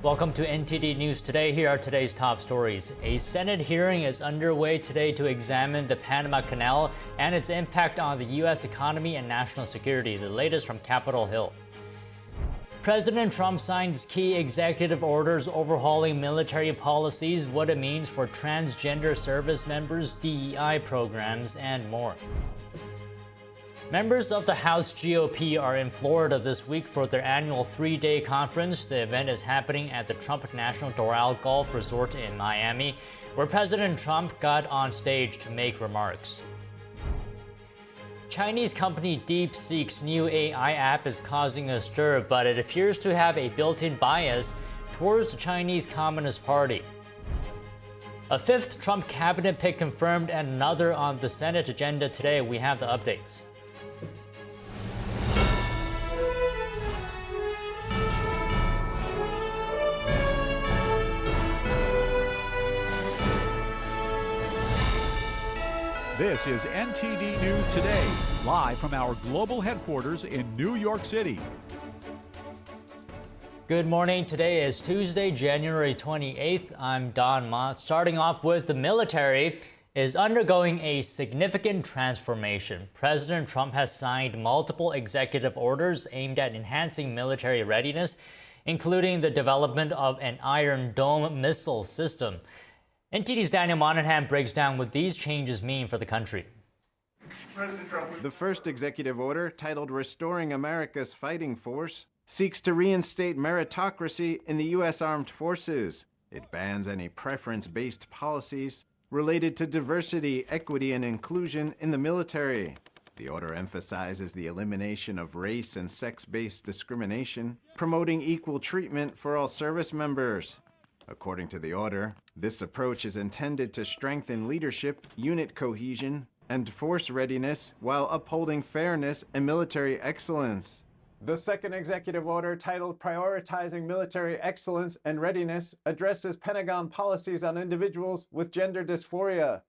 Welcome to NTD News Today. Here are today's top stories. A Senate hearing is underway today to examine the Panama Canal and its impact on the U.S. economy and national security. The latest from Capitol Hill. President Trump signs key executive orders overhauling military policies, what it means for transgender service members, DEI programs, and more. Members of the House GOP are in Florida this week for their annual three-day conference. The event is happening at the Trump National Doral Golf Resort in Miami, where President Trump got on stage to make remarks. Chinese company Deepseek's new AI app is causing a stir, but it appears to have a built-in bias towards the Chinese Communist Party. A fifth Trump cabinet pick confirmed and another on the Senate agenda today. We have the updates. This is NTD News Today, live from our global headquarters in New York City. Good morning. Today is Tuesday, January 28th. I'm Don Ma. Starting off with the military is undergoing a significant transformation. President Trump has signed multiple executive orders aimed at enhancing military readiness, including the development of an Iron Dome missile system. NTD's Daniel Monahan breaks down what these changes mean for the country. The first executive order, titled Restoring America's Fighting Force, seeks to reinstate meritocracy in the U.S. Armed Forces. It bans any preference-based policies related to diversity, equity, and inclusion in the military. The order emphasizes the elimination of race and sex-based discrimination, promoting equal treatment for all service members. According to the order, this approach is intended to strengthen leadership, unit cohesion, and force readiness while upholding fairness and military excellence. The second executive order, titled Prioritizing Military Excellence and Readiness, addresses Pentagon policies on individuals with gender dysphoria.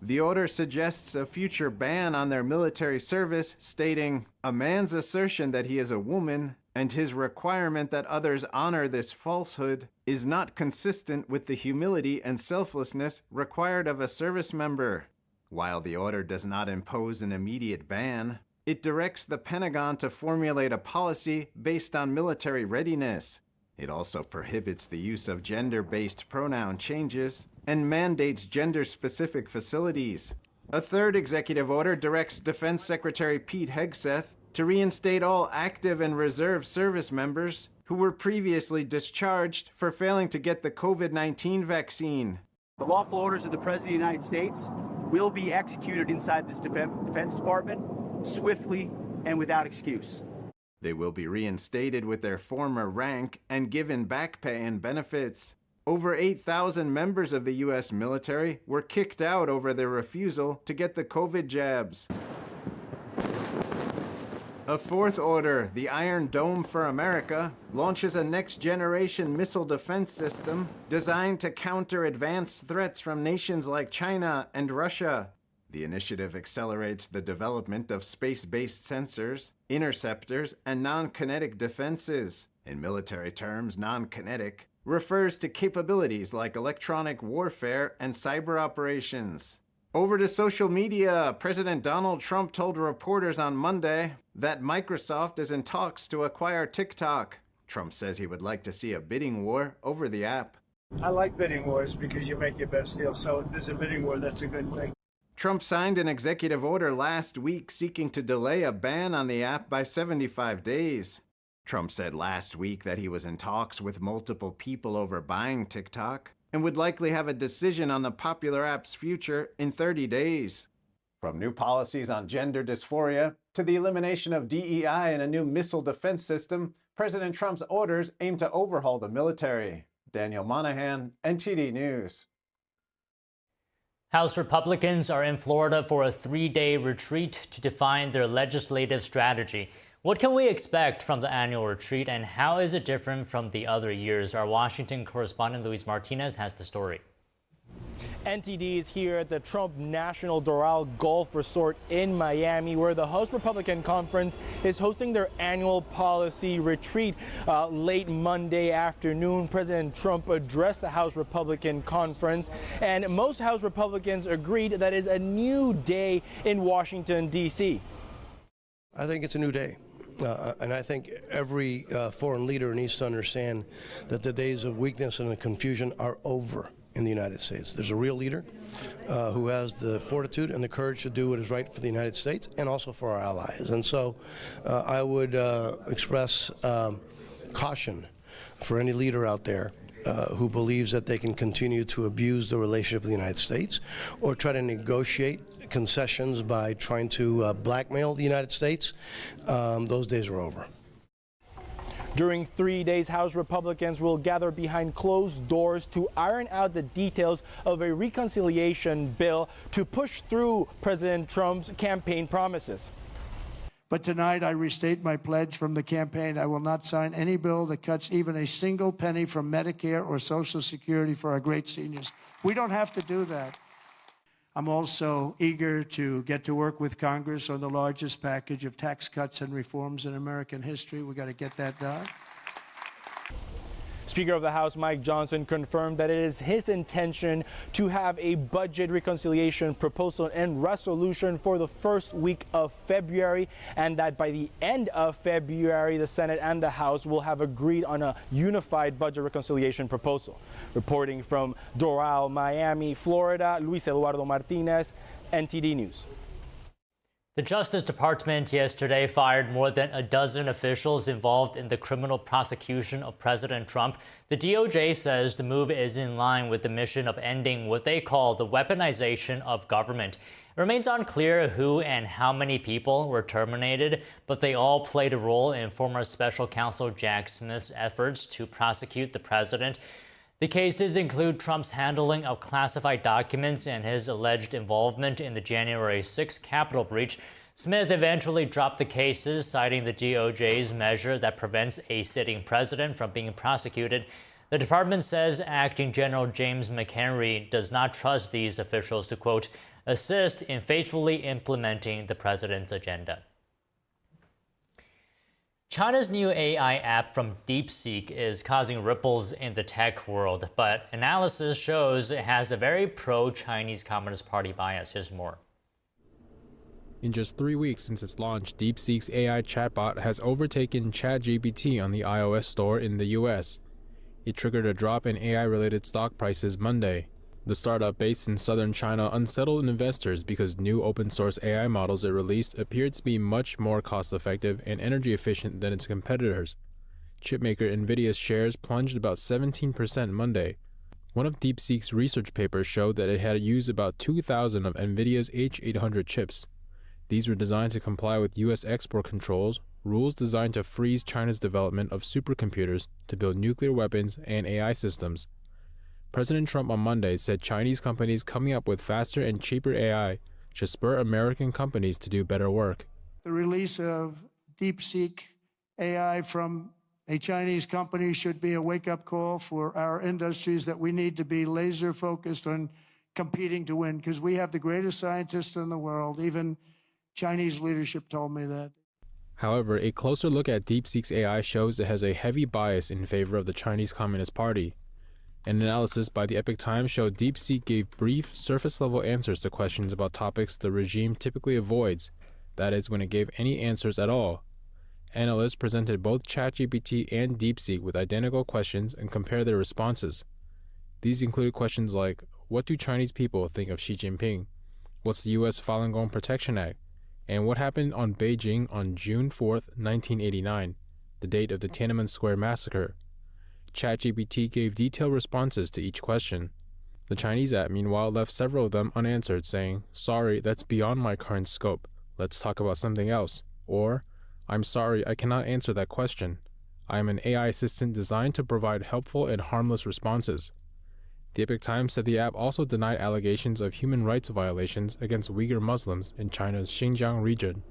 The order suggests a future ban on their military service, stating, "A man's assertion that he is a woman and his requirement that others honor this falsehood is not consistent with the humility and selflessness required of a service member." While the order does not impose an immediate ban, it directs the Pentagon to formulate a policy based on military readiness. It also prohibits the use of gender-based pronoun changes and mandates gender-specific facilities. A third executive order directs Defense Secretary Pete Hegseth to reinstate all active and reserve service members who were previously discharged for failing to get the COVID-19 vaccine. The lawful orders of the President of the United States will be executed inside this Defense Department swiftly and without excuse. They will be reinstated with their former rank and given back pay and benefits. Over 8,000 members of the U.S. military were kicked out over their refusal to get the COVID jabs. A fourth order, the Iron Dome for America, launches a next-generation missile defense system designed to counter advanced threats from nations like China and Russia. The initiative accelerates the development of space-based sensors, interceptors, and non-kinetic defenses. In military terms, non-kinetic refers to capabilities like electronic warfare and cyber operations. Over to social media, President Donald Trump told reporters on Monday that Microsoft is in talks to acquire TikTok. Trump says he would like to see a bidding war over the app. I like bidding wars because you make your best deal, so if there's a bidding war, that's a good thing. Trump signed an executive order last week seeking to delay a ban on the app by 75 days. Trump said last week that he was in talks with multiple people over buying TikTok and would likely have a decision on the popular app's future in 30 days. From new policies on gender dysphoria to the elimination of DEI and a new missile defense system, President Trump's orders aim to overhaul the military. Daniel Monahan, NTD News. House Republicans are in Florida for a three-day retreat to define their legislative strategy. What can we expect from the annual retreat, and how is it different from the other years? Our Washington correspondent Luis Martinez has the story. NTD is here at the Trump National Doral Golf Resort in Miami, where the House Republican Conference is hosting their annual policy retreat. Late Monday afternoon, President Trump addressed the House Republican Conference, and most House Republicans agreed that it is a new day in Washington, D.C. I think it's a new day. And I think every foreign leader needs to understand that the days of weakness and confusion are over in the United States. There's a real leader who has the fortitude and the courage to do what is right for the United States and also for our allies. And so I would express caution for any leader out there who believes that they can continue to abuse the relationship with the United States or try to negotiate concessions by trying to blackmail the United States. Those days are over. During 3 days, House Republicans will gather behind closed doors to iron out the details of a reconciliation bill to push through President Trump's campaign promises. But tonight I restate my pledge from the campaign. I will not sign any bill that cuts even a single penny from Medicare or Social Security for our great seniors. We don't have to do that. I'm also eager to get to work with Congress on the largest package of tax cuts and reforms in American history. We got to get that done. Speaker of the House Mike Johnson confirmed that it is his intention to have a budget reconciliation proposal and resolution for the first week of February, and that by the end of February, the Senate and the House will have agreed on a unified budget reconciliation proposal. Reporting from Doral, Miami, Florida, Luis Eduardo Martinez, NTD News. The Justice Department yesterday fired more than a dozen officials involved in the criminal prosecution of President Trump. The DOJ says the move is in line with the mission of ending what they call the weaponization of government. It remains unclear who and how many people were terminated, but they all played a role in former Special Counsel Jack Smith's efforts to prosecute the president. The cases include Trump's handling of classified documents and his alleged involvement in the January 6th Capitol breach. Smith eventually dropped the cases, citing the DOJ's measure that prevents a sitting president from being prosecuted. The department says Acting General James McHenry does not trust these officials to, quote, assist in faithfully implementing the president's agenda. China's new AI app from Deepseek is causing ripples in the tech world, but analysis shows it has a very pro-Chinese Communist Party bias. Here's more. In just 3 weeks since its launch, Deepseek's AI chatbot has overtaken ChatGPT on the iOS store in the US. It triggered a drop in AI-related stock prices Monday. The startup based in southern China unsettled investors because new open-source AI models it released appeared to be much more cost-effective and energy-efficient than its competitors. Chipmaker Nvidia's shares plunged about 17% Monday. One of Deepseek's research papers showed that it had used about 2,000 of Nvidia's H800 chips. These were designed to comply with U.S. export controls, rules designed to freeze China's development of supercomputers to build nuclear weapons and AI systems. President Trump on Monday said Chinese companies coming up with faster and cheaper AI should spur American companies to do better work. The release of DeepSeek AI from a Chinese company should be a wake-up call for our industries that we need to be laser focused on competing to win, because we have the greatest scientists in the world. Even Chinese leadership told me that. However, a closer look at Deepseek's AI shows it has a heavy bias in favor of the Chinese Communist Party. An analysis by the Epoch Times showed DeepSeek gave brief, surface-level answers to questions about topics the regime typically avoids, that is, when it gave any answers at all. Analysts presented both ChatGPT and DeepSeek with identical questions and compared their responses. These included questions like, what do Chinese people think of Xi Jinping? What's the U.S. Falun Gong Protection Act? And what happened on Beijing on June 4th, 1989, the date of the Tiananmen Square massacre? ChatGPT gave detailed responses to each question. The Chinese app, meanwhile, left several of them unanswered, saying, sorry, that's beyond my current scope. Let's talk about something else. Or, I'm sorry, I cannot answer that question. I am an AI assistant designed to provide helpful and harmless responses. The Epoch Times said the app also denied allegations of human rights violations against Uyghur Muslims in China's Xinjiang region.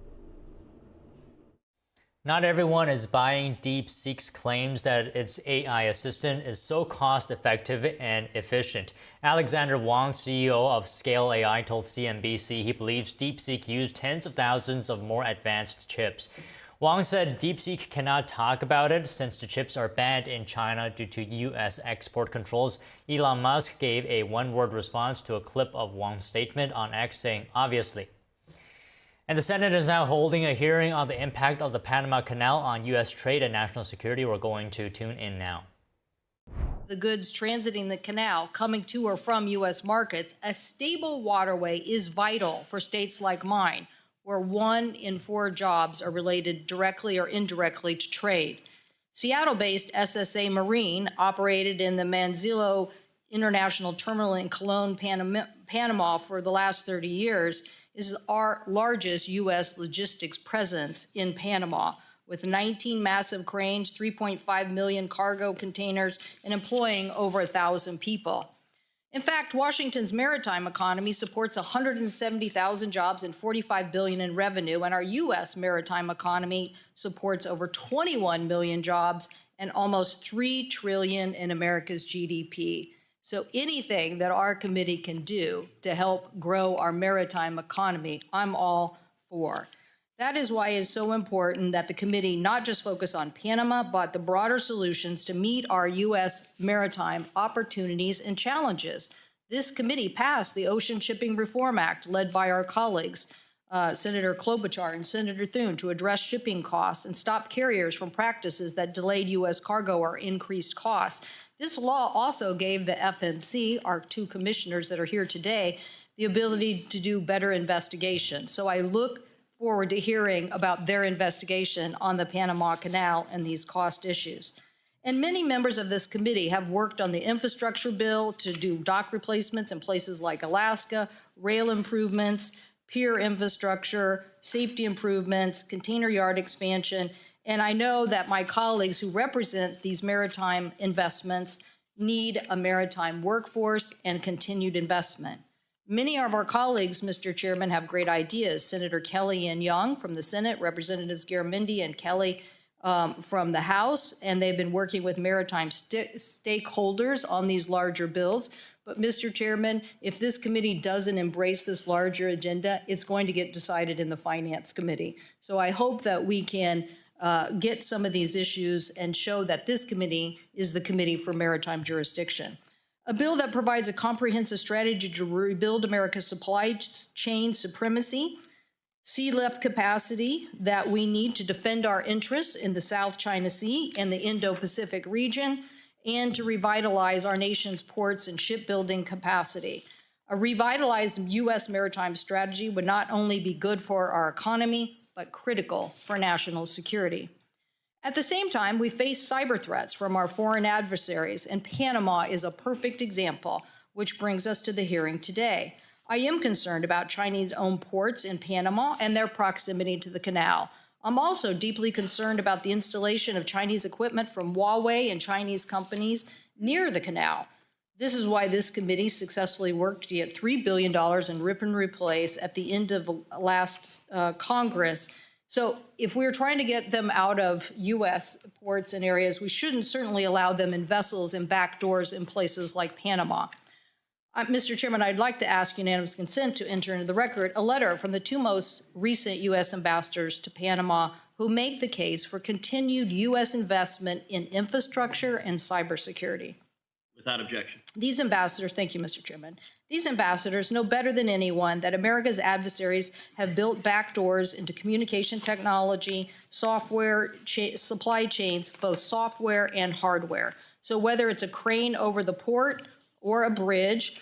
Not everyone is buying Deepseek's claims that its AI assistant is so cost-effective and efficient. Alexander Wang, CEO of Scale AI, told CNBC he believes Deepseek used tens of thousands of more advanced chips. Wang said Deepseek cannot talk about it since the chips are banned in China due to U.S. export controls. Elon Musk gave a one-word response to a clip of Wang's statement on X, saying, "Obviously." And the Senate is now holding a hearing on the impact of the Panama Canal on U.S. trade and national security. We're going to tune in now. The goods transiting the canal coming to or from U.S. markets, a stable waterway is vital for states like mine, where 1 in 4 jobs are related directly or indirectly to trade. Seattle-based SSA Marine, operated in the Manzanillo International Terminal in Cologne, Panama for the last 30 years, is our largest U.S. logistics presence in Panama, with 19 massive cranes, 3.5 million cargo containers, and employing over 1,000 people. In fact, Washington's maritime economy supports 170,000 jobs and $45 billion in revenue, and our U.S. maritime economy supports over 21 million jobs and almost $3 trillion in America's GDP. So anything that our committee can do to help grow our maritime economy, I'm all for. That is why it's so important that the committee not just focus on Panama, but the broader solutions to meet our U.S. maritime opportunities and challenges. This committee passed the Ocean Shipping Reform Act, led by our colleagues, Senator Klobuchar and Senator Thune, to address shipping costs and stop carriers from practices that delayed U.S. cargo or increased costs. This law also gave the FMC, our 2 commissioners that are here today, the ability to do better investigation. So I look forward to hearing about their investigation on the Panama Canal and these cost issues. And many members of this committee have worked on the infrastructure bill to do dock replacements in places like Alaska, rail improvements, pier infrastructure, safety improvements, container yard expansion. And I know that my colleagues who represent these maritime investments need a maritime workforce and continued investment. Many of our colleagues, Mr. Chairman, have great ideas. Senator Kelly and Young from the Senate, Representatives Garamendi and Kelly from the House, and they've been working with maritime stakeholders on these larger bills. But, Mr. Chairman, if this committee doesn't embrace this larger agenda, it's going to get decided in the Finance Committee. So I hope that we can get some of these issues and show that this committee is the committee for maritime jurisdiction. A bill that provides a comprehensive strategy to rebuild America's supply chain supremacy, sea left capacity that we need to defend our interests in the South China Sea and the Indo-Pacific region, and to revitalize our nation's ports and shipbuilding capacity. A revitalized U.S. maritime strategy would not only be good for our economy, but critical for national security. At the same time, we face cyber threats from our foreign adversaries, and Panama is a perfect example, which brings us to the hearing today. I am concerned about Chinese-owned ports in Panama and their proximity to the canal. I'm also deeply concerned about the installation of Chinese equipment from Huawei and Chinese companies near the canal. This is why this committee successfully worked to get $3 billion in rip and replace at the end of last Congress. So if we're trying to get them out of U.S. ports and areas, we shouldn't certainly allow them in vessels and back doors in places like Panama. Mr. Chairman, I'd like to ask unanimous consent to enter into the record a letter from the 2 most recent U.S. ambassadors to Panama who make the case for continued U.S. investment in infrastructure and cybersecurity. Without objection. These ambassadors, thank you, Mr. Chairman. These ambassadors know better than anyone that America's adversaries have built backdoors into communication technology, software, supply chains, both software and hardware. So whether it's a crane over the port or a bridge,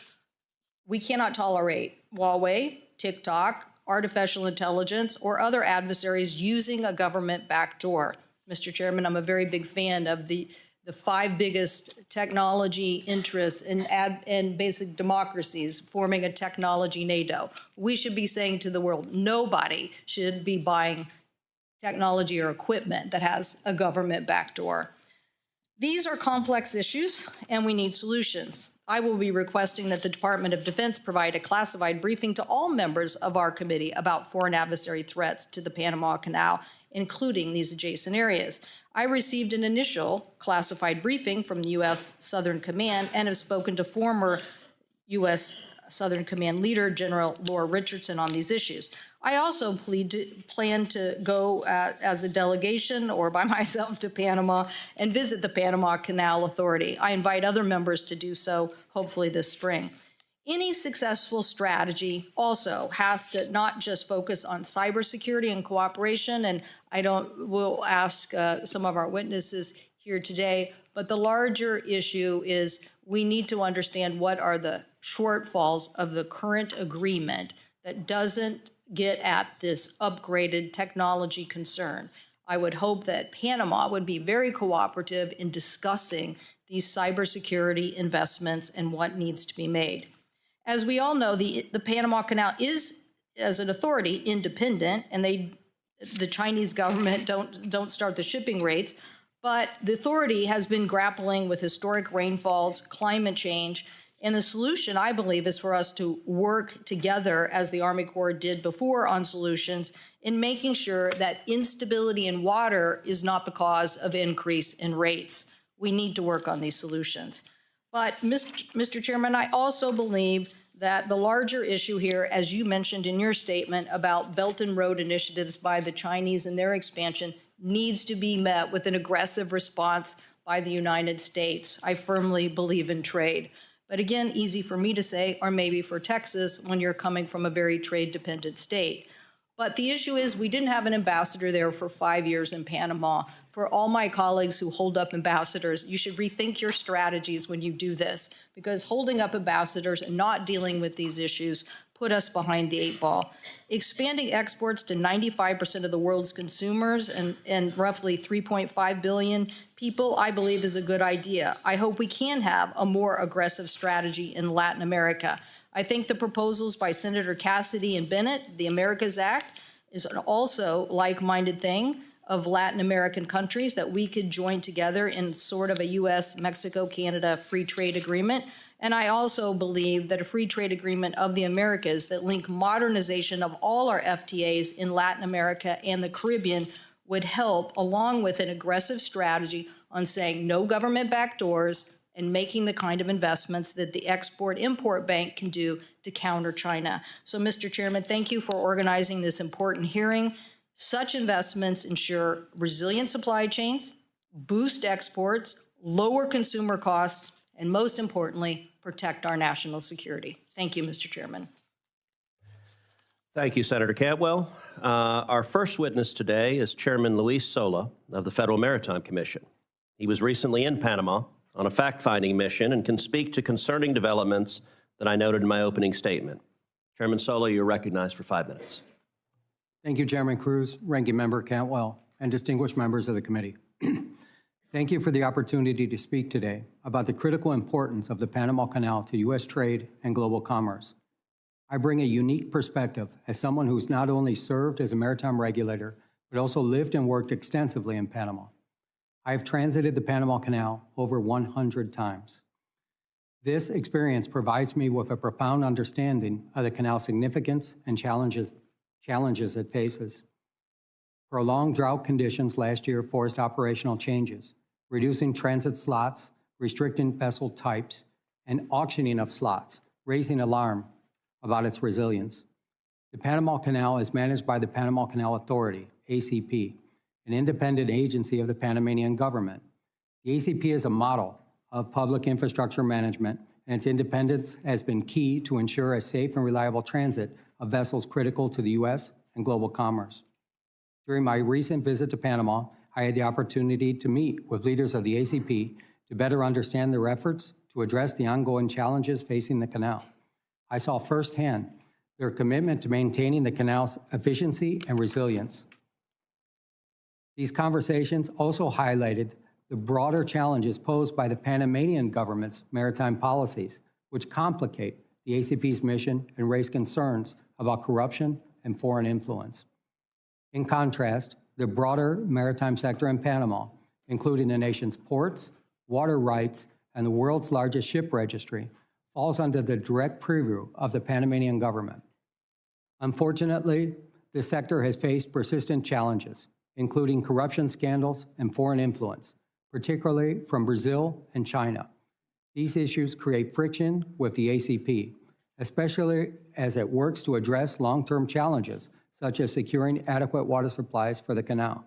we cannot tolerate Huawei, TikTok, artificial intelligence, or other adversaries using a government backdoor. Mr. Chairman, I'm a very big fan of the 5 biggest technology interests and basic democracies forming a technology NATO. We should be saying to the world, nobody should be buying technology or equipment that has a government backdoor. These are complex issues, and we need solutions. I will be requesting that the Department of Defense provide a classified briefing to all members of our committee about foreign adversary threats to the Panama Canal, including these adjacent areas. I received an initial classified briefing from the U.S. Southern Command and have spoken to former U.S. Southern Command leader, General Laura Richardson, on these issues. I also plan to go as a delegation or by myself to Panama and visit the Panama Canal Authority. I invite other members to do so, hopefully this spring. Any successful strategy also has to not just focus on cybersecurity and cooperation, and we'll ask some of our witnesses here today, but the larger issue is we need to understand what are the shortfalls of the current agreement that doesn't get at this upgraded technology concern. I would hope that Panama would be very cooperative in discussing these cybersecurity investments and what needs to be made. As we all know, the Panama Canal is, as an authority, independent, and the Chinese government don't start the shipping rates, but the authority has been grappling with historic rainfalls, climate change, and the solution, I believe, is for us to work together, as the Army Corps did before, on solutions in making sure that instability in water is not the cause of increase in rates. We need to work on these solutions. But, Mr. Chairman, I also believe that the larger issue here, as you mentioned in your statement about Belt and Road initiatives by the Chinese and their expansion, needs to be met with an aggressive response by the United States. I firmly believe in trade. But again, easy for me to say, or maybe for Texas, when you're coming from a very trade-dependent state. But the issue is we didn't have an ambassador there for 5 years in Panama. For all my colleagues who hold up ambassadors, you should rethink your strategies when you do this, because holding up ambassadors and not dealing with these issues put us behind the 8 ball. Expanding exports to 95% of the world's consumers and roughly 3.5 billion people, I believe, is a good idea. I hope we can have a more aggressive strategy in Latin America. I think the proposals by Senator Cassidy and Bennett, the Americas Act, is also like-minded thing of Latin American countries that we could join together in sort of a U.S., Mexico, Canada free trade agreement. And I also believe that a free trade agreement of the Americas that link modernization of all our FTAs in Latin America and the Caribbean would help, along with an aggressive strategy on saying no government backdoors and making the kind of investments that the Export-Import Bank can do to counter China. So, Mr. Chairman, thank you for organizing this important hearing. Such investments ensure resilient supply chains, boost exports, lower consumer costs, and most importantly, protect our national security. Thank you, Mr. Chairman. Thank you, Senator Cantwell. Our first witness today is Chairman Luis Sola of the Federal Maritime Commission. He was recently in Panama on a fact-finding mission and can speak to concerning developments that I noted in my opening statement. Chairman Sola, you're recognized for 5 minutes. Thank you, Chairman Cruz, Ranking Member Cantwell, and distinguished members of the committee. Thank you for the opportunity to speak today about the critical importance of the Panama Canal to U.S. trade and global commerce. I bring a unique perspective as someone who's not only served as a maritime regulator, but also lived and worked extensively in Panama. I have transited the Panama Canal over 100 times. This experience provides me with a profound understanding of the canal's significance and challenges it faces. Prolonged drought conditions last year forced operational changes, reducing transit slots, restricting vessel types, and auctioning of slots, raising alarm about its resilience. The Panama Canal is managed by the Panama Canal Authority, ACP, an independent agency of the Panamanian government. The ACP is a model of public infrastructure management, and its independence has been key to ensure a safe and reliable transit of vessels critical to the U.S. and global commerce. During my recent visit to Panama, I had the opportunity to meet with leaders of the ACP to better understand their efforts to address the ongoing challenges facing the canal. I saw firsthand their commitment to maintaining the canal's efficiency and resilience. These conversations also highlighted the broader challenges posed by the Panamanian government's maritime policies, which complicate the ACP's mission and raise concerns about corruption and foreign influence. In contrast, the broader maritime sector in Panama, including the nation's ports, water rights, and the world's largest ship registry, falls under the direct purview of the Panamanian government. Unfortunately, this sector has faced persistent challenges, including corruption scandals and foreign influence, particularly from Brazil and China. These issues create friction with the ACP, especially as it works to address long-term challenges, such as securing adequate water supplies for the canal.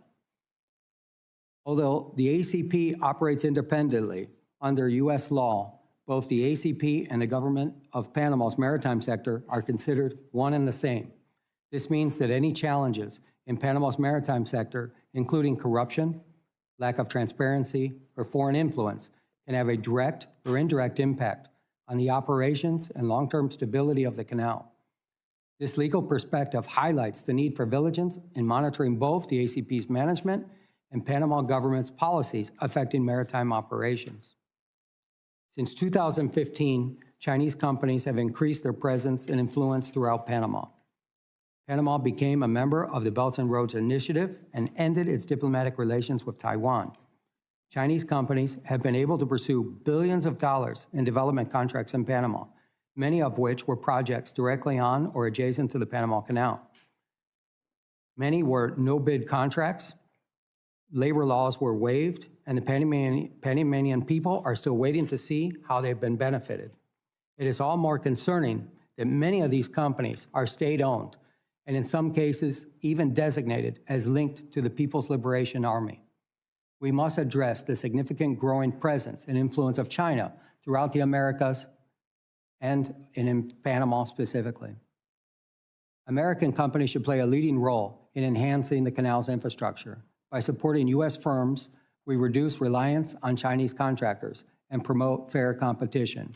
Although the ACP operates independently under U.S. law, both the ACP and the government of Panama's maritime sector are considered one and the same. This means that any challenges in Panama's maritime sector, including corruption, lack of transparency, or foreign influence, can have a direct or indirect impact on the operations and long-term stability of the canal. This legal perspective highlights the need for vigilance in monitoring both the ACP's management and Panama government's policies affecting maritime operations. Since 2015, Chinese companies have increased their presence and influence throughout Panama. Panama became a member of the Belt and Roads Initiative and ended its diplomatic relations with Taiwan. Chinese companies have been able to pursue billions of dollars in development contracts in Panama, many of which were projects directly on or adjacent to the Panama Canal. Many were no-bid contracts, labor laws were waived, and the Panamanian people are still waiting to see how they've been benefited. It is all more concerning that many of these companies are state-owned, and in some cases, even designated as linked to the People's Liberation Army. We must address the significant growing presence and influence of China throughout the Americas and in Panama specifically. American companies should play a leading role in enhancing the canal's infrastructure. By supporting U.S. firms, we reduce reliance on Chinese contractors and promote fair competition.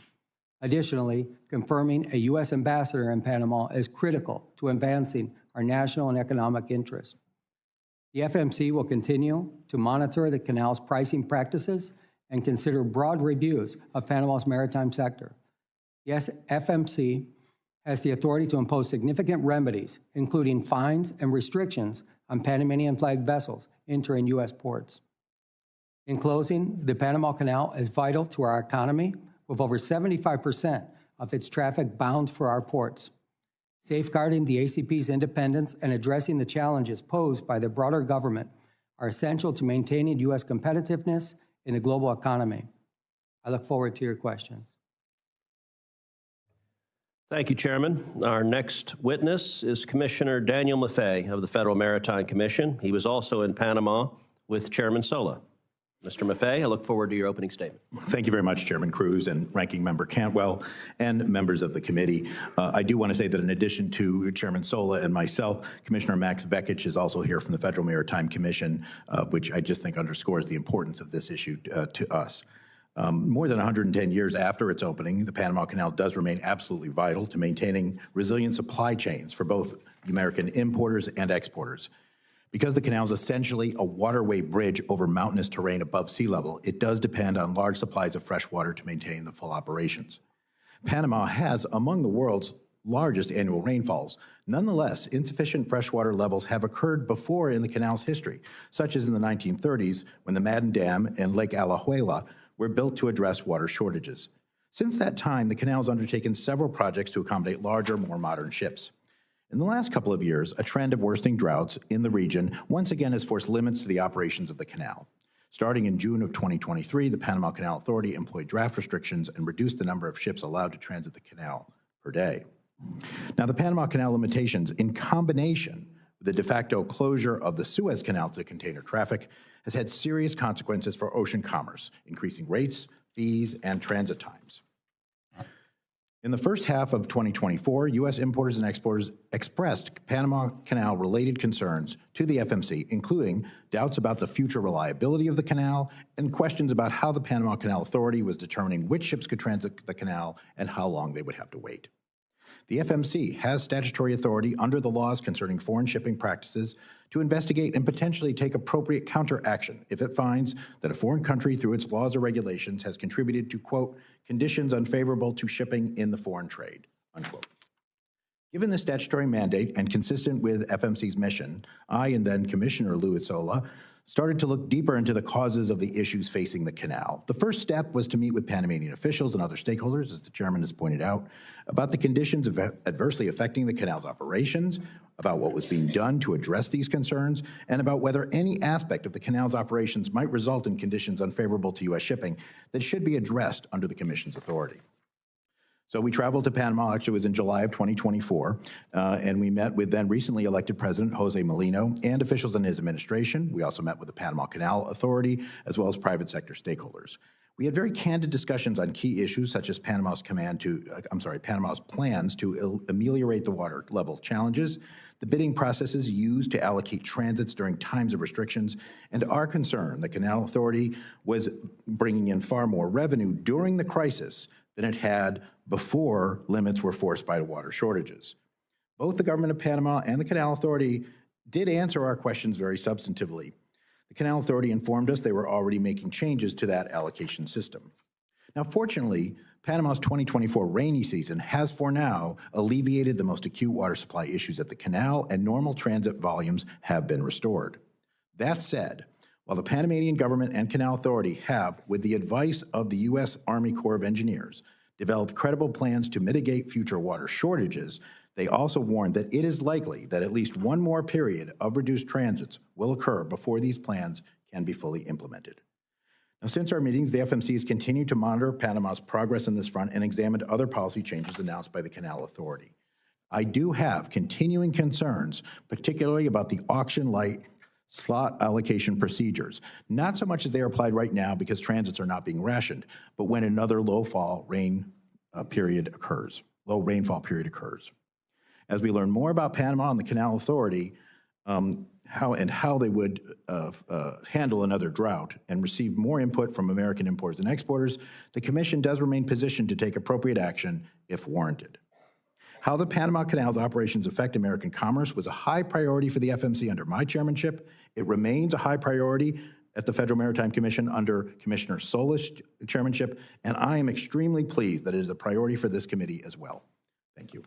Additionally, confirming a U.S. ambassador in Panama is critical to advancing our national and economic interests. The FMC will continue to monitor the canal's pricing practices and consider broad reviews of Panama's maritime sector. The FMC has the authority to impose significant remedies, including fines and restrictions on Panamanian-flagged vessels entering U.S. ports. In closing, the Panama Canal is vital to our economy, with over 75% of its traffic bound for our ports. Safeguarding the ACP's independence and addressing the challenges posed by the broader government are essential to maintaining U.S. competitiveness in the global economy. I look forward to your questions. Thank you, Chairman. Our next witness is Commissioner Daniel Maffei of the Federal Maritime Commission. He was also in Panama with Chairman Sola. Mr. Maffei, I look forward to your opening statement. Thank you very much, Chairman Cruz and Ranking Member Cantwell and members of the committee. I do want to say that in addition to Chairman Sola and myself, Commissioner Max Vekich is also here from the Federal Maritime Commission, which I just think underscores the importance of this issue to us. More than 110 years after its opening, the Panama Canal does remain absolutely vital to maintaining resilient supply chains for both American importers and exporters. Because the canal is essentially a waterway bridge over mountainous terrain above sea level, it does depend on large supplies of fresh water to maintain the full operations. Panama has among the world's largest annual rainfalls. Nonetheless, insufficient freshwater levels have occurred before in the canal's history, such as in the 1930s when the Madden Dam and Lake Alajuela were built to address water shortages. Since that time, the canal has undertaken several projects to accommodate larger, more modern ships. In the last couple of years, a trend of worsening droughts in the region once again has forced limits to the operations of the canal. Starting in June of 2023, the Panama Canal Authority employed draft restrictions and reduced the number of ships allowed to transit the canal per day. Now, the Panama Canal limitations, in combination with the de facto closure of the Suez Canal to container traffic, has had serious consequences for ocean commerce, increasing rates, fees, and transit times. In the first half of 2024, U.S. importers and exporters expressed Panama Canal-related concerns to the FMC, including doubts about the future reliability of the canal and questions about how the Panama Canal Authority was determining which ships could transit the canal and how long they would have to wait. The FMC has statutory authority under the laws concerning foreign shipping practices to investigate and potentially take appropriate counteraction if it finds that a foreign country, through its laws or regulations, has contributed to, quote, conditions unfavorable to shipping in the foreign trade, unquote. Given the statutory mandate and consistent with FMC's mission, I and then Commissioner Luis Sola started to look deeper into the causes of the issues facing the canal. The first step was to meet with Panamanian officials and other stakeholders, as the chairman has pointed out, about the conditions adversely affecting the canal's operations, about what was being done to address these concerns, and about whether any aspect of the canal's operations might result in conditions unfavorable to U.S. shipping that should be addressed under the Commission's authority. So we traveled to Panama, actually it was in July of 2024, and we met with then recently elected President Jose Molino and officials in his administration. We also met with the Panama Canal Authority, as well as private sector stakeholders. We had very candid discussions on key issues such as Panama's plans to ameliorate the water level challenges, the bidding processes used to allocate transits during times of restrictions, and our concern the Canal Authority was bringing in far more revenue during the crisis than it had before limits were forced by water shortages. Both the government of Panama and the Canal Authority did answer our questions very substantively. The Canal Authority informed us they were already making changes to that allocation system. Now, fortunately, Panama's 2024 rainy season has for now alleviated the most acute water supply issues at the canal, and normal transit volumes have been restored. That said, while the Panamanian government and Canal Authority have, with the advice of the U.S. Army Corps of Engineers, developed credible plans to mitigate future water shortages, they also warned that it is likely that at least one more period of reduced transits will occur before these plans can be fully implemented. Now, since our meetings, the FMC has continued to monitor Panama's progress on this front and examined other policy changes announced by the Canal Authority. I do have continuing concerns, particularly about the auction-like slot allocation procedures, not so much as they are applied right now because transits are not being rationed, but when another low rainfall period occurs. As we learn more about Panama and the Canal Authority, how they would handle another drought and receive more input from American importers and exporters, the Commission does remain positioned to take appropriate action if warranted. How the Panama Canal's operations affect American commerce was a high priority for the FMC under my chairmanship. It remains a high priority at the Federal Maritime Commission under Commissioner Sola's chairmanship, and I am extremely pleased that it is a priority for this committee as well. Thank you.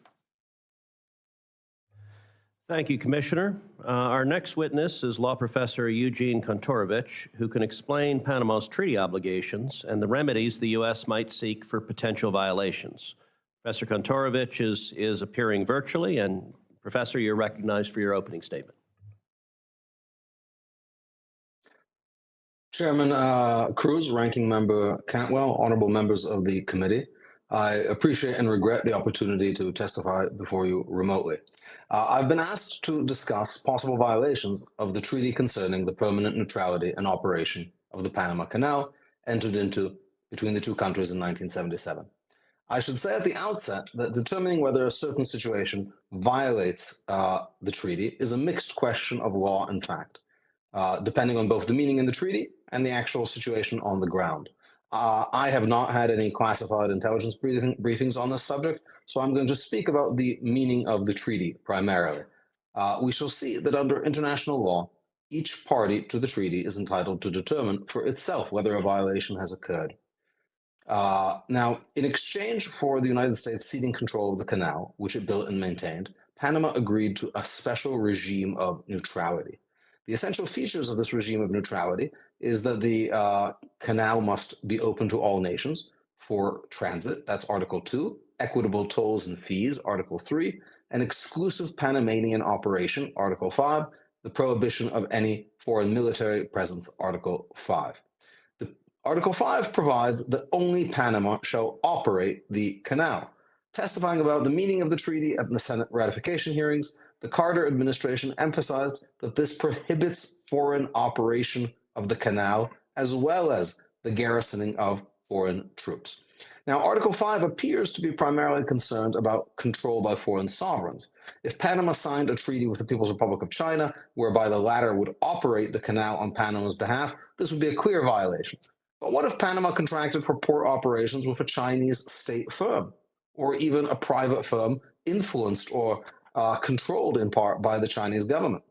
Thank you, Commissioner. Our next witness is law professor Eugene Kontorovich, who can explain Panama's treaty obligations and the remedies the U.S. might seek for potential violations. Professor Kontorovich is appearing virtually, and Professor, you're recognized for your opening statement. Chairman Cruz, Ranking Member Cantwell, honorable members of the committee, I appreciate and regret the opportunity to testify before you remotely. I've been asked to discuss possible violations of the treaty concerning the permanent neutrality and operation of the Panama Canal entered into between the two countries in 1977. I should say at the outset that determining whether a certain situation violates the treaty is a mixed question of law and fact, depending on both the meaning in the treaty and the actual situation on the ground. I have not had any classified intelligence briefings on this subject, so I'm going to speak about the meaning of the treaty primarily. We shall see that under international law, each party to the treaty is entitled to determine for itself whether a violation has occurred. Now, in exchange for the United States ceding control of the canal, which it built and maintained, Panama agreed to a special regime of neutrality. The essential features of this regime of neutrality is that the canal must be open to all nations for transit, that's Article 2, equitable tolls and fees, Article 3, an exclusive Panamanian operation, Article 5, the prohibition of any foreign military presence, Article 5. Article 5 provides that only Panama shall operate the canal. Testifying about the meaning of the treaty at the Senate ratification hearings, the Carter administration emphasized that this prohibits foreign operation of the canal as well as the garrisoning of foreign troops. Now, Article 5 appears to be primarily concerned about control by foreign sovereigns. If Panama signed a treaty with the People's Republic of China, whereby the latter would operate the canal on Panama's behalf, this would be a clear violation. But what if Panama contracted for port operations with a Chinese state firm, or even a private firm influenced or controlled in part by the Chinese government?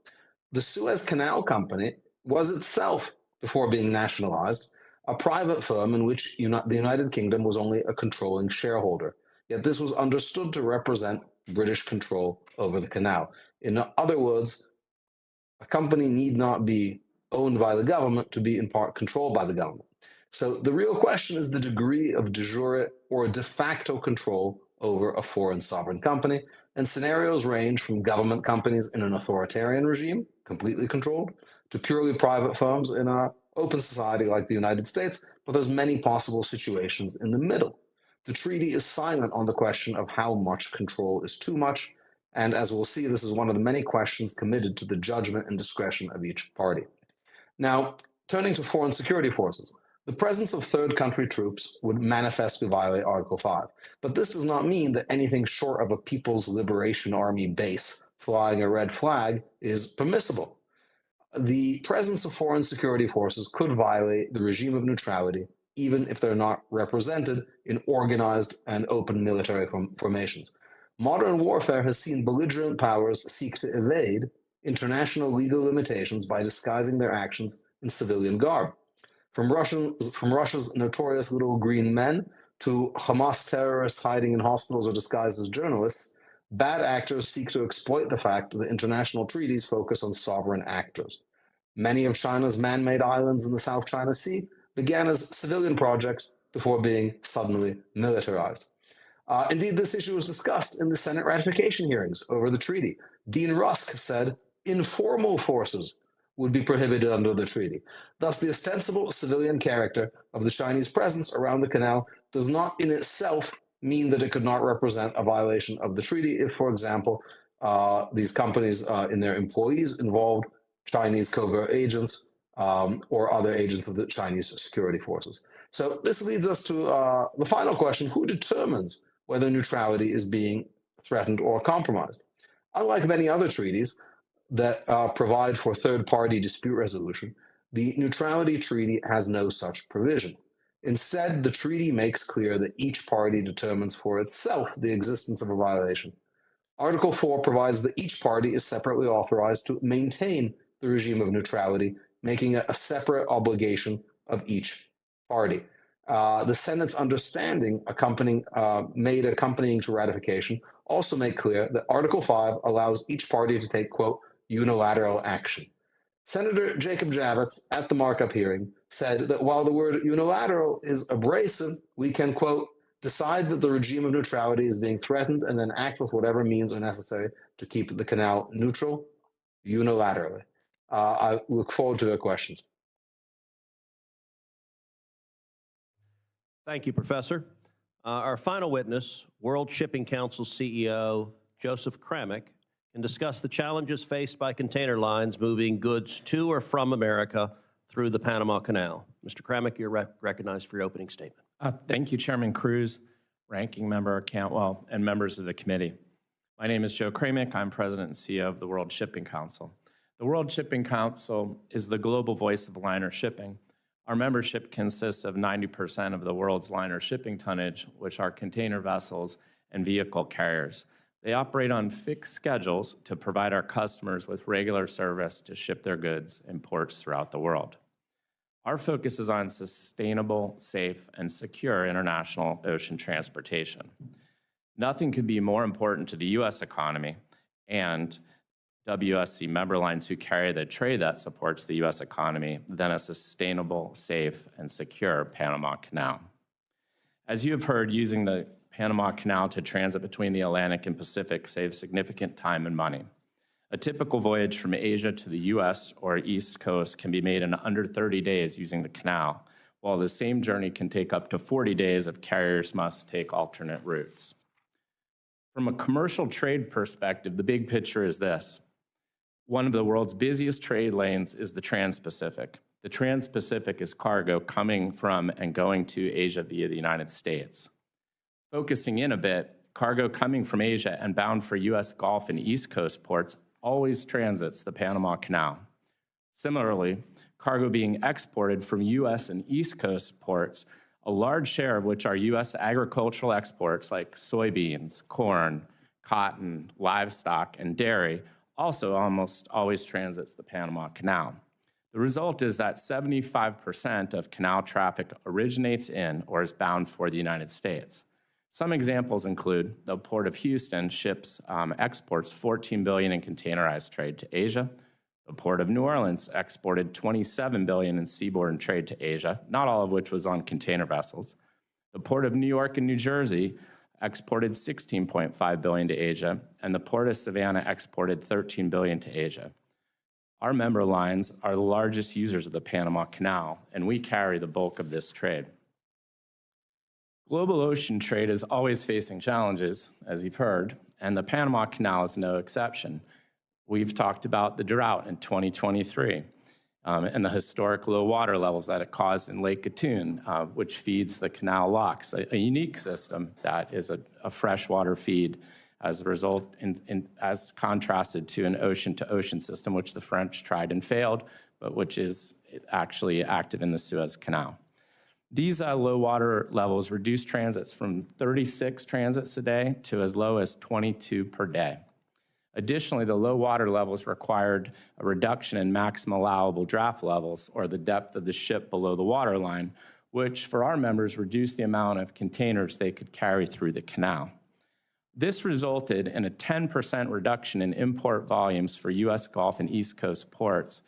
The Suez Canal Company was itself, before being nationalized, a private firm in which the United Kingdom was only a controlling shareholder. Yet this was understood to represent British control over the canal. In other words, a company need not be owned by the government to be in part controlled by the government. So the real question is the degree of de jure or de facto control over a foreign sovereign company, and scenarios range from government companies in an authoritarian regime, completely controlled, to purely private firms in an open society like the United States, but there's many possible situations in the middle. The treaty is silent on the question of how much control is too much, and as we'll see, this is one of the many questions committed to the judgment and discretion of each party. Now, turning to foreign security forces, the presence of third country troops would manifestly violate Article 5, but this does not mean that anything short of a People's Liberation Army base flying a red flag is permissible. The presence of foreign security forces could violate the regime of neutrality, even if they're not represented in organized and open military formations. Modern warfare has seen belligerent powers seek to evade international legal limitations by disguising their actions in civilian garb. From Russia's notorious little green men to Hamas terrorists hiding in hospitals or disguised as journalists, bad actors seek to exploit the fact that international treaties focus on sovereign actors. Many of China's man-made islands in the South China Sea began as civilian projects before being suddenly militarized. Indeed, this issue was discussed in the Senate ratification hearings over the treaty. Dean Rusk said informal forces would be prohibited under the treaty. Thus, the ostensible civilian character of the Chinese presence around the canal does not in itself mean that it could not represent a violation of the treaty if, for example, these companies and their employees involved Chinese covert agents or other agents of the Chinese security forces. So this leads us to the final question: who determines whether neutrality is being threatened or compromised? Unlike many other treaties that provide for third-party dispute resolution, the neutrality treaty has no such provision. Instead, the treaty makes clear that each party determines for itself the existence of a violation. Article 4 provides that each party is separately authorized to maintain the regime of neutrality, making it a separate obligation of each party. The Senate's understanding accompanying to ratification also make clear that Article 5 allows each party to take, quote, unilateral action. Senator Jacob Javits, at the markup hearing, said that while the word unilateral is abrasive, we can, quote, decide that the regime of neutrality is being threatened and then act with whatever means are necessary to keep the canal neutral unilaterally. I look forward to your questions. Thank you, Professor. Our final witness, World Shipping Council CEO Joseph Kramick, can discuss the challenges faced by container lines moving goods to or from America through the Panama Canal. Mr. Kramick, you're recognized for your opening statement. Thank you, Chairman Cruz, Ranking Member Cantwell, and members of the committee. My name is Joe Kramick. I'm President and CEO of the World Shipping Council. The World Shipping Council is the global voice of liner shipping. Our membership consists of 90% of the world's liner shipping tonnage, which are container vessels and vehicle carriers. They operate on fixed schedules to provide our customers with regular service to ship their goods in ports throughout the world. Our focus is on sustainable, safe, and secure international ocean transportation. Nothing could be more important to the U.S. economy and WSC member lines who carry the trade that supports the U.S. economy than a sustainable, safe, and secure Panama Canal. As you have heard, using the Panama Canal to transit between the Atlantic and Pacific saves significant time and money. A typical voyage from Asia to the U.S. or East Coast can be made in under 30 days using the canal, while the same journey can take up to 40 days if carriers must take alternate routes. From a commercial trade perspective, the big picture is this. One of the world's busiest trade lanes is the Trans-Pacific. The Trans-Pacific is cargo coming from and going to Asia via the United States. Focusing in a bit, cargo coming from Asia and bound for U.S. Gulf and East Coast ports always transits the Panama Canal. Similarly, cargo being exported from U.S. and East Coast ports, a large share of which are U.S. agricultural exports like soybeans, corn, cotton, livestock, and dairy, also almost always transits the Panama Canal. The result is that 75% of canal traffic originates in or is bound for the United States. Some examples include the Port of Houston exports $14 billion in containerized trade to Asia, The Port of New Orleans exported $27 billion in seaborne trade to Asia, not all of which was on container vessels. The Port of New York and New Jersey exported $16.5 billion to Asia, and the Port of Savannah exported $13 billion to Asia. Our member lines are the largest users of the Panama Canal, and we carry the bulk of this trade. Global ocean trade is always facing challenges, as you've heard, and the Panama Canal is no exception. We've talked about the drought in 2023 and the historic low water levels that it caused in Lake Gatun, which feeds the canal locks, a unique system that is a freshwater feed as a result, as contrasted to an ocean-to-ocean system, which the French tried and failed, but which is actually active in the Suez Canal. These low water levels reduce transits from 36 transits a day to as low as 22 per day. Additionally, the low water levels required a reduction in maximum allowable draft levels, or the depth of the ship below the waterline, which for our members reduced the amount of containers they could carry through the canal. This resulted in a 10% reduction in import volumes for U.S. Gulf and East Coast ports,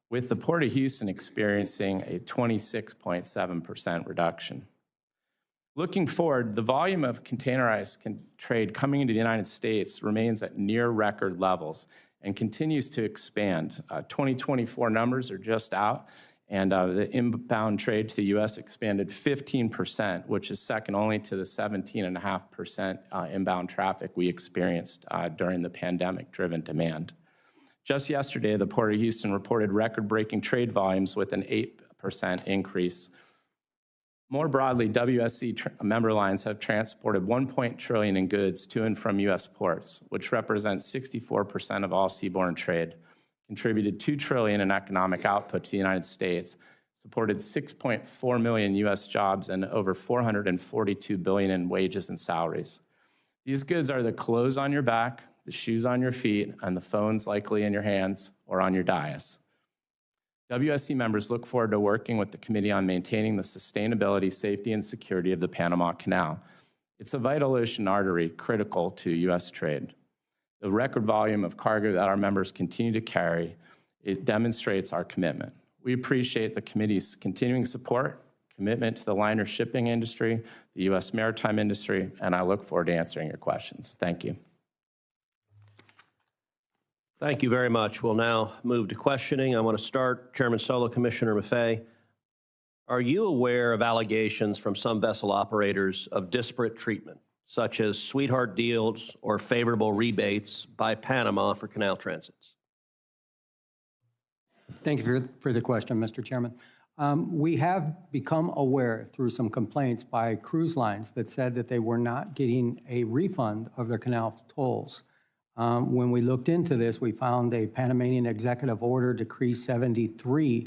with the Port of Houston experiencing a 26.7% reduction. Looking forward, the volume of containerized trade coming into the United States remains at near record levels and continues to expand. 2024 numbers are just out, and the inbound trade to the U.S. expanded 15%, which is second only to the 17.5% inbound traffic we experienced during the pandemic-driven demand. Just yesterday, the Port of Houston reported record-breaking trade volumes with an 8% increase. More broadly, WSC member lines have transported $1 trillion in goods to and from U.S. ports, which represents 64% of all seaborne trade, contributed $2 trillion in economic output to the United States, supported 6.4 million U.S. jobs, and over $442 billion in wages and salaries. These goods are the clothes on your back, the shoes on your feet, and the phones likely in your hands or on your dais. WSC members look forward to working with the committee on maintaining the sustainability, safety, and security of the Panama Canal. It's a vital ocean artery critical to U.S. trade. The record volume of cargo that our members continue to carry, it demonstrates our commitment. We appreciate the committee's continuing support, commitment to the liner shipping industry, the U.S. maritime industry, and I look forward to answering your questions. Thank you. Thank you very much. We'll now move to questioning. I want to start, Chairman Solo, Commissioner Maffei. Are you aware of allegations from some vessel operators of disparate treatment, such as sweetheart deals or favorable rebates by Panama for canal transits? Thank you for the question, Mr. Chairman. We have become aware through some complaints by cruise lines that said that they were not getting a refund of their canal tolls. When we looked into this, we found a Panamanian Executive Order, Decree 73,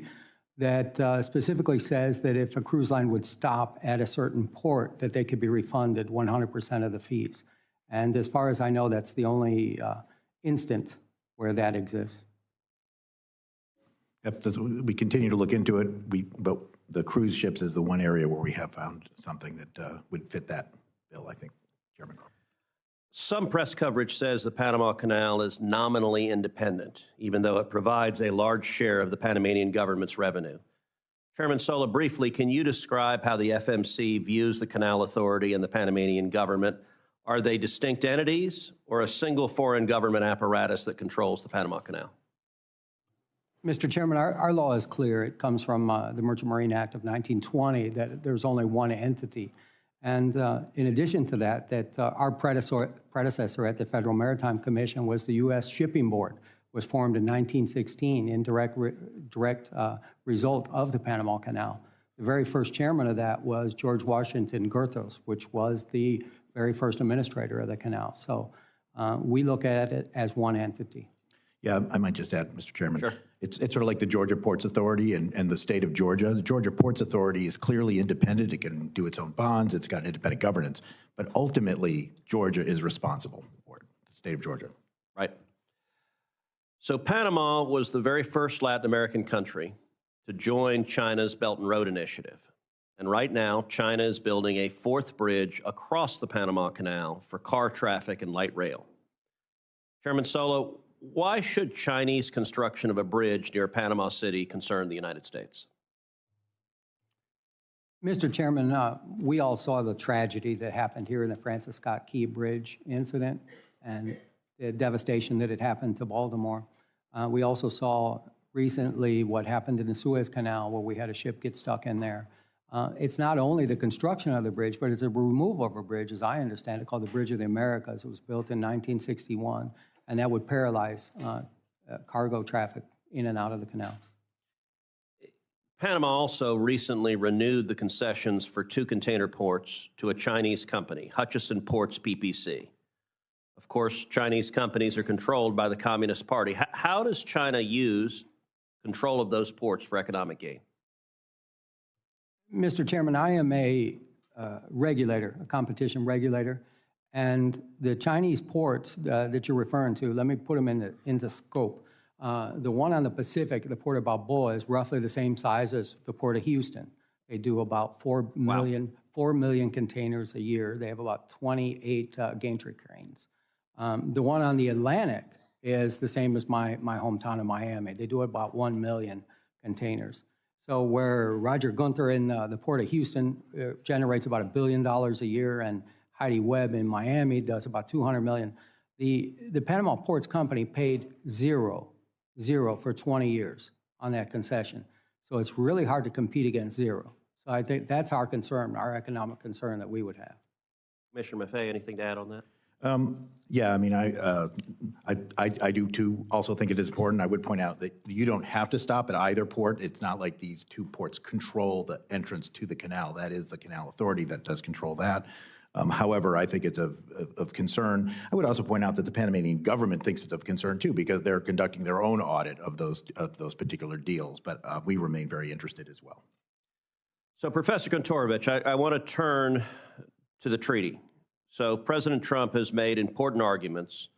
that specifically says that if a cruise line would stop at a certain port, that they could be refunded 100% of the fees. And as far as I know, that's the only instance where that exists. Yep, we continue to look into it, but the cruise ships is the one area where we have found something that would fit that bill, I think, Chairman. Some press coverage says the Panama Canal is nominally independent, even though it provides a large share of the Panamanian government's revenue. Chairman Sola, briefly, can you describe how the FMC views the Canal Authority and the Panamanian government? Are they distinct entities or a single foreign government apparatus that controls the Panama Canal? Mr. Chairman, our law is clear. It comes from the Merchant Marine Act of 1920 that there's only one entity. And in addition to that, our predecessor at the Federal Maritime Commission was the U.S. Shipping Board, was formed in 1916 in direct result of the Panama Canal. The very first chairman of that was George Washington Goethals, which was the very first administrator of the canal. So we look at it as one entity. Yeah, I might just add, Mr. Chairman. Sure. It's sort of like the Georgia Ports Authority and the state of Georgia. The Georgia Ports Authority is clearly independent. It can do its own bonds. It's got independent governance. But ultimately, Georgia is responsible for it, the state of Georgia. Right. So Panama was the very first Latin American country to join China's Belt and Road Initiative. And right now, China is building a fourth bridge across the Panama Canal for car traffic and light rail. Chairman Solo, Why should Chinese construction of a bridge near Panama City concern the United States? Mr. Chairman, we all saw the tragedy that happened here in the Francis Scott Key Bridge incident and the devastation that had happened to Baltimore. We also saw recently what happened in the Suez Canal, where we had a ship get stuck in there. It's not only the construction of the bridge, but it's a removal of a bridge, as I understand it, called the Bridge of the Americas. It was built in 1961, and that would paralyze cargo traffic in and out of the canal. Panama also recently renewed the concessions for 2 container ports to a Chinese company, Hutchison Ports PPC. Of course, Chinese companies are controlled by the Communist Party. How does China use control of those ports for economic gain? Mr. Chairman, I am a regulator, a competition regulator, and the Chinese ports that you're referring to, let me put them into scope. The one on the Pacific, the Port of Balboa, is roughly the same size as the Port of Houston. They do about 4 million containers a year. They have about 28 gantry cranes. The one on the Atlantic is the same as my hometown of Miami. They do about 1 million containers. So where Roger Gunther in the Port of Houston generates about $1 billion a year, and Heidi Webb in Miami does about 200 million, the Panama Ports Company paid zero for 20 years on that concession. So it's really hard to compete against zero. So I think that's our concern, our economic concern that we would have. Commissioner Maffei, anything to add on that? Yeah, I mean, I do too also think it is important. I would point out that you don't have to stop at either port. It's not like these 2 ports control the entrance to the canal. That is the Canal Authority that does control that. However, I think it's of concern. I would also point out that the Panamanian government thinks it's of concern too, because they're conducting their own audit of those particular deals. But we remain very interested as well. So, Professor Kontorovich, I want to turn to the treaty. So President Trump has made important arguments.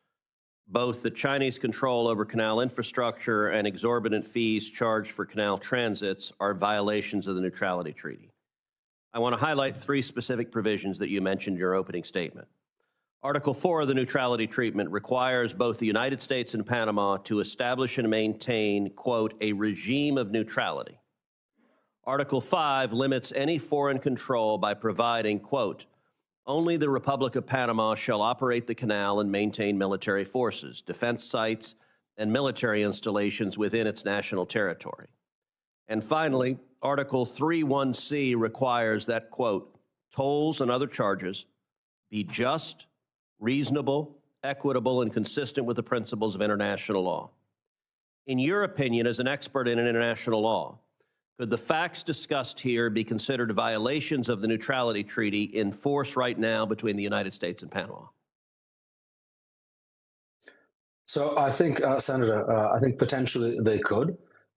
Both the Chinese control over canal infrastructure and exorbitant fees charged for canal transits are violations of the Neutrality Treaty. I want to highlight 3 specific provisions that you mentioned in your opening statement. Article 4 of the Neutrality Treaty requires both the United States and Panama to establish and maintain, quote, a regime of neutrality. Article 5 limits any foreign control by providing, quote, only the Republic of Panama shall operate the canal and maintain military forces, defense sites, and military installations within its national territory. And finally, Article 3(1)(c) requires that, quote, tolls and other charges be just, reasonable, equitable, and consistent with the principles of international law. In your opinion, as an expert in international law, could the facts discussed here be considered violations of the Neutrality Treaty in force right now between the United States and Panama? So I think, Senator, I think potentially they could,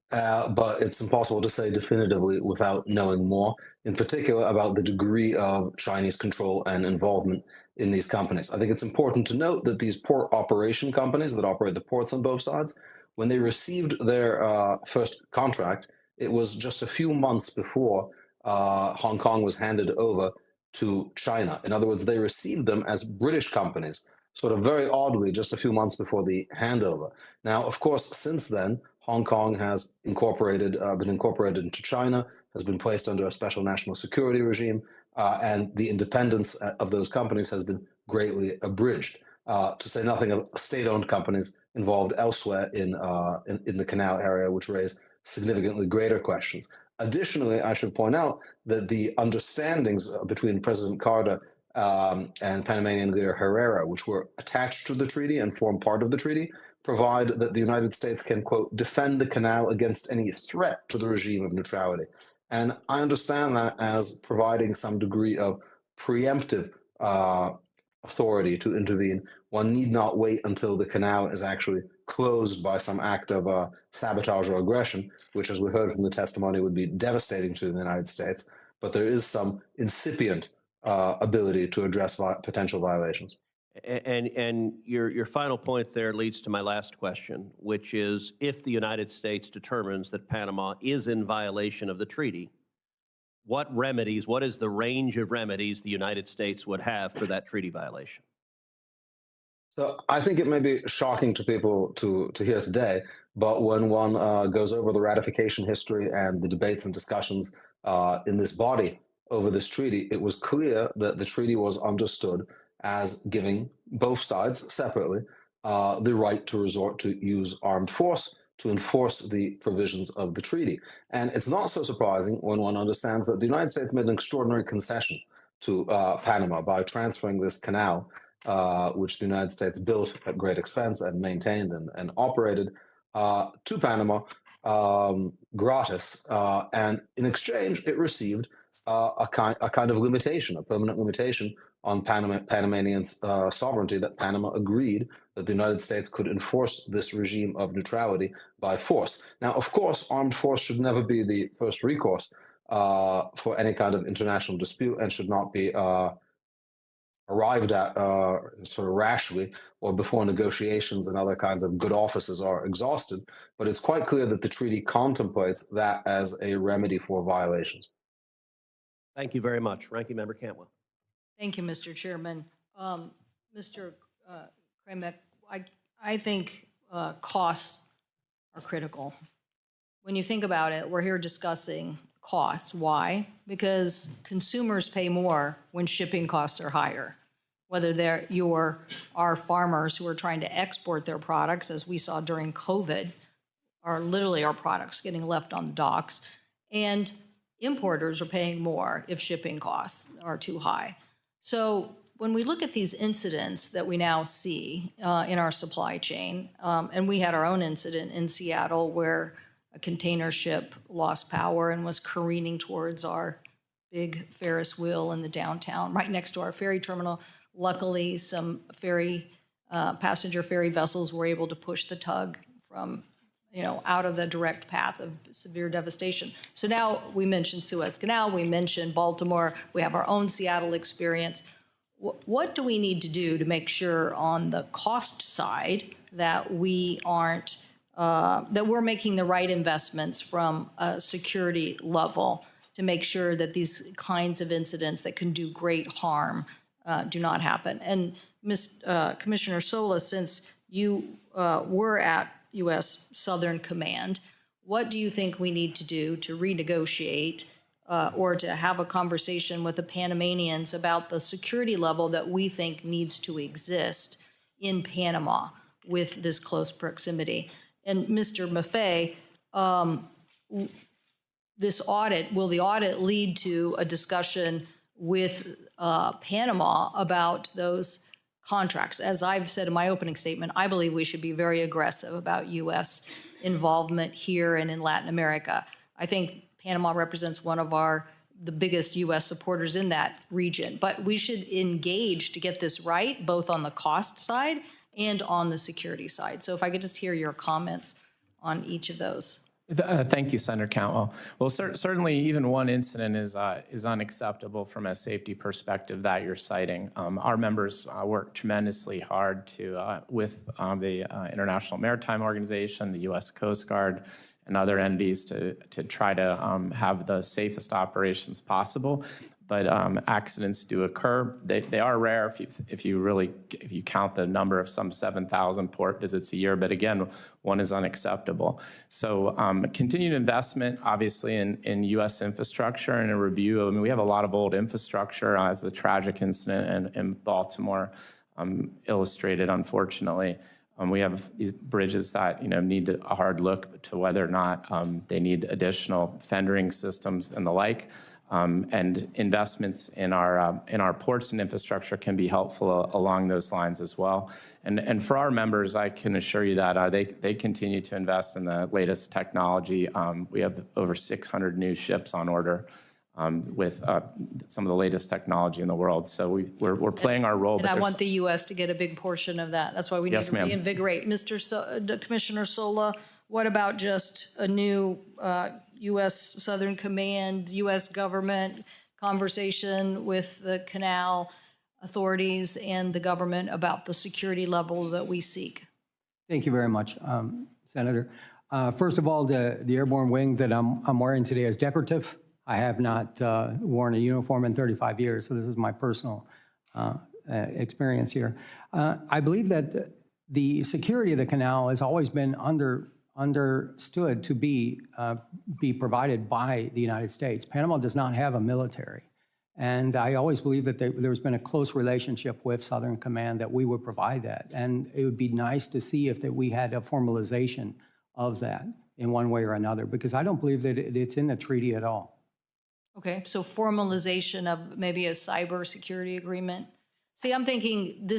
but it's impossible to say definitively without knowing more, in particular about the degree of Chinese control and involvement in these companies. I think it's important to note that these port operation companies that operate the ports on both sides, when they received their first contract, it was just a few months before Hong Kong was handed over to China. In other words, they received them as British companies, sort of very oddly, just a few months before the handover. Now, of course, since then, Hong Kong has been incorporated into China, has been placed under a special national security regime, and the independence of those companies has been greatly abridged, to say nothing of state-owned companies involved elsewhere in the canal area, which raise significantly greater questions. Additionally, I should point out that the understandings between President Carter and Panamanian leader Herrera, which were attached to the treaty and form part of the treaty, provide that the United States can, quote, defend the canal against any threat to the regime of neutrality. And I understand that as providing some degree of preemptive authority to intervene. One need not wait until the canal is actually closed by some act of sabotage or aggression, which, as we heard from the testimony, would be devastating to the United States. But there is some incipient ability to address potential violations. And your final point there leads to my last question, which is, if the United States determines that Panama is in violation of the treaty, what is the range of remedies the United States would have for that treaty violation? So I think it may be shocking to people to hear today, but when one goes over the ratification history and the debates and discussions in this body over this treaty, it was clear that the treaty was understood as giving both sides separately the right to resort to use armed force to enforce the provisions of the treaty. And it's not so surprising when one understands that the United States made an extraordinary concession to Panama by transferring this canal, which the United States built at great expense and maintained and operated to Panama gratis. And in exchange, it received a kind of limitation, a permanent limitation on Panamanians' sovereignty, that Panama agreed that the United States could enforce this regime of neutrality by force. Now, of course, armed force should never be the first recourse for any kind of international dispute and should not be arrived at sort of rashly or before negotiations and other kinds of good offices are exhausted. But it's quite clear that the treaty contemplates that as a remedy for violations. Thank you very much. Ranking Member Cantwell. Thank you, Mr. Chairman. Mr. Kremek, I think costs are critical. When you think about it, we're here discussing costs. Why? Because consumers pay more when shipping costs are higher. Whether our farmers who are trying to export their products, as we saw during COVID, are literally our products getting left on the docks, and importers are paying more if shipping costs are too high. So when we look at these incidents that we now see in our supply chain, and we had our own incident in Seattle where a container ship lost power and was careening towards our big Ferris wheel in the downtown, right next to our ferry terminal. Luckily, some passenger ferry vessels were able to push the tug from, out of the direct path of severe devastation. So now we mentioned Suez Canal, we mentioned Baltimore, we have our own Seattle experience. What do we need to do to make sure on the cost side that we aren't that we're making the right investments from a security level to make sure that these kinds of incidents that can do great harm do not happen? And Commissioner Sola, since you were at U.S. Southern Command, what do you think we need to do to renegotiate or to have a conversation with the Panamanians about the security level that we think needs to exist in Panama with this close proximity? And Mr. Maffei, this audit, will the audit lead to a discussion with Panama about those contracts? As I've said in my opening statement, I believe we should be very aggressive about U.S. involvement here and in Latin America. I think Panama represents one of the biggest U.S. supporters in that region, but we should engage to get this right, both on the cost side and on the security side. So if I could just hear your comments on each of those. Thank you, Senator Cantwell. Well, certainly even one incident is unacceptable from a safety perspective that you're citing. Our members work tremendously hard with the International Maritime Organization, the U.S. Coast Guard, and other entities to try to have the safest operations possible. But accidents do occur. They are rare if you count the number of some 7,000 port visits a year. But again, one is unacceptable. So continued investment, obviously, in U.S. infrastructure and a review. I mean, we have a lot of old infrastructure, as the tragic incident in Baltimore illustrated, unfortunately. We have these bridges that need a hard look to whether or not they need additional fendering systems and the like. And investments in our ports and infrastructure can be helpful along those lines as well. And for our members, I can assure you that they continue to invest in the latest technology. We have over 600 new ships on order with some of the latest technology in the world. So we're playing our role. And I want the U.S. to get a big portion of that. That's why we need to reinvigorate. Commissioner Sola, what about just a new U.S. Southern Command, U.S. government conversation with the canal authorities and the government about the security level that we seek? Thank you very much, Senator. First of all, the airborne wing that I'm wearing today is decorative. I have not worn a uniform in 35 years, so this is my personal experience here. I believe that the security of the canal has always been understood to be provided by the United States. Panama does not have a military. And I always believe that there's been a close relationship with Southern Command that we would provide that. And it would be nice to see if that we had a formalization of that in one way or another, because I don't believe that it's in the treaty at all. Okay, so formalization of maybe a cybersecurity agreement. See, I'm thinking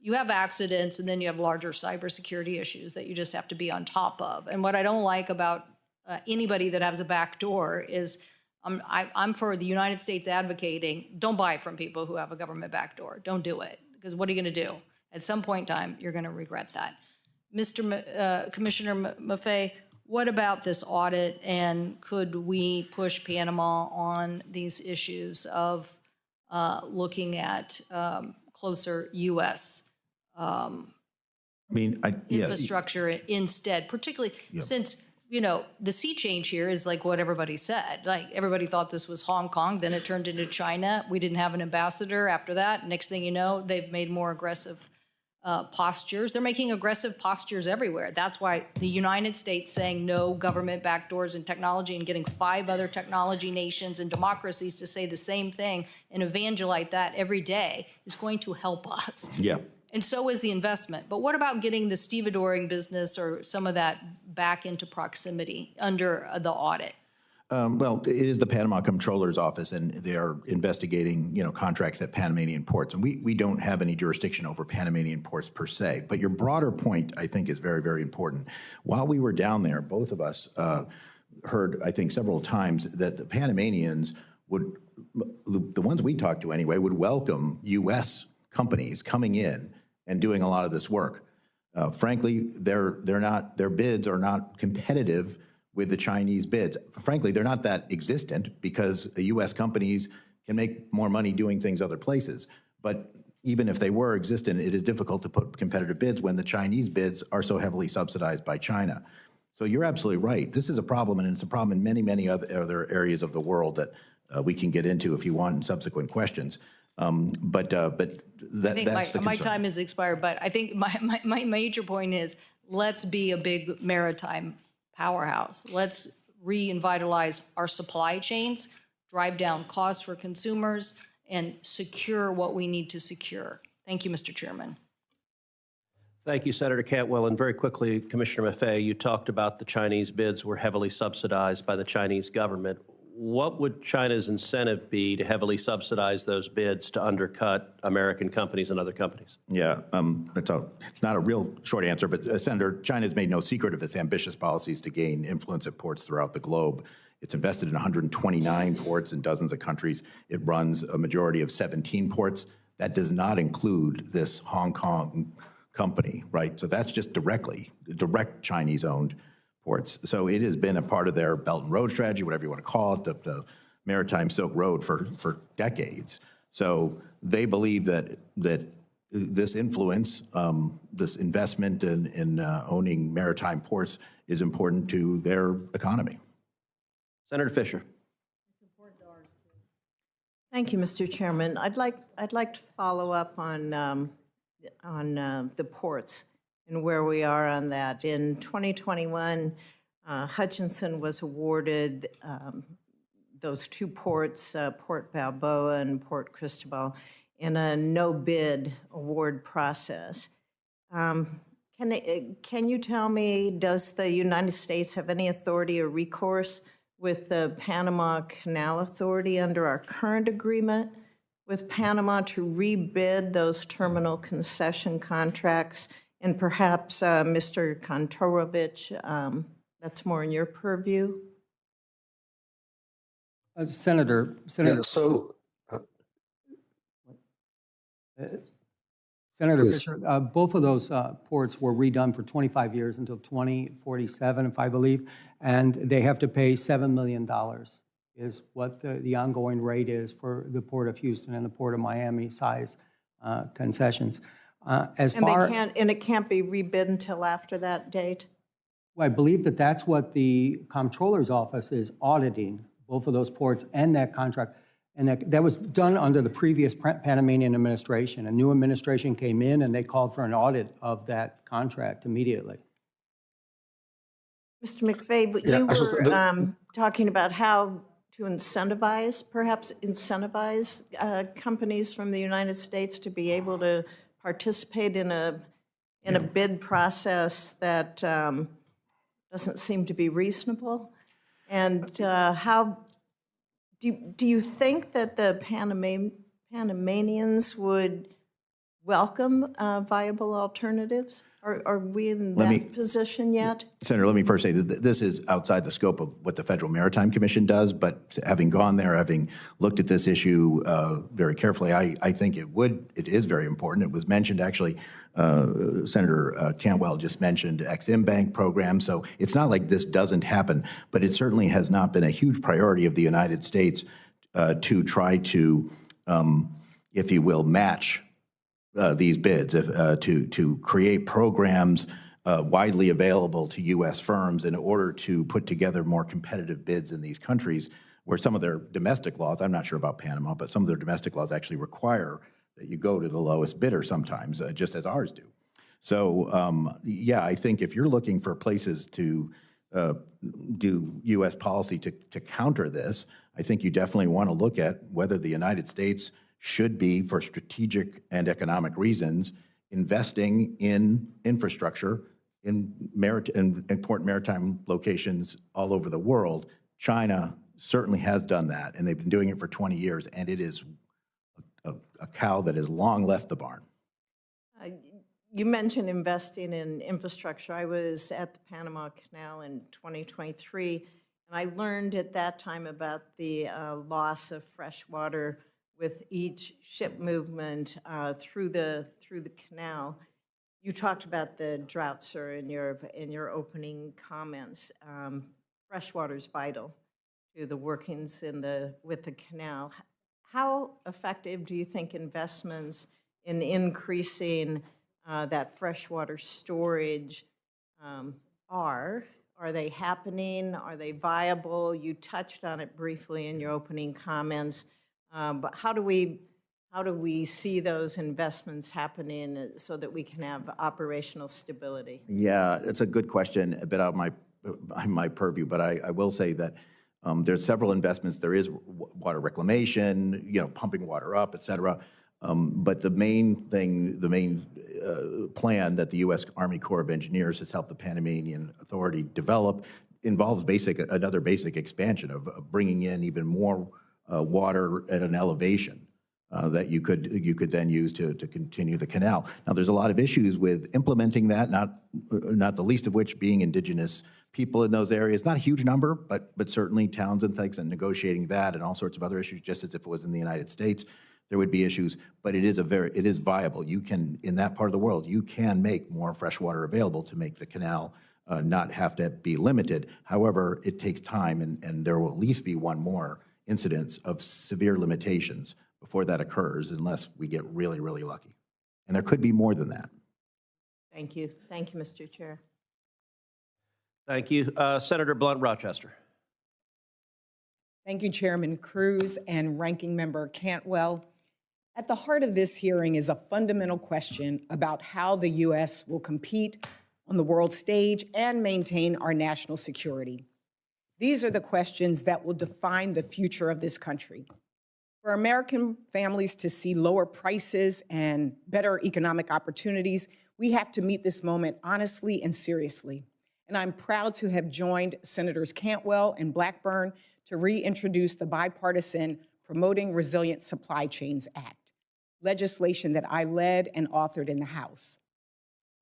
you have accidents and then you have larger cybersecurity issues that you just have to be on top of. And what I don't like about anybody that has a back door is I'm for the United States advocating, don't buy from people who have a government backdoor. Don't do it, because what are you going to do? At some point in time, you're going to regret that. Commissioner Maffei, what about this audit, and could we push Panama on these issues of looking at closer U.S. infrastructure instead, particularly since the sea change here is like what everybody said. Like everybody thought this was Hong Kong, then it turned into China. We didn't have an ambassador after that. Next thing you know, they've made more aggressive postures. They're making aggressive postures everywhere. That's why the United States saying no government backdoors in technology and getting 5 other technology nations and democracies to say the same thing and evangelize that every day is going to help us. Yeah. And so is the investment. But what about getting the stevedoring business or some of that back into proximity under the audit? Well, it is the Panama Comptroller's Office, and they are investigating, contracts at Panamanian ports. And we don't have any jurisdiction over Panamanian ports per se. But your broader point, I think, is very, very important. While we were down there, both of us heard, I think, several times that the Panamanians would, the ones we talked to anyway, would welcome U.S. companies coming in and doing a lot of this work. Frankly, their bids are not competitive with the Chinese bids. Frankly, they're not that existent because the U.S. companies can make more money doing things other places. But even if they were existent, it is difficult to put competitive bids when the Chinese bids are so heavily subsidized by China. So you're absolutely right. This is a problem, and it's a problem in many, many other areas of the world that we can get into if you want in subsequent questions. But that's the concern. My time has expired, but I think my major point is let's be a big maritime powerhouse. Let's revitalize our supply chains, drive down costs for consumers, and secure what we need to secure. Thank you, Mr. Chairman. Thank you, Senator Cantwell. And very quickly, Commissioner Maffei, you talked about the Chinese bids were heavily subsidized by the Chinese government. What would China's incentive be to heavily subsidize those bids to undercut American companies and other companies? Yeah, it's not a real short answer, but Senator, China has made no secret of its ambitious policies to gain influence at ports throughout the globe. It's invested in 129 ports in dozens of countries. It runs a majority of 17 ports. That does not include this Hong Kong company, right? So that's just direct Chinese-owned ports. So it has been a part of their Belt and Road strategy, whatever you want to call it, the Maritime Silk Road for decades. So they believe that this influence, this investment in owning maritime ports is important to their economy. Senator Fisher. Thank you, Mr. Chairman. I'd like to follow up on the ports and where we are on that. In 2021, Hutchinson was awarded those 2 ports, Port Balboa and Port Cristobal, in a no-bid award process. Can you tell me, does the United States have any authority or recourse with the Panama Canal Authority under our current agreement with Panama to rebid those terminal concession contracts? And perhaps, Mr. Kontorovich, that's more in your purview. Senator. Yeah, Senator Fisher, both of those ports were redone for 25 years until 2047, if I believe, and they have to pay $7 million is what the ongoing rate is for the Port of Houston and the Port of Miami size concessions. And it can't be rebid until after that date? Well, I believe that's what the Comptroller's Office is auditing, both of those ports and that contract. And that was done under the previous Panamanian administration. A new administration came in and they called for an audit of that contract immediately. Mr. McVeigh, but you were talking about how to perhaps incentivize companies from the United States to be able to participate in a bid process that doesn't seem to be reasonable. And how do you think that the Panamanians would welcome viable alternatives? Are we in that position yet? Senator, let me first say that this is outside the scope of what the Federal Maritime Commission does, but having gone there, having looked at this issue very carefully, I think it is very important. It was mentioned, actually, Senator Cantwell just mentioned Ex-Im Bank program, so it's not like this doesn't happen, but it certainly has not been a huge priority of the United States to try to, if you will, match these bids, to create programs widely available to U.S. firms in order to put together more competitive bids in these countries where some of their domestic laws, I'm not sure about Panama, but some of their domestic laws actually require that you go to the lowest bidder sometimes, just as ours do. So, yeah, I think if you're looking for places to do U.S. policy to counter this, I think you definitely want to look at whether the United States should be, for strategic and economic reasons, investing in infrastructure in important maritime locations all over the world. China certainly has done that, and they've been doing it for 20 years, and it is a cow that has long left the barn. You mentioned investing in infrastructure. I was at the Panama Canal in 2023, and I learned at that time about the loss of fresh water with each ship movement through the canal. You talked about the drought, sir, in your opening comments. Freshwater is vital to the workings with the canal. How effective do you think investments in increasing that freshwater storage are? Are they happening? Are they viable? You touched on it briefly in your opening comments. But how do we see those investments happening so that we can have operational stability? Yeah, it's a good question, a bit out of my purview, but I will say that there's several investments. There is water reclamation, pumping water up, et cetera. But the main plan that the U.S. Army Corps of Engineers has helped the Panamanian Authority develop involves another basic expansion of bringing in even more water at an elevation that you could then use to continue the canal. Now, there's a lot of issues with implementing that, not the least of which being indigenous people in those areas. Not a huge number, but certainly towns and things, and negotiating that and all sorts of other issues, just as if it was in the United States, there would be issues. But it is viable. You can, in that part of the world, you can make more fresh water available to make the canal not have to be limited. However, it takes time, and there will at least be one more incidents of severe limitations before that occurs, unless we get really, really lucky. And there could be more than that. Thank you. Thank you, Mr. Chair. Thank you. Senator Blunt, Rochester. Thank you, Chairman Cruz and Ranking Member Cantwell. At the heart of this hearing is a fundamental question about how the U.S. will compete on the world stage and maintain our national security. These are the questions that will define the future of this country. For American families to see lower prices and better economic opportunities, we have to meet this moment honestly and seriously. And I'm proud to have joined Senators Cantwell and Blackburn to reintroduce the bipartisan Promoting Resilient Supply Chains Act, legislation that I led and authored in the House.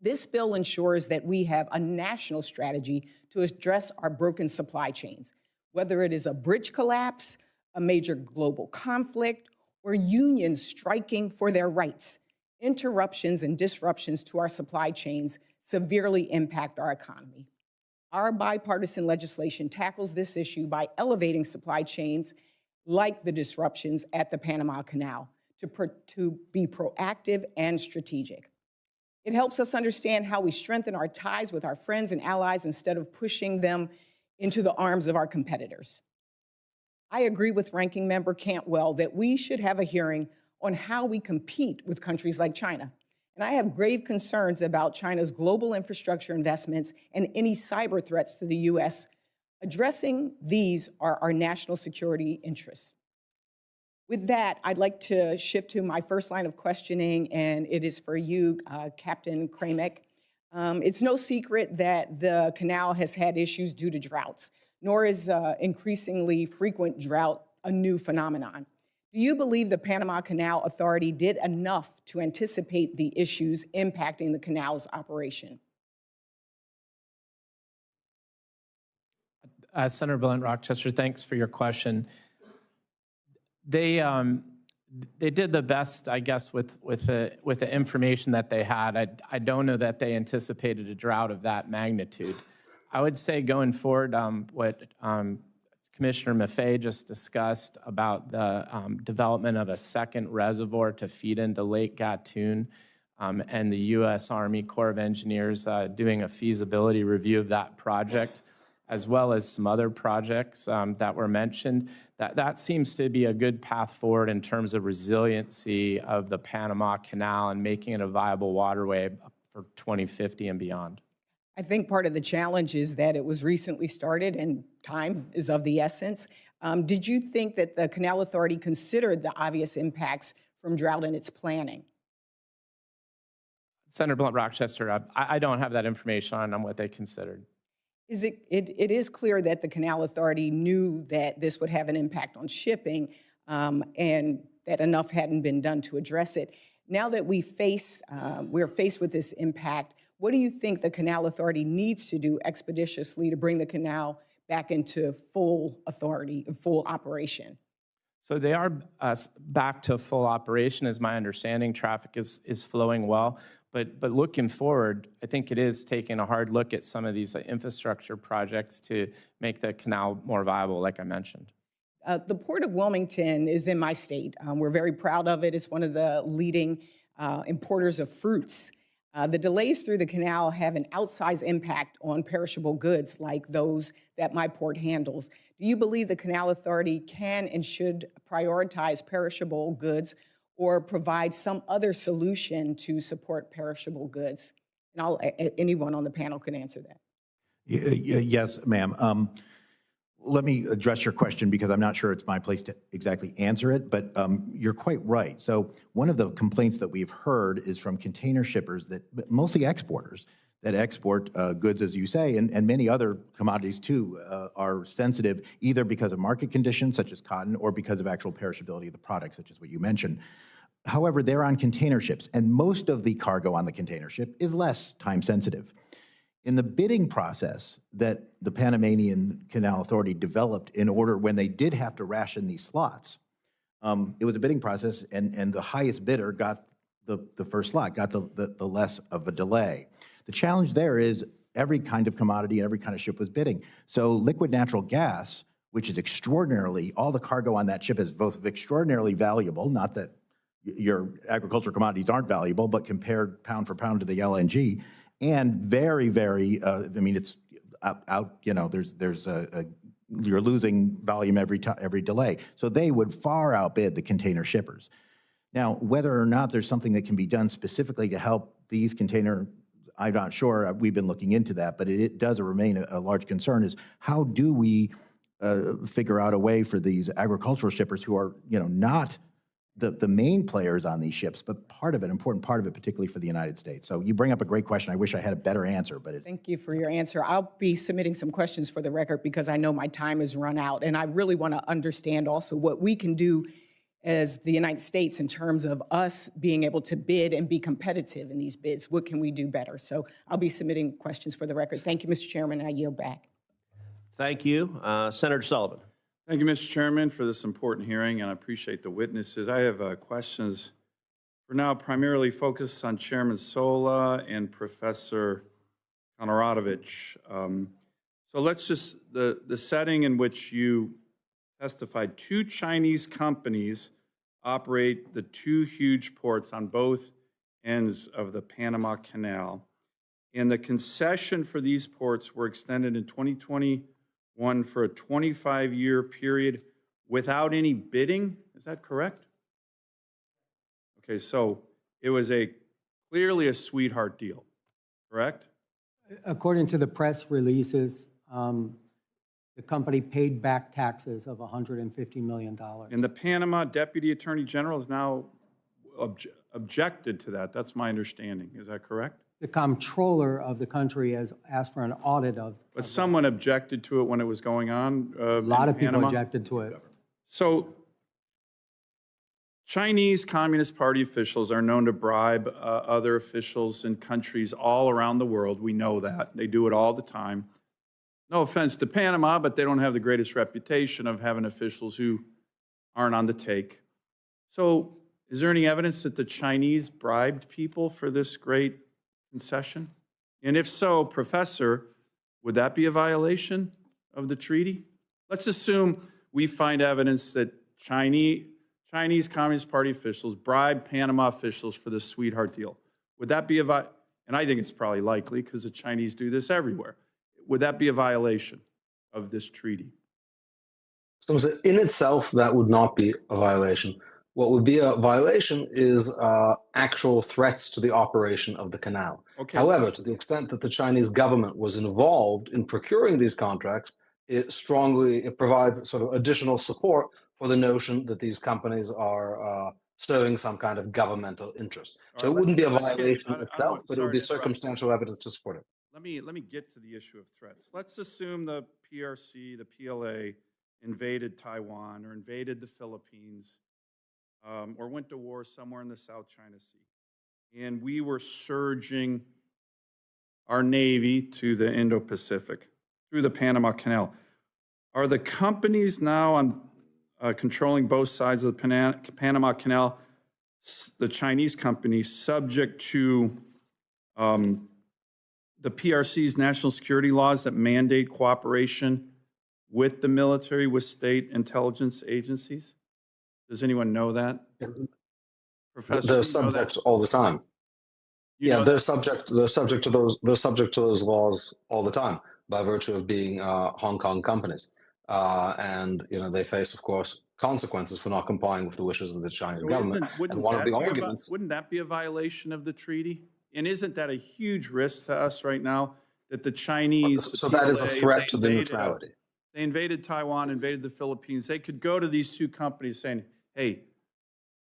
This bill ensures that we have a national strategy to address our broken supply chains, whether it is a bridge collapse, a major global conflict, or unions striking for their rights. Interruptions and disruptions to our supply chains severely impact our economy. Our bipartisan legislation tackles this issue by elevating supply chains like the disruptions at the Panama Canal to be proactive and strategic. It helps us understand how we strengthen our ties with our friends and allies instead of pushing them into the arms of our competitors. I agree with Ranking Member Cantwell that we should have a hearing on how we compete with countries like China. And I have grave concerns about China's global infrastructure investments and any cyber threats to the U.S. Addressing these are our national security interests. With that, I'd like to shift to my first line of questioning, and it is for you, Captain Kramick. It's no secret that the canal has had issues due to droughts, nor is increasingly frequent drought a new phenomenon. Do you believe the Panama Canal Authority did enough to anticipate the issues impacting the canal's operation? Senator Blunt Rochester, thanks for your question. They did the best, I guess, with the information that they had. I don't know that they anticipated a drought of that magnitude. I would say going forward, what Commissioner Maffei just discussed about the development of a second reservoir to feed into Lake Gatun, and the U.S. Army Corps of Engineers doing a feasibility review of that project, as well as some other projects that were mentioned, that seems to be a good path forward in terms of resiliency of the Panama Canal and making it a viable waterway for 2050 and beyond. I think part of the challenge is that it was recently started and time is of the essence. Did you think that the Canal Authority considered the obvious impacts from drought in its planning? Senator Blunt Rochester, I don't have that information on what they considered. It is clear that the Canal Authority knew that this would have an impact on shipping, and that enough hadn't been done to address it. Now that we're faced with this impact, what do you think the Canal Authority needs to do expeditiously to bring the canal back into full authority, full operation? So they are back to full operation, is my understanding. Traffic is flowing well. But looking forward, I think it is taking a hard look at some of these infrastructure projects to make the canal more viable, like I mentioned. The Port of Wilmington is in my state. We're very proud of it. It's one of the leading importers of fruits. The delays through the canal have an outsized impact on perishable goods like those that my port handles. Do you believe the Canal Authority can and should prioritize perishable goods or provide some other solution to support perishable goods? And anyone on the panel can answer that. Yes, ma'am. Let me address your question because I'm not sure it's my place to exactly answer it, but you're quite right. So one of the complaints that we've heard is from container shippers, mostly exporters, that export goods, as you say, and many other commodities too, are sensitive either because of market conditions, such as cotton, or because of actual perishability of the product, such as what you mentioned. However, they're on container ships, and most of the cargo on the container ship is less time sensitive. In the bidding process that the Panamanian Canal Authority developed in order when they did have to ration these slots, it was a bidding process, and the highest bidder got the first slot, got the less of a delay. The challenge there is every kind of commodity and every kind of ship was bidding. So liquid natural gas, which is all the cargo on that ship is both extraordinarily valuable, not that your agricultural commodities aren't valuable, but compared pound for pound to the LNG, and very, very, it's you're losing volume every delay. So they would far outbid the container shippers. Now, whether or not there's something that can be done specifically to help these container, I'm not sure. We've been looking into that, but it does remain a large concern is how do we figure out a way for these agricultural shippers who are, not the main players on these ships, but an important part of it, particularly for the United States. So you bring up a great question. I wish I had a better answer, but Thank you for your answer. I'll be submitting some questions for the record because I know my time has run out, and I really want to understand also what we can do as the United States in terms of us being able to bid and be competitive in these bids. What can we do better? So I'll be submitting questions for the record. Thank you, Mr. Chairman, and I yield back. Thank you. Senator Sullivan. Thank you, Mr. Chairman, for this important hearing, and I appreciate the witnesses. I have questions for now primarily focused on Chairman Sola and Professor Konoradovich. So let's just, the setting in which you testified, 2 Chinese companies operate the 2 huge ports on both ends of the Panama Canal, and the concession for these ports were extended in 2021 for a 25-year period without any bidding. Is that correct? Okay, so it was clearly a sweetheart deal, correct? According to the press releases, the company paid back taxes of $150 million. And the Panama Deputy Attorney General has now objected to that. That's my understanding. Is that correct? The comptroller of the country has asked for an audit of. But someone objected to it when it was going on. A lot of people objected to it. So Chinese Communist Party officials are known to bribe other officials in countries all around the world. We know that. They do it all the time. No offense to Panama, but they don't have the greatest reputation of having officials who aren't on the take. So is there any evidence that the Chinese bribed people for this great concession? And if so, Professor, would that be a violation of the treaty? Let's assume we find evidence that Chinese Communist Party officials bribed Panama officials for this sweetheart deal. Would that be and I think it's probably likely because the Chinese do this everywhere. Would that be a violation of this treaty? So in itself, that would not be a violation. What would be a violation is actual threats to the operation of the canal. Okay. However, to the extent that the Chinese government was involved in procuring these contracts, it provides sort of additional support for the notion that these companies are serving some kind of governmental interest. So it wouldn't be a violation itself, but it would be circumstantial evidence to support it. Let me get to the issue of threats. Let's assume the PRC, the PLA, invaded Taiwan or invaded the Philippines or went to war somewhere in the South China Sea. And we were surging our Navy to the Indo-Pacific through the Panama Canal. Are the companies now on controlling both sides of the Panama Canal, the Chinese companies, subject to the PRC's national security laws that mandate cooperation with the military, with state intelligence agencies? Does anyone know that? Professor, they're subject all the time. They're subject to those laws all the time by virtue of being Hong Kong companies. And they face, of course, consequences for not complying with the wishes of the Chinese government. And one of the arguments wouldn't that be a violation of the treaty? And isn't that a huge risk to us right now that the Chinese? So that is a threat to the neutrality. They invaded Taiwan, invaded the Philippines. They could go to these two companies saying, "Hey,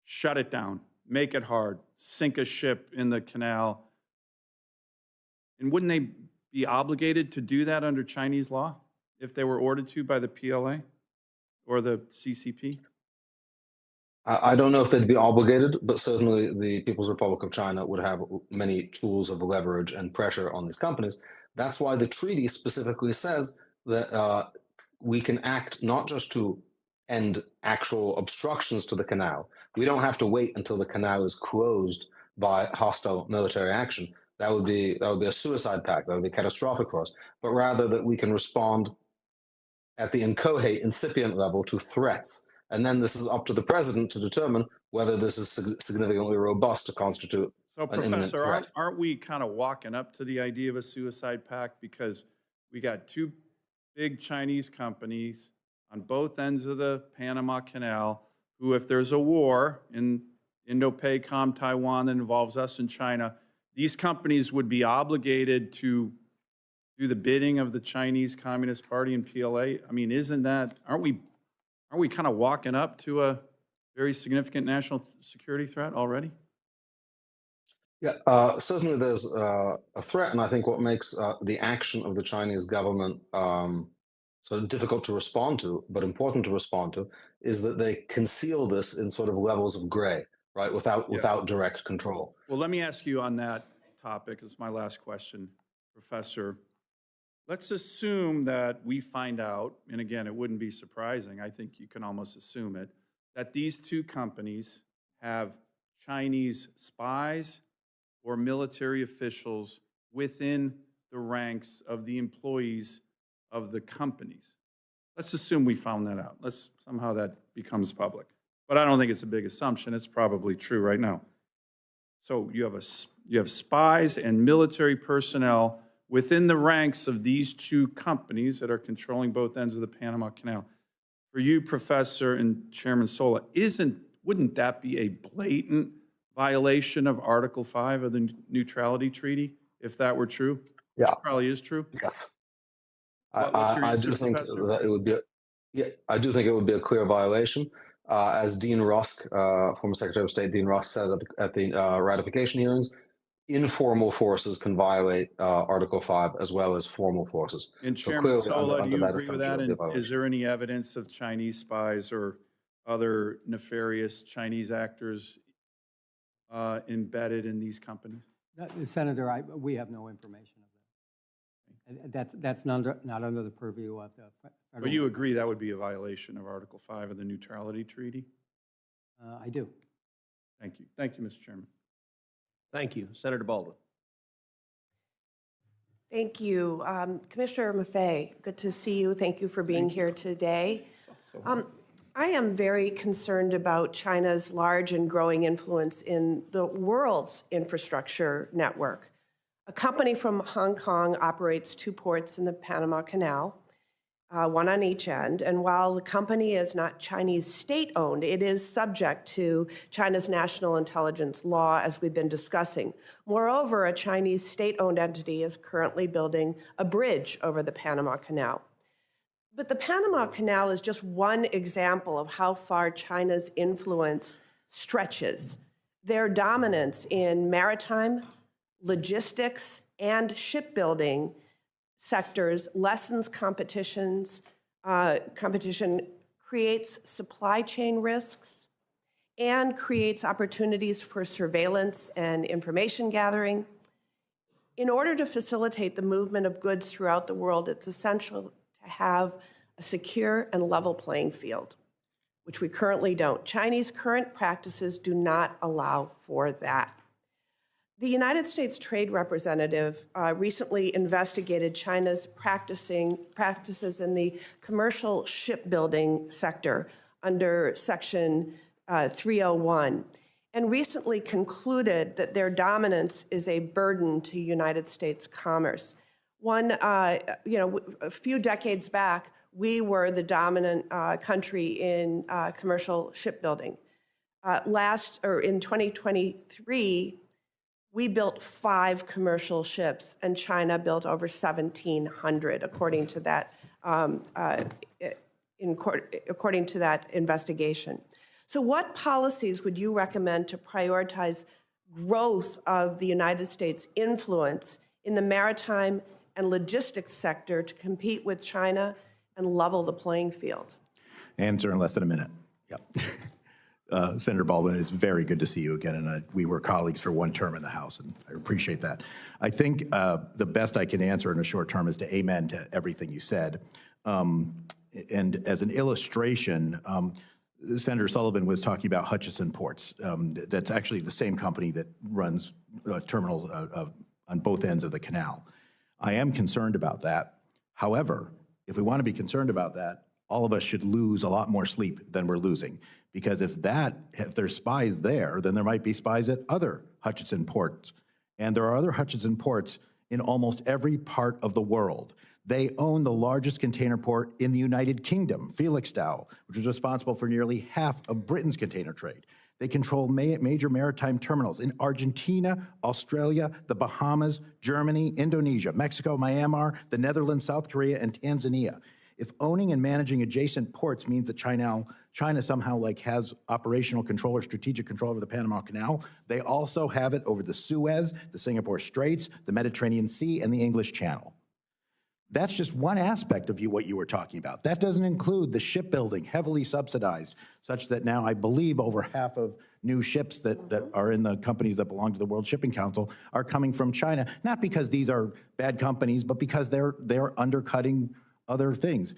shut it down, make it hard, sink a ship in the canal." And wouldn't they be obligated to do that under Chinese law if they were ordered to by the PLA or the CCP? I don't know if they'd be obligated, but certainly the People's Republic of China would have many tools of leverage and pressure on these companies. That's why the treaty specifically says that we can act not just to end actual obstructions to the canal. We don't have to wait until the canal is closed by hostile military action. That would be a suicide pact. That would be catastrophic for us. But rather that we can respond at the inchoate, incipient level to threats. And then this is up to the president to determine whether this is significantly robust to constitute So, an imminent Professor, threat. aren't we kind of walking up to the idea of a suicide pact because we got two big Chinese companies on both ends of the Panama Canal who, if there's a war in Indo-PACOM, Taiwan that involves us and China, these companies would be obligated to do the bidding of the Chinese Communist Party and PLA? I mean, aren't we kind of walking up to a very significant national security threat already? Yeah, certainly there's a threat, and I think what makes the action of the Chinese government sort of difficult to respond to, but important to respond to, is that they conceal this in sort of levels of gray, right, without direct control. Well, let me ask you on that topic, this is my last question, Professor. Let's assume that we find out, and again, it wouldn't be surprising, I think you can almost assume it, that these two companies have Chinese spies or military officials within the ranks of the employees of the companies. Let's assume we found that out. Somehow that becomes public. But I don't think it's a big assumption. It's probably true right now. So you have spies and military personnel within the ranks of these two companies that are controlling both ends of the Panama Canal. for you, Professor and Chairman Sola, wouldn't that be a blatant violation of Article 5 of the Neutrality Treaty, if that were true? Yeah. Which probably is true. Yes. What's your I answer, do think Professor? that it would be. I do think it would be a clear violation. As Dean Rusk, former Secretary of State Dean Rusk, said at the ratification hearings, informal forces can violate Article 5 as well as formal forces. And So Chairman clearly, Sola, do you that agree with assumption, that? it would be a And violation. is there any evidence of Chinese spies or other nefarious Chinese actors embedded in these companies? Senator, we have no information of that. That's not under the purview of the federal. But you agree that would be a violation of Article 5 of the Neutrality Treaty? I do. Thank you. Thank you, Mr. Chairman. Thank you. Senator Baldwin. Thank you. Commissioner Maffei, good to see you. Thank you for being here today. I am very concerned about China's large and growing influence in the world's infrastructure network. A company from Hong Kong operates 2 ports in the Panama Canal, one on each end. And while the company is not Chinese state-owned, it is subject to China's national intelligence law, as we've been discussing. Moreover, a Chinese state-owned entity is currently building a bridge over the Panama Canal. But the Panama Canal is just one example of how far China's influence stretches. Their dominance in maritime, logistics, and shipbuilding sectors lessens competition, creates supply chain risks, and creates opportunities for surveillance and information gathering. In order to facilitate the movement of goods throughout the world, it's essential to have a secure and level playing field, which we currently don't. Chinese current practices do not allow for that. The United States Trade Representative recently investigated China's practices in the commercial shipbuilding sector under Section 301, and recently concluded that their dominance is a burden to United States commerce. A few decades back, we were the dominant country in commercial shipbuilding. In 2023, we built 5 commercial ships, and China built over 1,700, according to that investigation. So, what policies would you recommend to prioritize growth of the United States' influence in the maritime and logistics sector to compete with China and level the playing field? Answer in less than a minute. Yep. Senator Baldwin, it's very good to see you again, and we were colleagues for 1 term in the House, and I appreciate that. I think the best I can answer in a short term is to amen to everything you said. And as an illustration, Senator Sullivan was talking about Hutchison Ports. That's actually the same company that runs terminals on both ends of the canal. I am concerned about that. However, if we want to be concerned about that, all of us should lose a lot more sleep than we're losing. Because if there's spies there, then there might be spies at other Hutchison ports. And there are other Hutchison ports in almost every part of the world. They own the largest container port in the United Kingdom, Felixstowe, which is responsible for nearly half of Britain's container trade. They control major maritime terminals in Argentina, Australia, the Bahamas, Germany, Indonesia, Mexico, Myanmar, the Netherlands, South Korea, and Tanzania. If owning and managing adjacent ports means that China somehow has operational control or strategic control over the Panama Canal, they also have it over the Suez, the Singapore Straits, the Mediterranean Sea, and the English Channel. That's just one aspect of what you were talking about. That doesn't include the shipbuilding, heavily subsidized, such that now I believe over half of new ships that are in the companies that belong to the World Shipping Council are coming from China, not because these are bad companies, but because they're undercutting other things.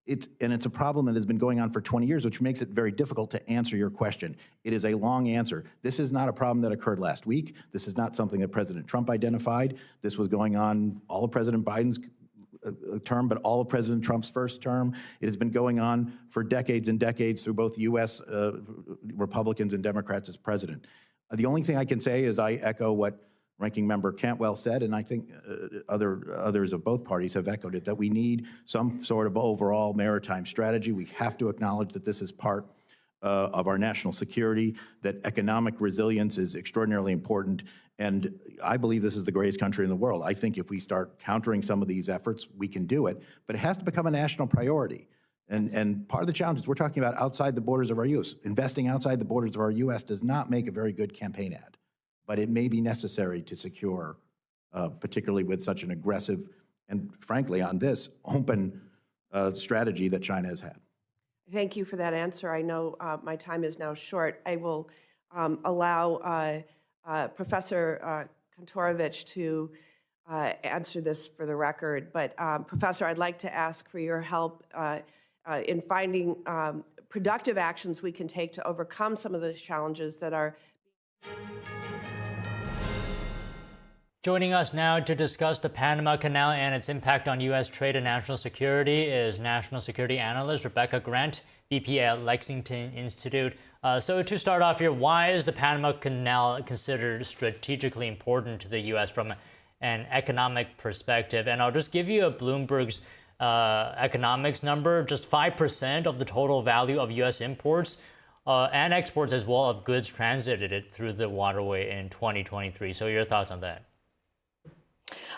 It's a problem that has been going on for 20 years, which makes it very difficult to answer your question. It is a long answer. This is not a problem that occurred last week. This is not something that President Trump identified. This was going on all of President Biden's term, but all of President Trump's first term. It has been going on for decades and decades through both U.S. Republicans and Democrats as president. The only thing I can say is I echo what Ranking Member Cantwell said, and I think others of both parties have echoed it, that we need some sort of overall maritime strategy. We have to acknowledge that this is part of our national security, that economic resilience is extraordinarily important, and I believe this is the greatest country in the world. I think if we start countering some of these efforts, we can do it, but it has to become a national priority. And part of the challenge is we're talking about outside the borders of our U.S. Investing outside the borders of our U.S. does not make a very good campaign ad, but it may be necessary to secure, particularly with such an aggressive and, frankly, on this, open strategy that China has had. Thank you for that answer. I know my time is now short. I will allow Professor Kantorovich to answer this for the record. But Professor, I'd like to ask for your help in finding productive actions we can take to overcome some of the challenges that are. Joining us now to discuss the Panama Canal and its impact on U.S. trade and national security is national security analyst Rebecca Grant, VP at Lexington Institute. So to start off here, why is the Panama Canal considered strategically important to the U.S. from an economic perspective? And I'll just give you a Bloomberg's economics number. Just 5% of the total value of U.S. imports and exports as well of goods transited through the waterway in 2023. So your thoughts on that?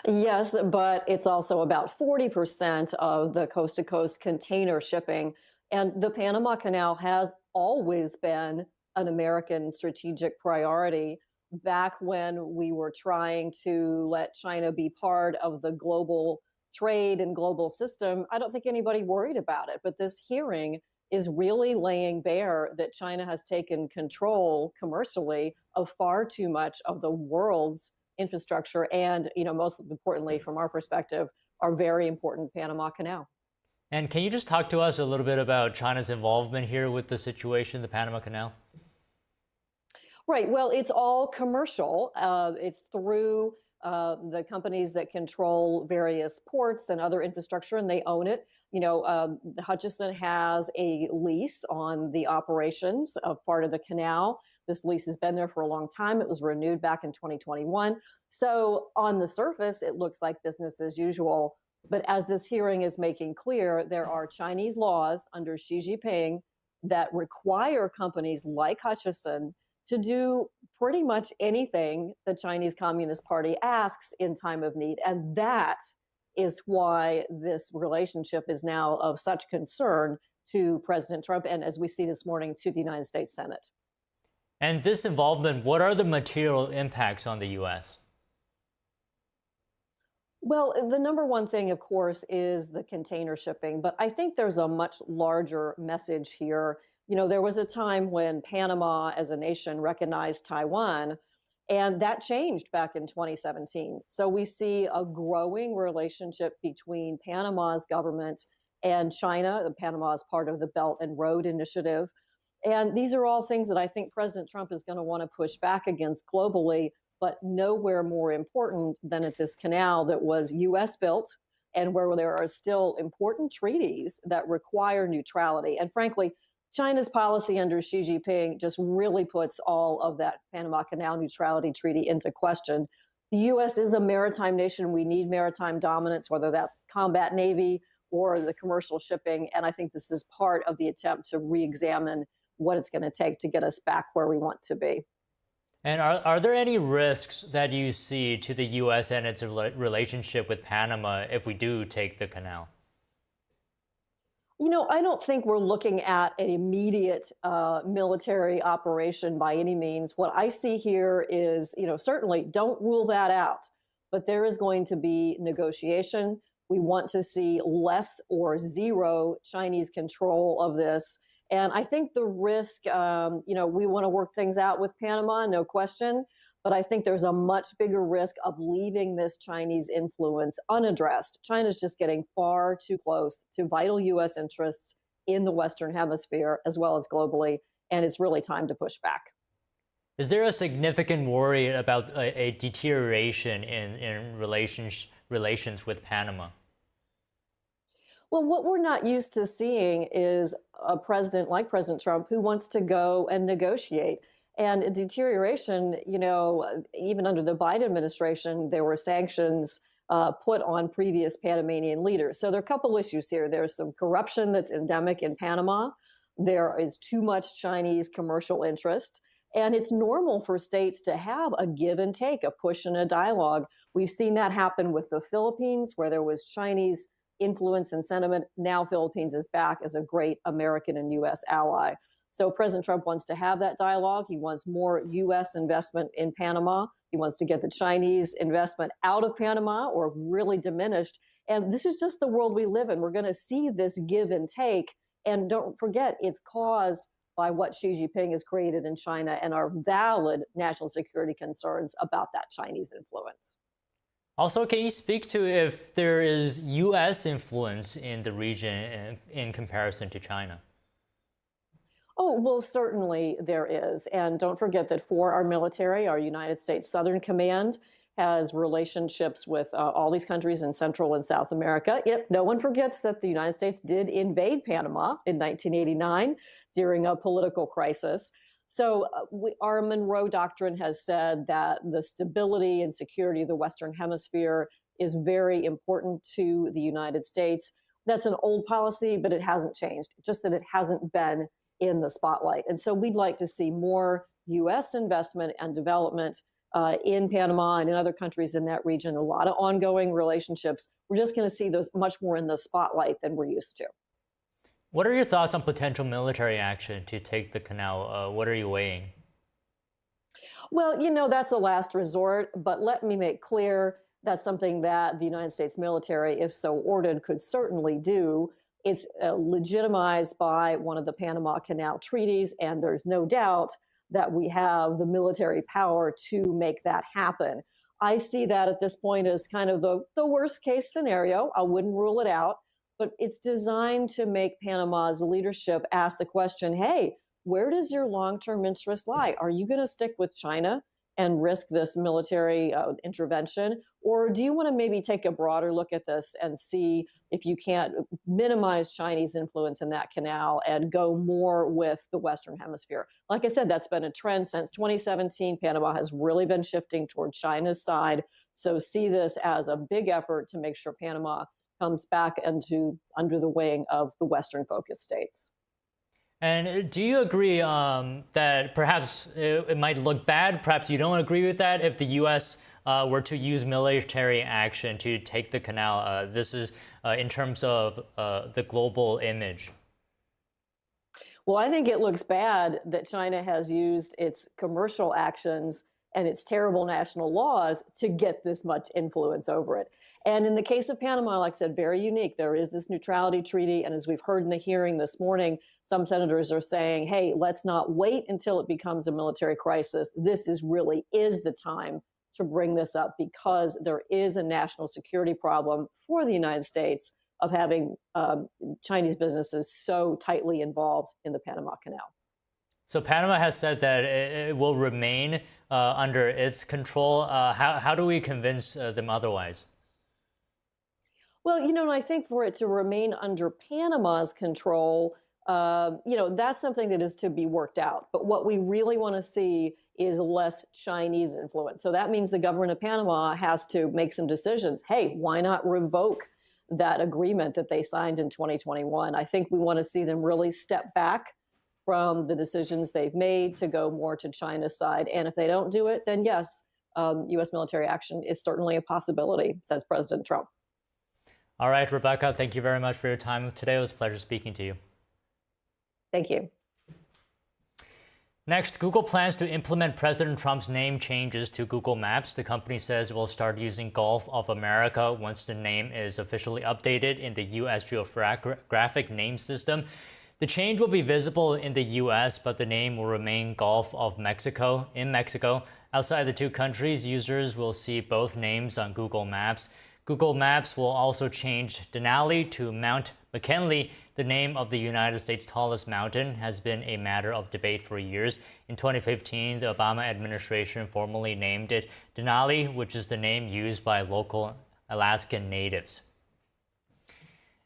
Yes, but it's also about 40% of the coast-to-coast container shipping. And the Panama Canal has always been an American strategic priority. Back when we were trying to let China be part of the global trade and global system, I don't think anybody worried about it. But this hearing is really laying bare that China has taken control commercially of far too much of the world's infrastructure and, most importantly, from our perspective, our very important Panama Canal. And can you just talk to us a little bit about China's involvement here with the situation, the Panama Canal? Right. Well, it's all commercial. It's through the companies that control various ports and other infrastructure, and they own it. Hutchison has a lease on the operations of part of the canal. This lease has been there for a long time. It was renewed back in 2021. So on the surface, it looks like business as usual. But as this hearing is making clear, there are Chinese laws under Xi Jinping that require companies like Hutchison to do pretty much anything the Chinese Communist Party asks in time of need. And that is why this relationship is now of such concern to President Trump and, as we see this morning, to the United States Senate. And this involvement, what are the material impacts on the U.S.? Well, the number one thing, of course, is the container shipping. But I think there's a much larger message here. There was a time when Panama as a nation recognized Taiwan, and that changed back in 2017. So we see a growing relationship between Panama's government and China. Panama is part of the Belt and Road Initiative. And these are all things that I think President Trump is going to want to push back against globally, but nowhere more important than at this canal that was U.S. built and where there are still important treaties that require neutrality. And frankly, China's policy under Xi Jinping just really puts all of that Panama Canal neutrality treaty into question. The U.S. is a maritime nation. We need maritime dominance, whether that's combat navy or the commercial shipping. And I think this is part of the attempt to re-examine what it's going to take to get us back where we want to be. And are there any risks that you see to the U.S. and its relationship with Panama if we do take the canal? I don't think we're looking at an immediate military operation by any means. What I see here is, certainly don't rule that out, but there is going to be negotiation. We want to see less or zero Chinese control of this. And I think the risk, we want to work things out with Panama, no question. But I think there's a much bigger risk of leaving this Chinese influence unaddressed. China's just getting far too close to vital U.S. interests in the Western Hemisphere as well as globally. And it's really time to push back. Is there a significant worry about a deterioration in relations with Panama? Well, what we're not used to seeing is a president like President Trump who wants to go and negotiate. And deterioration, even under the Biden administration, there were sanctions put on previous Panamanian leaders. So there are a couple issues here. There's some corruption that's endemic in Panama. There is too much Chinese commercial interest. And it's normal for states to have a give and take, a push and a dialogue. We've seen that happen with the Philippines, where there was Chinese influence and sentiment. Now Philippines is back as a great American and U.S. ally. So President Trump wants to have that dialogue. He wants more U.S. investment in Panama. He wants to get the Chinese investment out of Panama or really diminished. And this is just the world we live in. We're going to see this give and take. And don't forget, it's caused by what Xi Jinping has created in China and our valid national security concerns about that Chinese influence. Also, can you speak to if there is U.S. influence in the region in comparison to China? Oh, well, certainly there is. And don't forget that for our military, our United States Southern Command has relationships with all these countries in Central and South America. Yet no one forgets that the United States did invade Panama in 1989 during a political crisis. So our Monroe Doctrine has said that the stability and security of the Western Hemisphere is very important to the United States. That's an old policy, but it hasn't changed, just that it hasn't been in the spotlight. And so we'd like to see more U.S. investment and development in Panama and in other countries in that region, a lot of ongoing relationships. We're just going to see those much more in the spotlight than we're used to. What are your thoughts on potential military action to take the canal? What are you weighing? Well, that's a last resort, but let me make clear that's something that the United States military, if so ordered, could certainly do. It's legitimized by one of the Panama Canal treaties, and there's no doubt that we have the military power to make that happen. I see that at this point as kind of the worst case scenario. I wouldn't rule it out, but it's designed to make Panama's leadership ask the question, hey, where does your long-term interest lie? Are you going to stick with China and risk this military intervention? Or do you want to maybe take a broader look at this and see if you can't minimize Chinese influence in that canal and go more with the Western Hemisphere? Like I said, that's been a trend since 2017. Panama has really been shifting toward China's side. So see this as a big effort to make sure Panama comes back under the wing of the Western-focused states. And do you agree that perhaps it might look bad, perhaps you don't agree with that, if the U.S. Were to use military action to take the canal? This is in terms of the global image. Well, I think it looks bad that China has used its commercial actions and its terrible national laws to get this much influence over it. And in the case of Panama, like I said, very unique. There is this neutrality treaty. And as we've heard in the hearing this morning, some senators are saying, hey, let's not wait until it becomes a military crisis. This really is the time to bring this up, because there is a national security problem for the United States of having Chinese businesses so tightly involved in the Panama Canal. So Panama has said that it will remain under its control. How do we convince them otherwise? Well, and I think for it to remain under Panama's control, that's something that is to be worked out. But what we really want to see is less Chinese influence. So that means the government of Panama has to make some decisions. Hey, why not revoke that agreement that they signed in 2021? I think we want to see them really step back from the decisions they've made to go more to China's side. And if they don't do it, then yes, U.S. military action is certainly a possibility, says President Trump. All right, Rebecca, thank you very much for your time today. It was a pleasure speaking to you. Thank you. Next, Google plans to implement President Trump's name changes to Google Maps. The company says it will start using Gulf of America once the name is officially updated in the U.S. geographic name system. The change will be visible in the U.S., but the name will remain Gulf of Mexico in Mexico. Outside the two countries, users will see both names on Google Maps. Google Maps will also change Denali to Mount McKinley. The name of the United States' tallest mountain has been a matter of debate for years. In 2015, the Obama administration formally named it Denali, which is the name used by local Alaskan natives.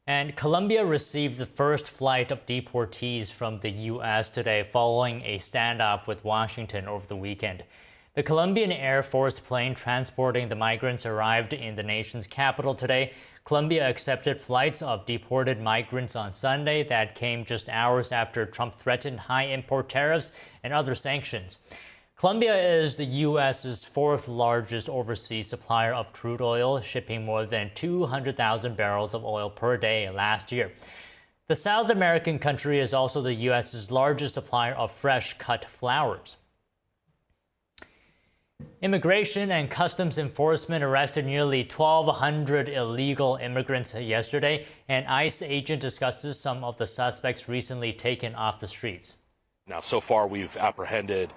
And Colombia received the first flight of deportees from the U.S. today following a standoff with Washington over the weekend. The Colombian Air Force plane transporting the migrants arrived in the nation's capital today. Colombia accepted flights of deported migrants on Sunday that came just hours after Trump threatened high import tariffs and other sanctions. Colombia is the U.S.'s fourth largest overseas supplier of crude oil, shipping more than 200,000 barrels of oil per day last year. The South American country is also the U.S.'s largest supplier of fresh cut flowers. Immigration and Customs Enforcement arrested nearly 1,200 illegal immigrants yesterday. An ICE agent discusses some of the suspects recently taken off the streets. Now, so far, we've apprehended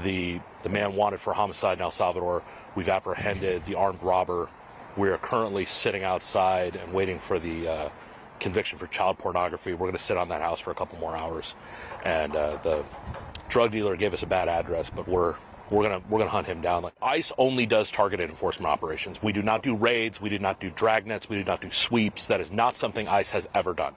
the man wanted for homicide in El Salvador. We've apprehended the armed robber. We are currently sitting outside and waiting for the conviction for child pornography. We're going to sit on that house for a couple more hours. And the drug dealer gave us a bad address, but we're gonna hunt him down. ICE only does targeted enforcement operations. We do not do raids. We do not do dragnets. We do not do sweeps. That is not something ICE has ever done.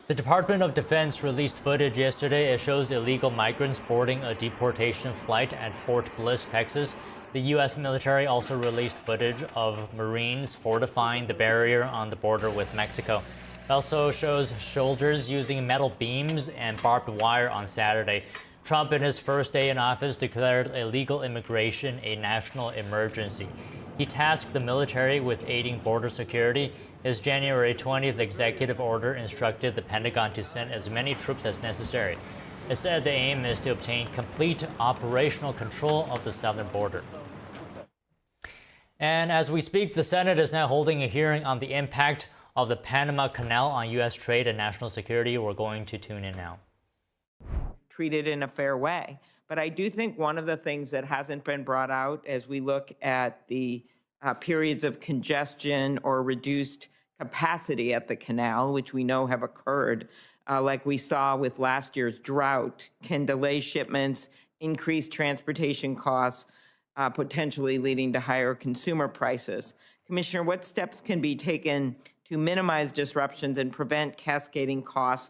The Department of Defense released footage yesterday. It shows illegal migrants boarding a deportation flight at Fort Bliss, Texas. The U.S. military also released footage of Marines fortifying the barrier on the border with Mexico. It also shows soldiers using metal beams and barbed wire on Saturday. Trump, in his first day in office, declared illegal immigration a national emergency. He tasked the military with aiding border security. His January 20th executive order instructed the Pentagon to send as many troops as necessary. It said the aim is to obtain complete operational control of the southern border. And as we speak, the Senate is now holding a hearing on the impact of the Panama Canal on U.S. trade and national security. We're going to tune in now. Treated in a fair way. But I do think one of the things that hasn't been brought out as we look at the periods of congestion or reduced capacity at the canal, which we know have occurred, like we saw with last year's drought, can delay shipments, increase transportation costs, potentially leading to higher consumer prices. Commissioner, what steps can be taken to minimize disruptions and prevent cascading costs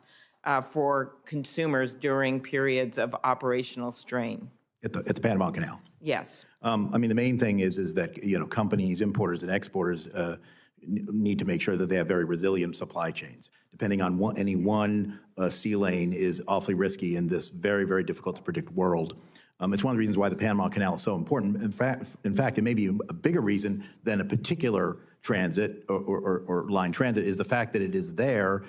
for consumers during periods of operational strain? At the Panama Canal. Yes. I mean, the main thing is that, companies, importers and exporters need to make sure that they have very resilient supply chains. Depending on any one sea lane is awfully risky in this very, very difficult to predict world. It's one of the reasons why the Panama Canal is so important. In fact, it may be a bigger reason than a particular transit or line transit is the fact that it is there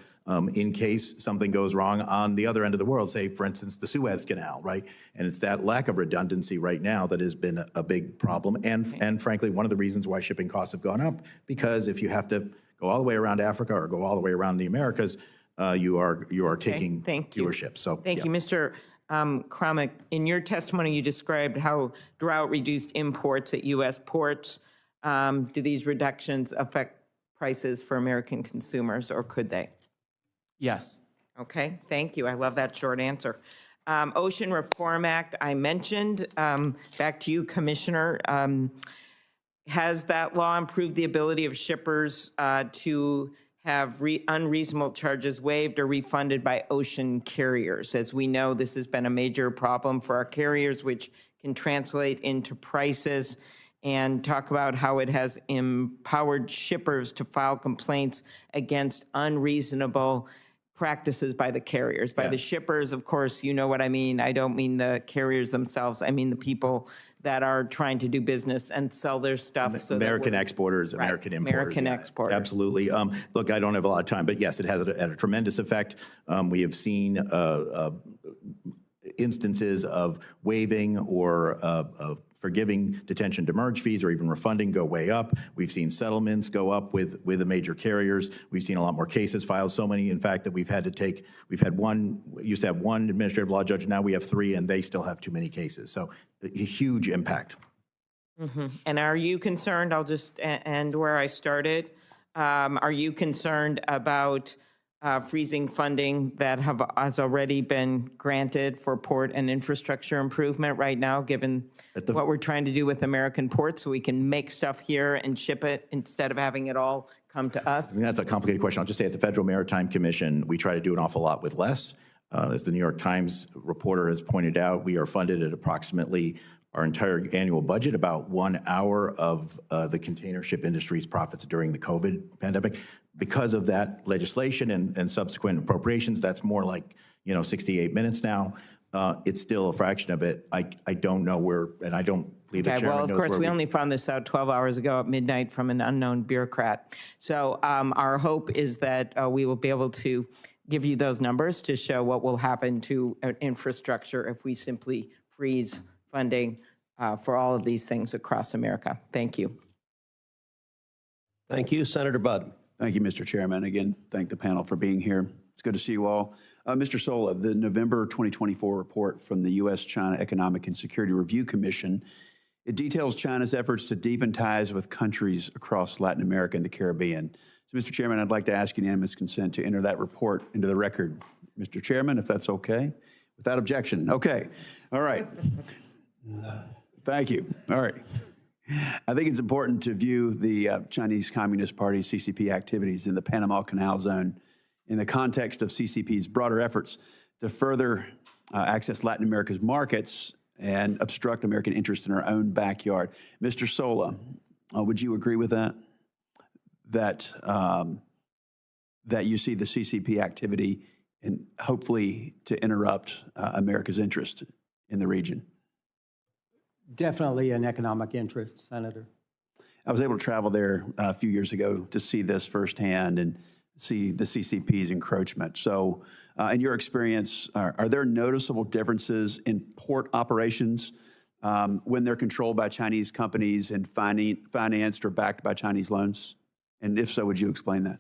in case something goes wrong on the other end of the world, say, for instance, the Suez Canal, right? And it's that lack of redundancy right now that has been a big problem. And frankly, one of the reasons why shipping costs have gone up, because if you have to go all the way around Africa or go all the way around the Americas, you are taking fewer ships. So Thank you, Mr. Kromick. In your testimony, you described how drought reduced imports at U.S. ports. Do these reductions affect prices for American consumers, or could they? Yes. Okay, thank you. I love that short answer. Ocean Reform Act, I mentioned. Back to you, Commissioner. Has that law improved the ability of shippers to have unreasonable charges waived or refunded by ocean carriers? As we know, this has been a major problem for our carriers, which can translate into prices. And talk about how it has empowered shippers to file complaints against unreasonable practices by the carriers. By the shippers, of course, you know what I mean. I don't mean the carriers themselves. I mean the people that are trying to do business and sell their stuff. So American exporters, American importers. American exporters. Absolutely. Look, I don't have a lot of time, but yes, it has had a tremendous effect. We have seen instances of waiving or forgiving detention demurrage fees or even refunding go way up. We've seen settlements go up with the major carriers. We've seen a lot more cases filed, so many, in fact, that we used to have one administrative law judge, now we have 3, and they still have too many cases. So a huge impact. Mm-hmm. And are you concerned, I'll just end where I started, are you concerned about freezing funding that has already been granted for port and infrastructure improvement right now, given what we're trying to do with American ports, so we can make stuff here and ship it instead of having it all come to us? I mean, that's a complicated question. I'll just say at the Federal Maritime Commission, we try to do an awful lot with less. As the New York Times reporter has pointed out, we are funded at approximately our entire annual budget, about 1 hour of the container ship industry's profits during the COVID pandemic. Because of that legislation and subsequent appropriations, that's more like 68 minutes now. It's still a fraction of it. I don't know where, and I don't believe the chairman Well, of knows course, where we only found this out 12 hours ago at midnight from an unknown bureaucrat. So our hope is that we will be able to give you those numbers to show what will happen to infrastructure if we simply freeze funding for all of these things across America. Thank you. Thank you. Senator Budd. Thank you, Mr. Chairman. Again, thank the panel for being here. It's good to see you all. Mr. Sola, the November 2024 report from the U.S.-China Economic and Security Review Commission, it details China's efforts to deepen ties with countries across Latin America and the Caribbean. So, Mr. Chairman, I'd like to ask unanimous consent to enter that report into the record. Mr. Chairman, if that's okay? Without objection. Okay. All right. Thank you. All right. I think it's important to view the Chinese Communist Party, CCP, activities in the Panama Canal Zone in the context of CCP's broader efforts to further access Latin America's markets and obstruct American interests in our own backyard. Mr. Sola, would you agree with that? That you see the CCP activity and hopefully to interrupt America's interest in the region? Definitely an economic interest, Senator. I was able to travel there a few years ago to see this firsthand and see the CCP's encroachment. So in your experience, are there noticeable differences in port operations when they're controlled by Chinese companies and financed or backed by Chinese loans? And if so, would you explain that?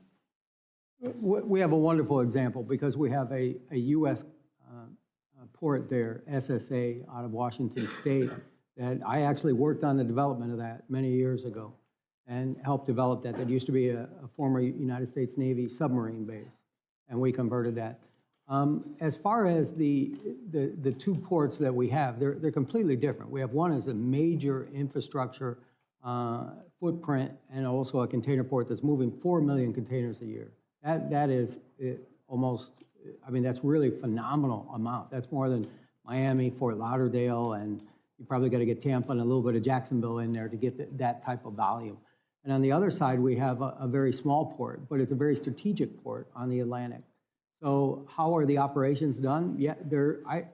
We have a wonderful example because we have a U.S. Port there, SSA, out of Washington State, that I actually worked on the development of that many years ago and helped develop that. That used to be a former United States Navy submarine base, and we converted that. As far as the two ports that we have, they're completely different. We have one as a major infrastructure footprint and also a container port that's moving 4 million containers a year. That is almost, I mean, that's really a phenomenal amount. That's more than Miami, Fort Lauderdale, and you probably got to get Tampa and a little bit of Jacksonville in there to get that type of volume. And on the other side, we have a very small port, but it's a very strategic port on the Atlantic. So how are the operations done? Yeah, I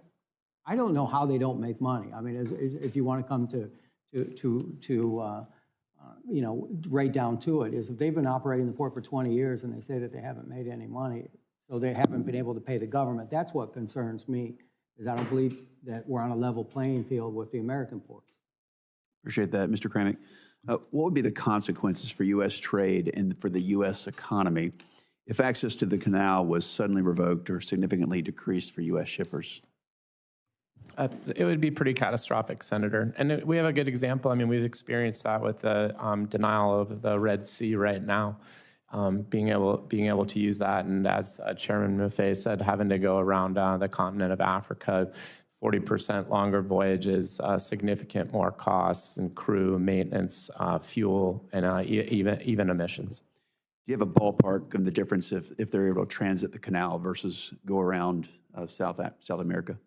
don't know how they don't make money. I mean, if you want to come to right down to it, is if they've been operating the port for 20 years and they say that they haven't made any money, so they haven't been able to pay the government. That's what concerns me, is I don't believe that we're on a level playing field with the American ports. Appreciate that, Mr. Kramick. What would be the consequences for U.S. trade and for the U.S. economy if access to the canal was suddenly revoked or significantly decreased for U.S. shippers? It would be pretty catastrophic, Senator. And we have a good example. I mean, we've experienced that with the denial of the Red Sea right now, being able to use that. And as Chairman Maffei said, having to go around the continent of Africa, 40% longer voyages, significant more costs and crew, maintenance, fuel, and even emissions. Do you have a ballpark of the difference if they're able to transit the canal versus go around South America?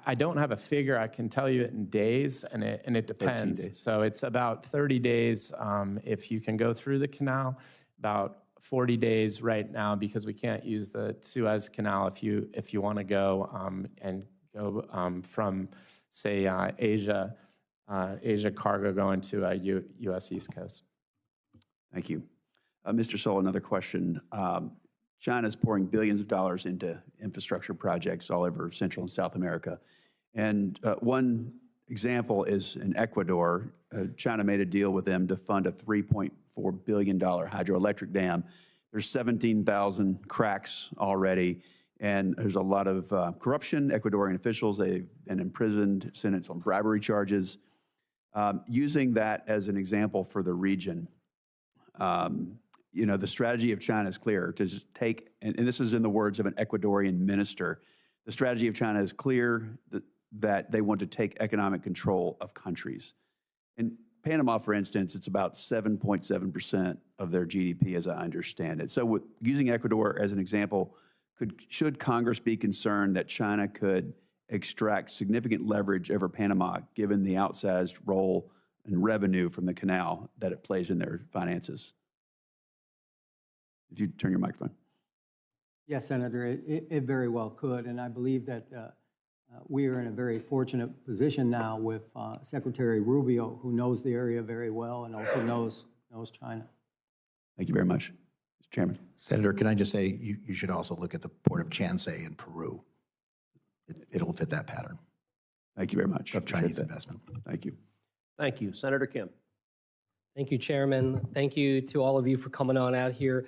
I don't have a figure. I can tell you it in days, and it depends. 15 days. So it's about 30 days if you can go through the canal, about 40 days right now because we can't use the Suez Canal if you want to go and go from, say, Asia cargo going to U.S. East Coast. Thank you. Mr. Sola, another question. China's pouring billions of dollars into infrastructure projects all over Central and South America. And one example is in Ecuador. China made a deal with them to fund a $3.4 billion hydroelectric dam. There's 17,000 cracks already, and there's a lot of corruption. Ecuadorian officials, they've been imprisoned, sentenced on bribery charges. Using that as an example for the region, you know, the strategy of China is clear to just take, and this is in the words of an Ecuadorian minister, the strategy of China is clear that they want to take economic control of countries. In Panama, for instance, it's about 7.7% of their GDP, as I understand it. So using Ecuador as an example, should Congress be concerned that China could extract significant leverage over Panama, given the outsized role and revenue from the canal that it plays in their finances? If you turn your microphone. Yes, Senator, it very well could, and I believe that we are in a very fortunate position now with Secretary Rubio, who knows the area very well and also knows China. Thank you very much, Mr. Chairman. Senator, can I just say you should also look at the port of Chancay in Peru. It'll fit that pattern. Thank you very much. Of Chinese investment. Thank you. Thank you. Senator Kim. Thank you, Chairman. Thank you to all of you for coming on out here.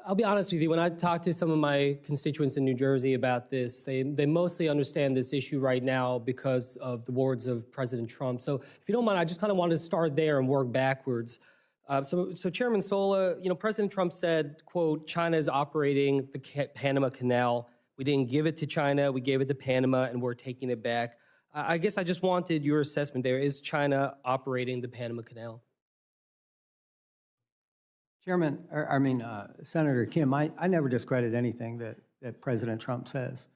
I'll be honest with you, when I talk to some of my constituents in New Jersey about this, they mostly understand this issue right now because of the words of President Trump. So if you don't mind, I just kind of wanted to start there and work backwards. So Chairman Sola, you know, President Trump said, quote, China is operating the Panama Canal. We didn't give it to China, we gave it to Panama, and we're taking it back. I guess I just wanted your assessment there. Is China operating the Panama Canal? Chairman, Senator Kim, I never discredit anything that President Trump says.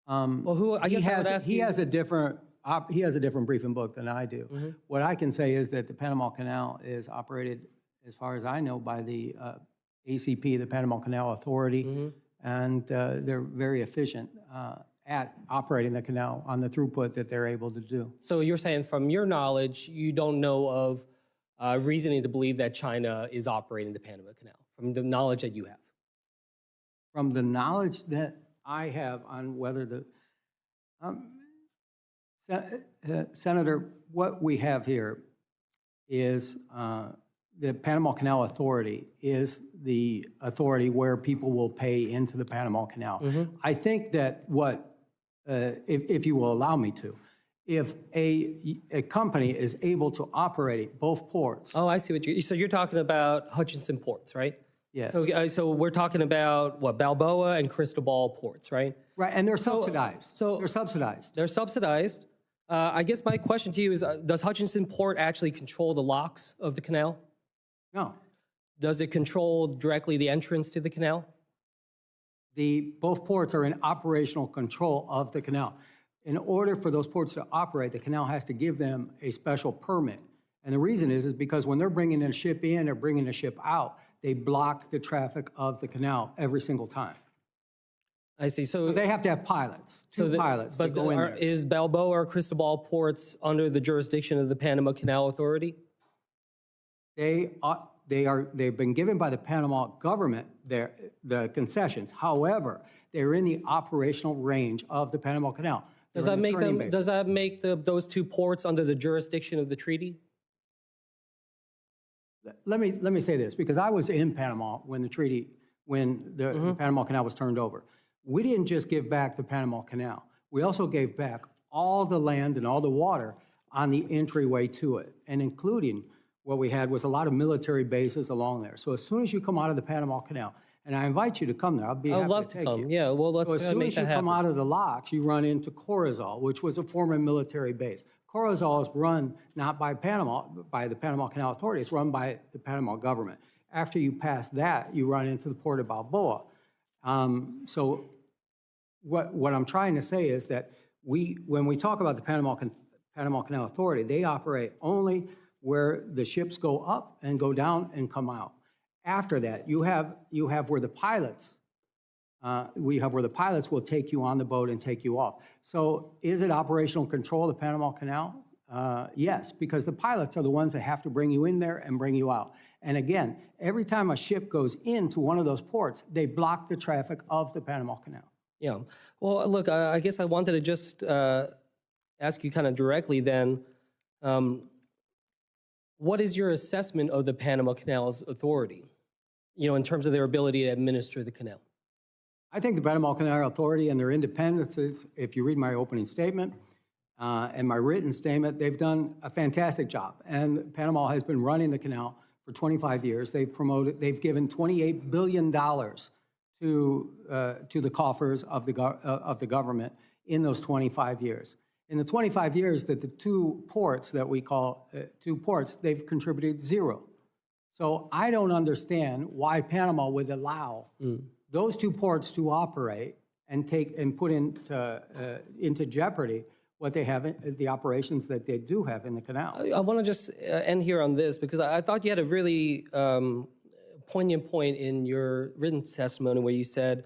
Well, I guess I would ask you. He has a different briefing book than I do. Mm-hmm. What I can say is that the Panama Canal is operated, as far as I know, by the ACP, the Panama Canal Authority, Mm-hmm. and they're very efficient at operating the canal on the throughput that they're able to do. So you're saying, from your knowledge, you don't know of reasoning to believe that China is operating the Panama Canal, from the knowledge that you have? From the knowledge that I have on whether the Senator, what we have here is the Panama Canal Authority is the authority where people will pay into the Panama Canal. Mm-hmm. I think that if you will allow me to, if a company is able to operate both ports. Oh, I see what so you're talking about Hutchinson ports, right? Yes. So we're talking about what, Balboa and Cristobal ports, right? Right, and they're subsidized. They're subsidized. They're subsidized. I guess my question to you is, does Hutchinson Port actually control the locks of the canal? No. Does it control directly the entrance to the canal? Both ports are in operational control of the canal. In order for those ports to operate, the canal has to give them a special permit. And the reason is because when they're bringing a ship in or bringing a ship out, they block the traffic of the canal every single time. I see. So they have to have pilots, pilots. But is Balboa or Cristobal ports under the jurisdiction of the Panama Canal Authority? They've been given by the Panama government the concessions. However, they're in the operational range of the Panama Canal. Does that make those two ports under the jurisdiction of the treaty? Let me say this, because I was in Panama when the Panama Canal was turned over. We didn't just give back the Panama Canal. We also gave back all the land and all the water on the entryway to it, and including what we had was a lot of military bases along there. So as soon as you come out of the Panama Canal, and I invite you to come there, I'd love to come. Yeah, well, let's so as soon make as that you happen. come out of the locks, you run into Corozal, which was a former military base. Corozal is run not by the Panama Canal Authority, it's run by the Panama government. After you pass that, you run into the port of Balboa. So what I'm trying to say is that when we talk about the Panama Canal Authority, they operate only where the ships go up and go down and come out. After that, you have where the pilots, will take you on the boat and take you off. So is it operational control of the Panama Canal? Yes, because the pilots are the ones that have to bring you in there and bring you out. And again, every time a ship goes into one of those ports, they block the traffic of the Panama Canal. Yeah. Well, look, I guess I wanted to just ask you kind of directly then, what is your assessment of the Panama Canal's authority, in terms of their ability to administer the canal? I think the Panama Canal Authority and their independence, if you read my opening statement and my written statement, they've done a fantastic job. And Panama has been running the canal for 25 years. They've given $28 billion to the coffers of the government in those 25 years. In the 25 years that the two ports that we call two ports, they've contributed zero. So I don't understand why Panama would allow those two ports to operate and put into jeopardy what they have, the operations that they do have in the canal. I want to just end here on this because I thought you had a really poignant point in your written testimony where you said,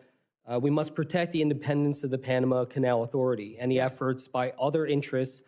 we must protect the independence of the Panama Canal Authority. Any efforts by other interests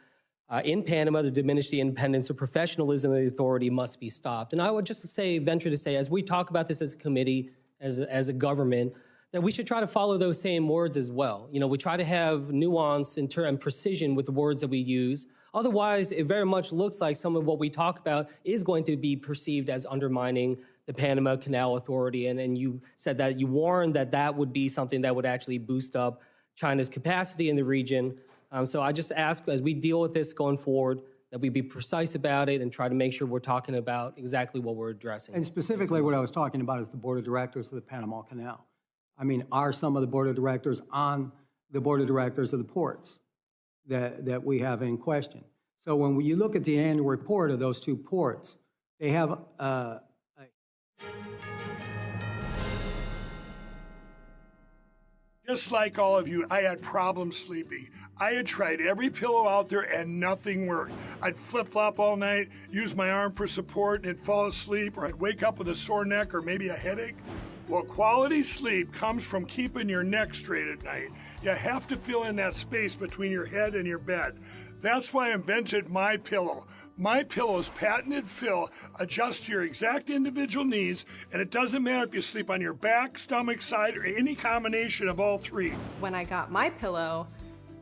in Panama to diminish the independence or professionalism of the authority must be stopped. And I would just venture to say, as we talk about this as a committee, as a government, that we should try to follow those same words as well. You know, we try to have nuance and precision with the words that we use. Otherwise, it very much looks like some of what we talk about is going to be perceived as undermining the Panama Canal Authority. And you said that you warned that that would be something that would actually boost up China's capacity in the region. So I just ask, as we deal with this going forward, that we be precise about it and try to make sure we're talking about exactly what we're addressing. And specifically what I was talking about is the board of directors of the Panama Canal. I mean, are some of the board of directors on the board of directors of the ports that we have in question? So when you look at the annual report of those two ports, they have Just like all of you, I had problems sleeping. I had tried every pillow out there and nothing worked. I'd flip-flop all night, use my arm for support, and fall asleep, or I'd wake up with a sore neck or maybe a headache. Well, quality sleep comes from keeping your neck straight at night. You have to fill in that space between your head and your bed. That's why I invented My Pillow. My Pillow's patented fill adjusts to your exact individual needs, and it doesn't matter if you sleep on your back, stomach, side, or any combination of all three. When I got My Pillow,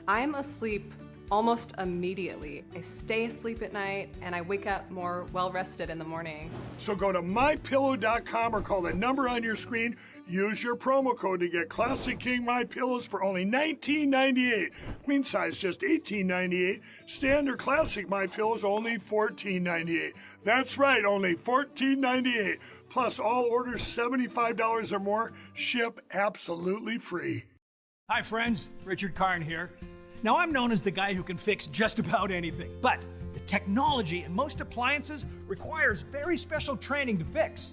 I'm asleep almost immediately. I stay asleep at night, and I wake up more well-rested in the morning. So go to MyPillow.com or call the number on your screen. Use your promo code to get Classic King My Pillows for only $19.98. Queen size just $18.98. Standard Classic My Pillows only $14.98. That's right, only $14.98. Plus all orders $75 or more ship absolutely free. Hi friends, Richard Karn here. Now I'm known as the guy who can fix just about anything, but the technology in most appliances requires very special training to fix.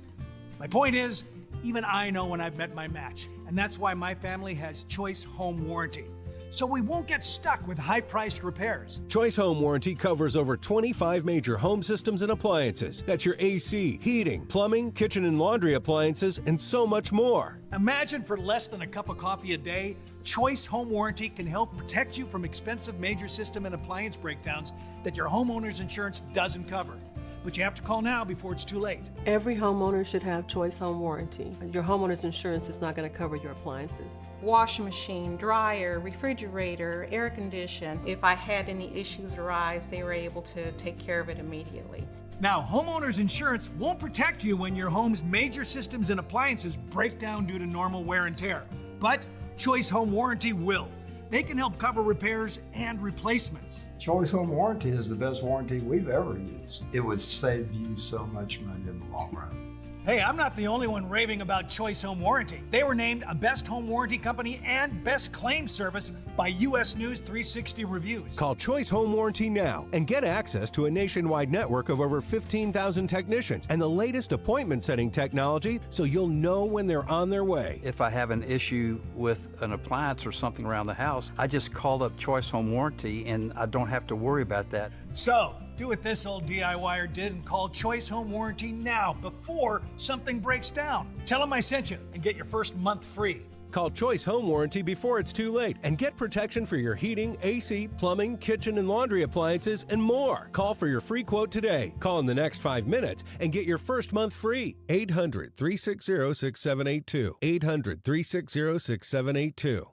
My point is, even I know when I've met my match, and that's why my family has Choice Home Warranty. So we won't get stuck with high-priced repairs. Choice Home Warranty covers over 25 major home systems and appliances. That's your AC, heating, plumbing, kitchen and laundry appliances, and so much more. Imagine for less than a cup of coffee a day, Choice Home Warranty can help protect you from expensive major system and appliance breakdowns that your homeowner's insurance doesn't cover. But you have to call now before it's too late. Every homeowner should have Choice Home Warranty. Your homeowner's insurance is not going to cover your appliances. Washing machine, dryer, refrigerator, air condition. If I had any issues arise, they were able to take care of it immediately. Now, homeowner's insurance won't protect you when your home's major systems and appliances break down due to normal wear and tear. But Choice Home Warranty will. They can help cover repairs and replacements. Choice Home Warranty is the best warranty we've ever used. It would save you so much money in the long run. Hey, I'm not the only one raving about Choice Home Warranty. They were named a Best Home Warranty Company and Best Claim Service by U.S. News 360 Reviews. Call Choice Home Warranty now and get access to a nationwide network of over 15,000 technicians and the latest appointment setting technology so you'll know when they're on their way. If I have an issue with an appliance or something around the house, I just call up Choice Home Warranty and I don't have to worry about that. So, do what this old DIYer did and call Choice Home Warranty now before something breaks down. Tell them I sent you and get your first month free. Call Choice Home Warranty before it's too late and get protection for your heating, AC, plumbing, kitchen and laundry appliances, and more. Call for your free quote today. Call in the next 5 minutes and get your first month free. 800-360-6782. 800-360-6782.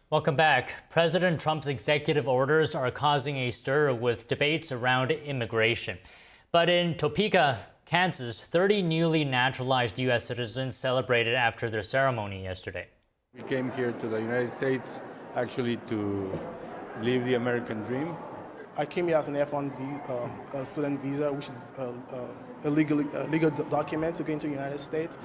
Welcome back. President Trump's executive orders are causing a stir with debates around immigration. But in Topeka, Kansas, 30 newly naturalized U.S. citizens celebrated after their ceremony yesterday. We came here to the United States actually to live the American dream. I came here as an F1 student visa, which is a legal document to get into the United States.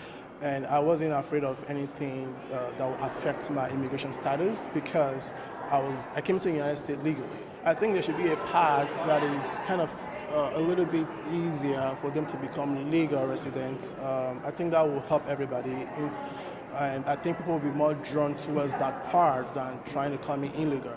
And I wasn't afraid of anything that would affect my immigration status because I came to the United States legally. I think there should be a path that is kind of a little bit easier for them to become legal residents. I think that will help everybody. And I think people will be more drawn towards that part than trying to come in illegal.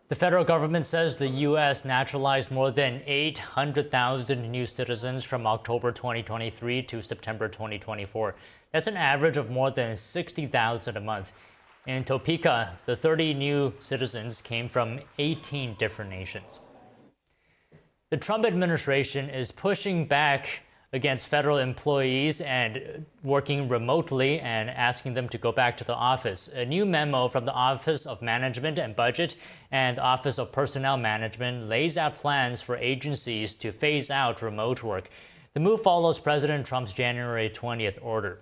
The federal government says the U.S. naturalized more than 800,000 new citizens from October 2023 to September 2024. That's an average of more than 60,000 a month. In Topeka, the 30 new citizens came from 18 different nations. The Trump administration is pushing back against federal employees and working remotely and asking them to go back to the office. A new memo from the Office of Management and Budget and the Office of Personnel Management lays out plans for agencies to phase out remote work. The move follows President Trump's January 20th order.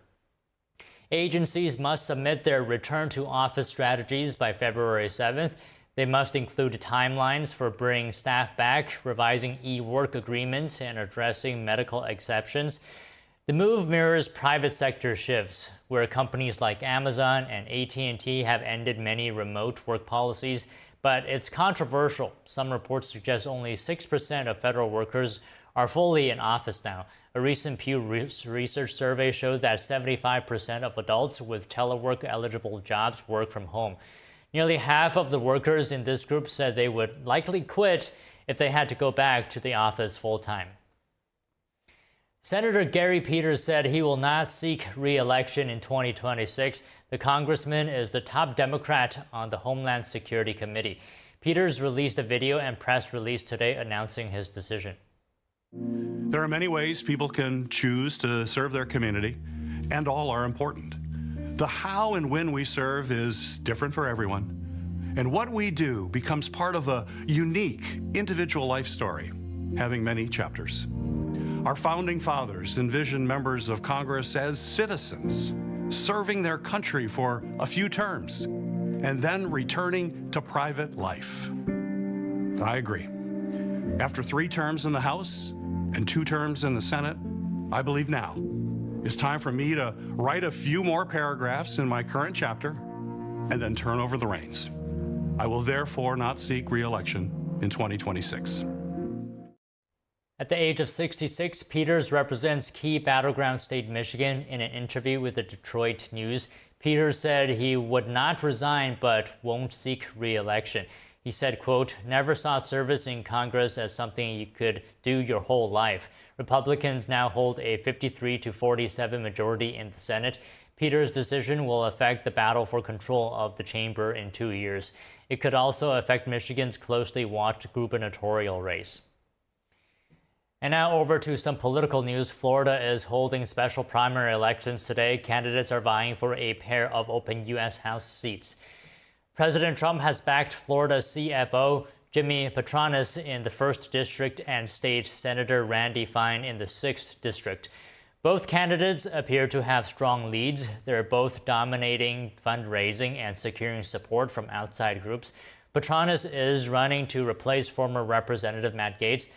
Agencies must submit their return to office strategies by February 7th. They must include timelines for bringing staff back, revising e-work agreements, and addressing medical exceptions. The move mirrors private sector shifts, where companies like Amazon and AT&T have ended many remote work policies, but it's controversial. Some reports suggest only 6% of federal workers are fully in office now. A recent Pew Research survey showed that 75% of adults with telework-eligible jobs work from home. Nearly half of the workers in this group said they would likely quit if they had to go back to the office full-time. Senator Gary Peters said he will not seek re-election in 2026. The congressman is the top Democrat on the Homeland Security Committee. Peters released a video and press release today announcing his decision. There are many ways people can choose to serve their community, and all are important. The how and when we serve is different for everyone, and what we do becomes part of a unique individual life story, having many chapters. Our founding fathers envisioned members of Congress as citizens, serving their country for a few terms, and then returning to private life. I agree. After 3 terms in the House and 2 terms in the Senate, I believe now it's time for me to write a few more paragraphs in my current chapter and then turn over the reins. I will therefore not seek re-election in 2026. At the age of 66, Peters represents key battleground state Michigan. In an interview with the Detroit News, Peters said he would not resign but won't seek re-election. He said, quote, "Never saw service in Congress as something you could do your whole life." Republicans now hold a 53-47 majority in the Senate. Peters' decision will affect the battle for control of the chamber in 2 years. It could also affect Michigan's closely watched gubernatorial race. And now over to some political news. Florida is holding special primary elections today. Candidates are vying for a pair of open U.S. House seats. President Trump has backed Florida CFO Jimmy Patronis in the 1st District and State Senator Randy Fine in the 6th District. Both candidates appear to have strong leads. They're both dominating fundraising and securing support from outside groups. Patronis is running to replace former Representative Matt Gaetz,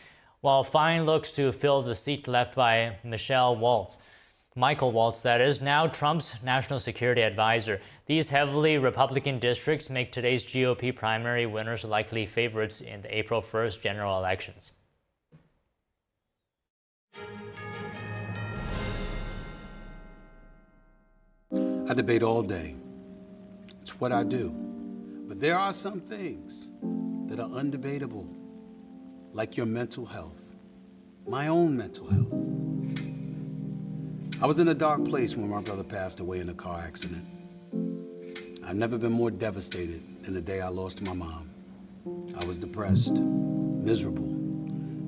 while Fine looks to fill the seat left by Michael Waltz, that is, now Trump's national security advisor. These heavily Republican districts make today's GOP primary winners likely favorites in the April 1st general elections. I debate all day. It's what I do. But there are some things that are undebatable, like your mental health, my own mental health. I was in a dark place when my brother passed away in a car accident. I've never been more devastated than the day I lost my mom. I was depressed, miserable,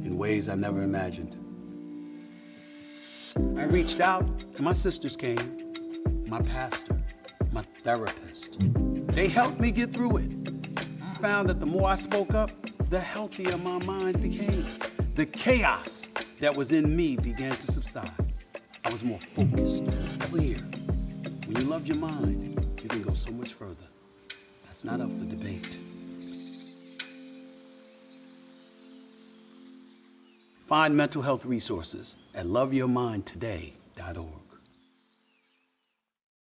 in ways I never imagined. I reached out, and my sisters came, my pastor, my therapist. They helped me get through it. I found that the more I spoke up, the healthier my mind became. The chaos that was in me began to subside. I was more focused, clear. When you love your mind, you can go so much further. That's not up for debate. Find mental health resources at loveyourmindtoday.org.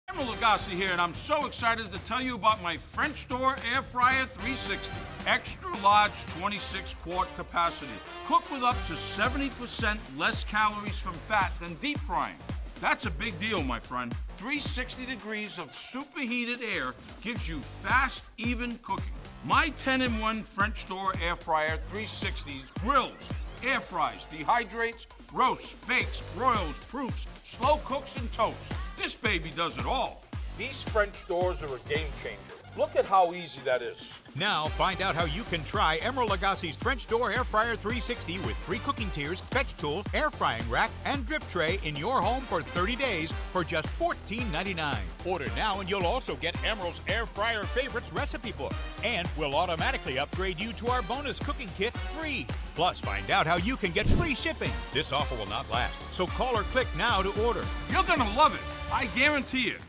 Admiral Lagasse here, and I'm so excited to tell you about my French door air fryer 360. Extra large 26-quart capacity. Cook with up to 70% less calories from fat than deep frying. That's a big deal, my friend. 360 degrees of superheated air gives you fast, even cooking. My 10-in-1 French door air fryer 360 grills, air fries, dehydrates, roasts, bakes, broils, proofs, slow cooks, and toasts. This baby does it all. These French doors are a game changer. Look at how easy that is. Now find out how you can try Emeril Lagasse's French Door Air Fryer 360 with 3 cooking tiers, fetch tool, air frying rack, and drip tray in your home for 30 days for just $14.99. Order now and you'll also get Emeril's Air Fryer Favorites recipe book. And we'll automatically upgrade you to our bonus cooking kit free. Plus find out how you can get free shipping. This offer will not last, so call or click now to order. You're gonna love it. I guarantee it.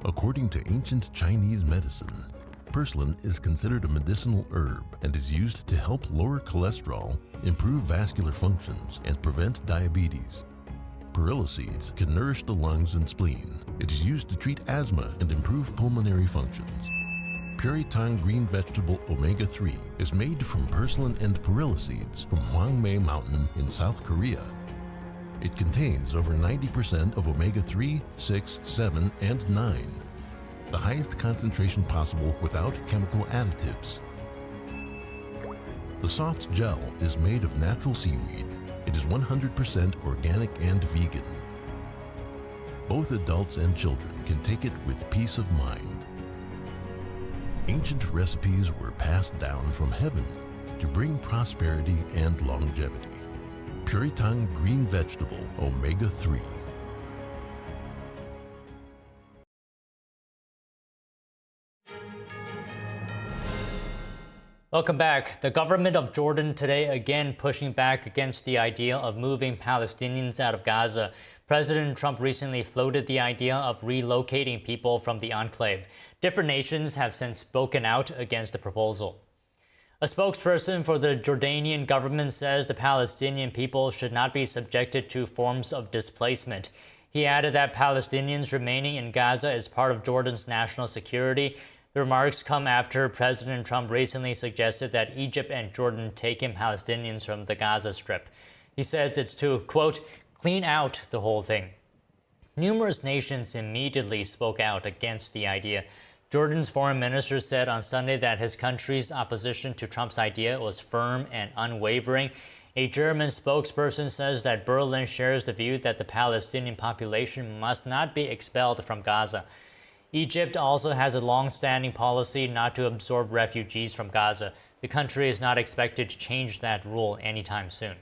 According to ancient Chinese medicine, purslane is considered a medicinal herb and is used to help lower cholesterol, improve vascular functions, and prevent diabetes. Perilla seeds can nourish the lungs and spleen. It is used to treat asthma and improve pulmonary functions. Puritang green vegetable omega-3 is made from purslane and perilla seeds from Hwangmae Mountain in South Korea. It contains over 90% of omega-3, 6, 7, and 9. The highest concentration possible without chemical additives. The soft gel is made of natural seaweed. It is 100% organic and vegan. Both adults and children can take it with peace of mind. Ancient recipes were passed down from heaven to bring prosperity and longevity. Puritang green vegetable omega-3. Welcome back. The government of Jordan today again pushing back against the idea of moving Palestinians out of Gaza. President Trump recently floated the idea of relocating people from the enclave. Different nations have since spoken out against the proposal. A spokesperson for the Jordanian government says the Palestinian people should not be subjected to forms of displacement. He added that Palestinians remaining in Gaza is part of Jordan's national security. The remarks come after President Trump recently suggested that Egypt and Jordan take in Palestinians from the Gaza Strip. He says it's to, quote, clean out the whole thing. Numerous nations immediately spoke out against the idea. Jordan's foreign minister said on Sunday that his country's opposition to Trump's idea was firm and unwavering. A German spokesperson says that Berlin shares the view that the Palestinian population must not be expelled from Gaza. Egypt also has a long-standing policy not to absorb refugees from Gaza. The country is not expected to change that rule anytime soon.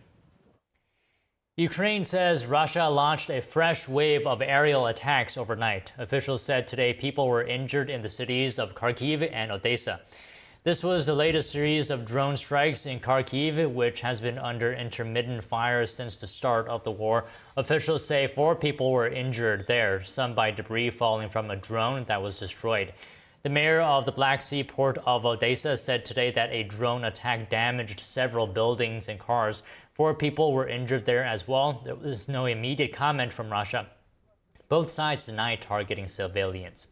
Ukraine says Russia launched a fresh wave of aerial attacks overnight. Officials said today people were injured in the cities of Kharkiv and Odessa. This was the latest series of drone strikes in Kharkiv, which has been under intermittent fire since the start of the war. Officials say 4 people were injured there, some by debris falling from a drone that was destroyed. The mayor of the Black Sea port of Odessa said today that a drone attack damaged several buildings and cars. 4 people were injured there as well. There was no immediate comment from Russia. Both sides deny targeting civilians.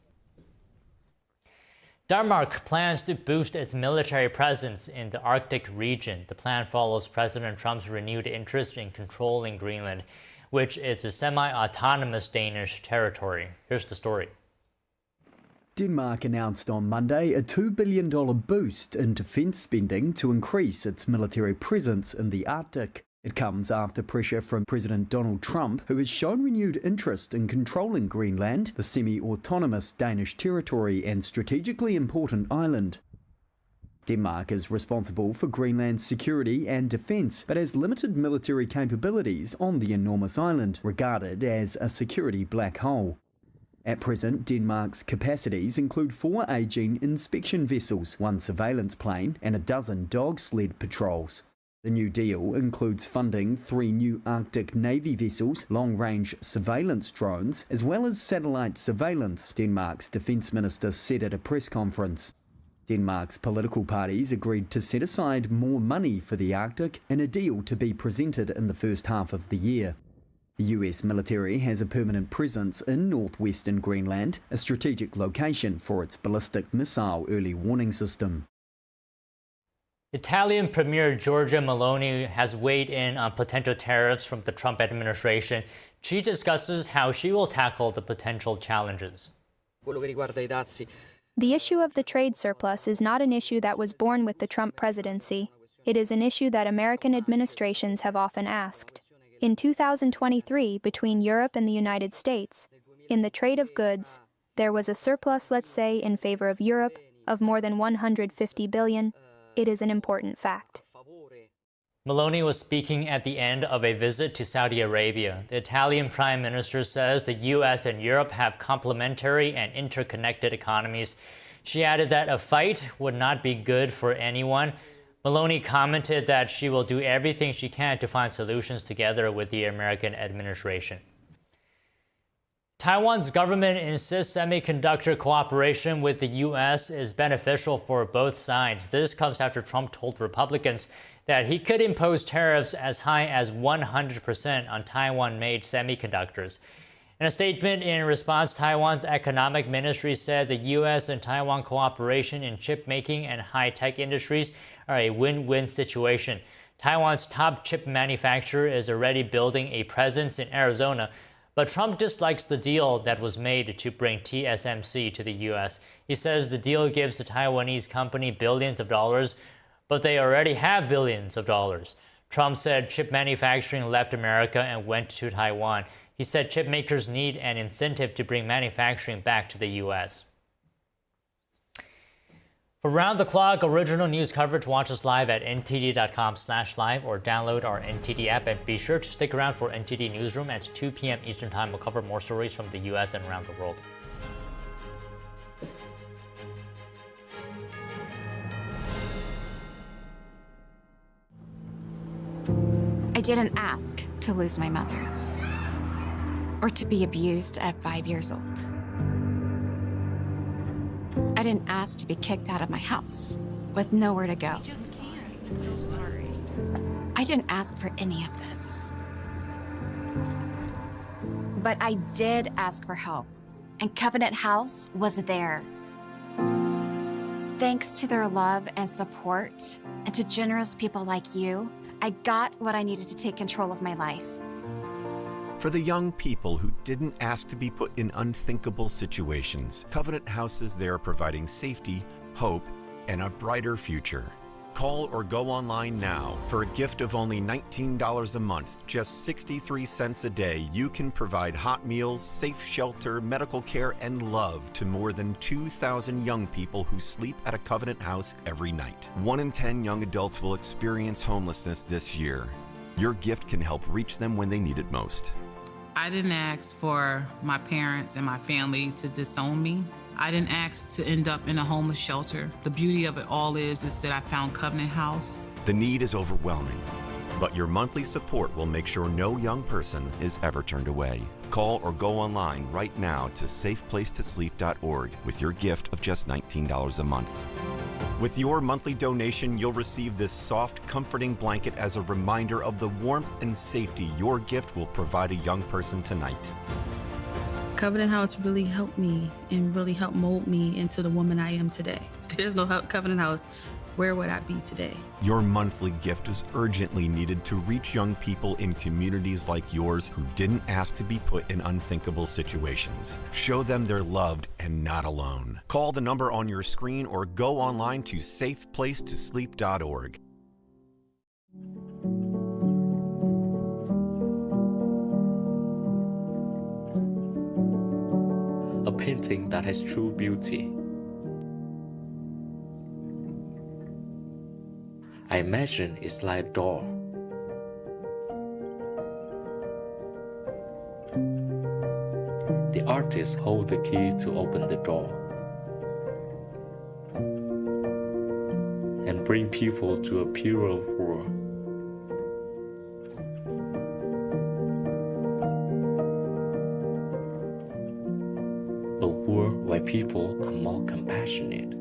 Denmark plans to boost its military presence in the Arctic region. The plan follows President Trump's renewed interest in controlling Greenland, which is a semi-autonomous Danish territory. Here's the story. Denmark announced on Monday a $2 billion boost in defence spending to increase its military presence in the Arctic. It comes after pressure from President Donald Trump, who has shown renewed interest in controlling Greenland, the semi-autonomous Danish territory and strategically important island. Denmark is responsible for Greenland's security and defence, but has limited military capabilities on the enormous island, regarded as a security black hole. At present, Denmark's capacities include 4 aging inspection vessels, 1 surveillance plane, and a dozen dog sled patrols. The new deal includes funding 3 new Arctic Navy vessels, long-range surveillance drones, as well as satellite surveillance, Denmark's defence minister said at a press conference. Denmark's political parties agreed to set aside more money for the Arctic in a deal to be presented in the first half of the year. The US military has a permanent presence in northwestern Greenland, a strategic location for its ballistic missile early warning system. Italian Premier Giorgia Meloni has weighed in on potential tariffs from the Trump administration. She discusses how she will tackle the potential challenges. The issue of the trade surplus is not an issue that was born with the Trump presidency. It is an issue that American administrations have often asked. In 2023, between Europe and the United States, in the trade of goods, there was a surplus, let's say, in favor of Europe, of more than $150 billion. It is an important fact. Meloni was speaking at the end of a visit to Saudi Arabia. The Italian Prime Minister says the US and Europe have complementary and interconnected economies. She added that a fight would not be good for anyone. Meloni commented that she will do everything she can to find solutions together with the American administration. Taiwan's government insists semiconductor cooperation with the U.S. is beneficial for both sides. This comes after Trump told Republicans that he could impose tariffs as high as 100% on Taiwan-made semiconductors. In a statement in response, Taiwan's economic ministry said the U.S. and Taiwan cooperation in chip making and high-tech industries are a win-win situation. Taiwan's top chip manufacturer is already building a presence in Arizona, but Trump dislikes the deal that was made to bring TSMC to the U.S. He says the deal gives the Taiwanese company billions of dollars, but they already have billions of dollars. Trump said chip manufacturing left America and went to Taiwan. He said chip makers need an incentive to bring manufacturing back to the U.S. For round-the-clock original news coverage, watch us live at ntd.com/live or download our NTD app, and be sure to stick around for NTD Newsroom at 2 p.m. Eastern Time. We'll cover more stories from the U.S. and around the world. I didn't ask to lose my mother or to be abused at 5 years old. I didn't ask to be kicked out of my house with nowhere to go. I didn't ask for any of this. But I did ask for help, and Covenant House was there. Thanks to their love and support, and to generous people like you, I got what I needed to take control of my life. For the young people who didn't ask to be put in unthinkable situations, Covenant House is there providing safety, hope, and a brighter future. Call or go online now. For a gift of only $19 a month, just 63 cents a day, you can provide hot meals, safe shelter, medical care, and love to more than 2,000 young people who sleep at a Covenant House every night. 1 in 10 young adults will experience homelessness this year. Your gift can help reach them when they need it most. I didn't ask for my parents and my family to disown me. I didn't ask to end up in a homeless shelter. The beauty of it all is that I found Covenant House. The need is overwhelming, but your monthly support will make sure no young person is ever turned away. Call or go online right now to safeplacetosleep.org with your gift of just $19 a month. With your monthly donation, you'll receive this soft, comforting blanket as a reminder of the warmth and safety your gift will provide a young person tonight. Covenant House really helped me and really helped mold me into the woman I am today. If there's no Covenant House, where would I be today? Your monthly gift is urgently needed to reach young people in communities like yours who didn't ask to be put in unthinkable situations. Show them they're loved and not alone. Call the number on your screen or go online to safeplacetosleep.org. A painting that has true beauty. I imagine it's like a door. The artist holds the key to open the door and bring people to a purer world. A world where people are more compassionate.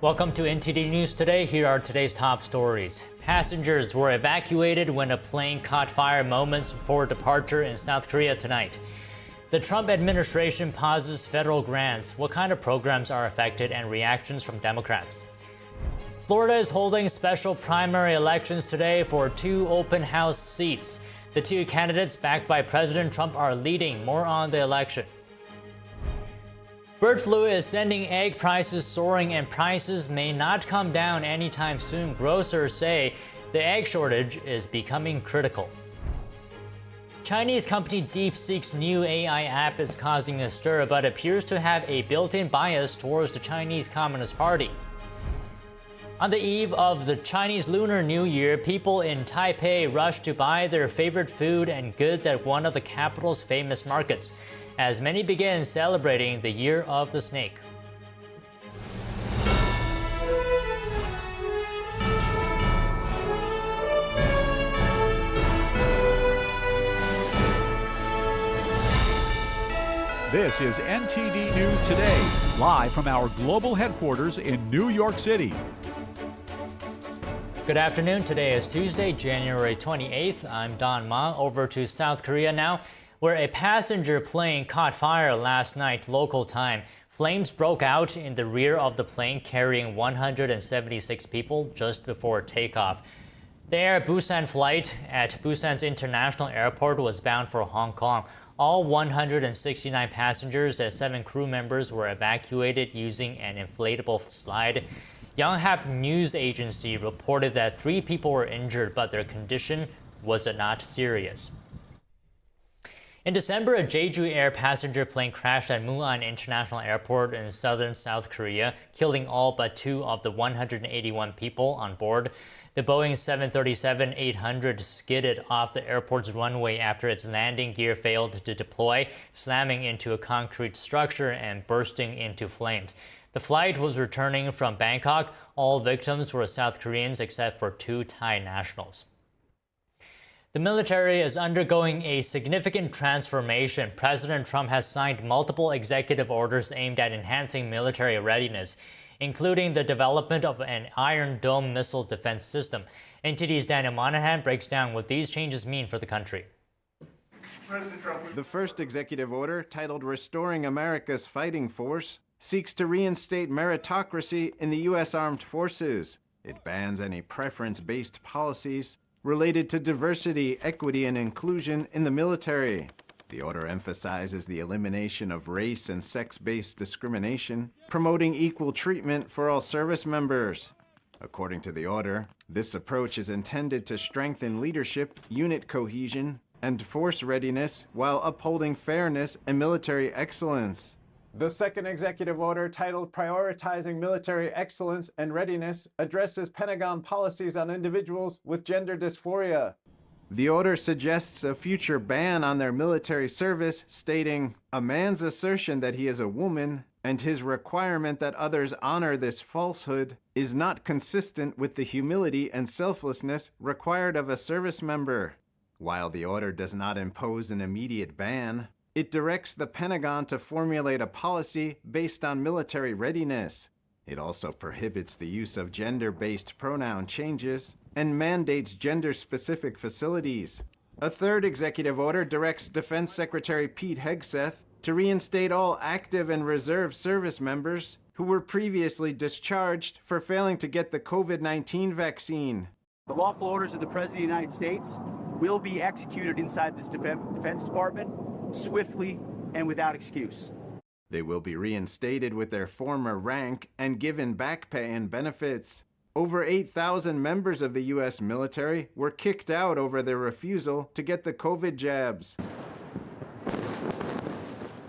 Welcome to NTD News Today. Here are today's top stories. Passengers were evacuated when a plane caught fire moments before departure in South Korea tonight. The Trump administration pauses federal grants. What kind of programs are affected, and reactions from Democrats? Florida is holding special primary elections today for 2 open house seats. The 2 candidates backed by President Trump are leading. More on the election. Bird flu is sending egg prices soaring, and prices may not come down anytime soon. Grocers say the egg shortage is becoming critical. Chinese company Deepseek's new AI app is causing a stir, but appears to have a built-in bias towards the Chinese Communist Party. On the eve of the Chinese Lunar New Year, people in Taipei rushed to buy their favorite food and goods at one of the capital's famous markets, as many begin celebrating the Year of the Snake. This is NTD News Today, live from our global headquarters in New York City. Good afternoon. Today is Tuesday, January 28th. I'm Don Ma. Over to South Korea now, where a passenger plane caught fire last night local time. Flames broke out in the rear of the plane carrying 176 people just before takeoff. The Air Busan flight at Busan's International Airport was bound for Hong Kong. All 169 passengers and 7 crew members were evacuated using an inflatable slide. Yonhap News Agency reported that 3 people were injured, but their condition was not serious. In December, a Jeju Air passenger plane crashed at Muan International Airport in southern South Korea, killing all but 2 of the 181 people on board. The Boeing 737-800 skidded off the airport's runway after its landing gear failed to deploy, slamming into a concrete structure and bursting into flames. The flight was returning from Bangkok. All victims were South Koreans except for 2 Thai nationals. The military is undergoing a significant transformation. President Trump has signed multiple executive orders aimed at enhancing military readiness, including the development of an Iron Dome missile defense system. NTD's Daniel Monahan breaks down what these changes mean for the country. The first executive order, titled Restoring America's Fighting Force, seeks to reinstate meritocracy in the U.S. Armed Forces. It bans any preference-based policies related to diversity, equity, and inclusion in the military. The order emphasizes the elimination of race and sex-based discrimination, promoting equal treatment for all service members. According to the order, this approach is intended to strengthen leadership, unit cohesion, and force readiness while upholding fairness and military excellence. The second executive order, titled Prioritizing Military Excellence and Readiness, addresses Pentagon policies on individuals with gender dysphoria. The order suggests a future ban on their military service, stating, "A man's assertion that he is a woman and his requirement that others honor this falsehood is not consistent with the humility and selflessness required of a service member." While the order does not impose an immediate ban, it directs the Pentagon to formulate a policy based on military readiness. It also prohibits the use of gender-based pronoun changes and mandates gender-specific facilities. A third executive order directs Defense Secretary Pete Hegseth to reinstate all active and reserve service members who were previously discharged for failing to get the COVID-19 vaccine. The lawful orders of the President of the United States will be executed inside this Defense Department swiftly and without excuse. They will be reinstated with their former rank and given back pay and benefits. Over 8,000 members of the U.S. military were kicked out over their refusal to get the COVID jabs.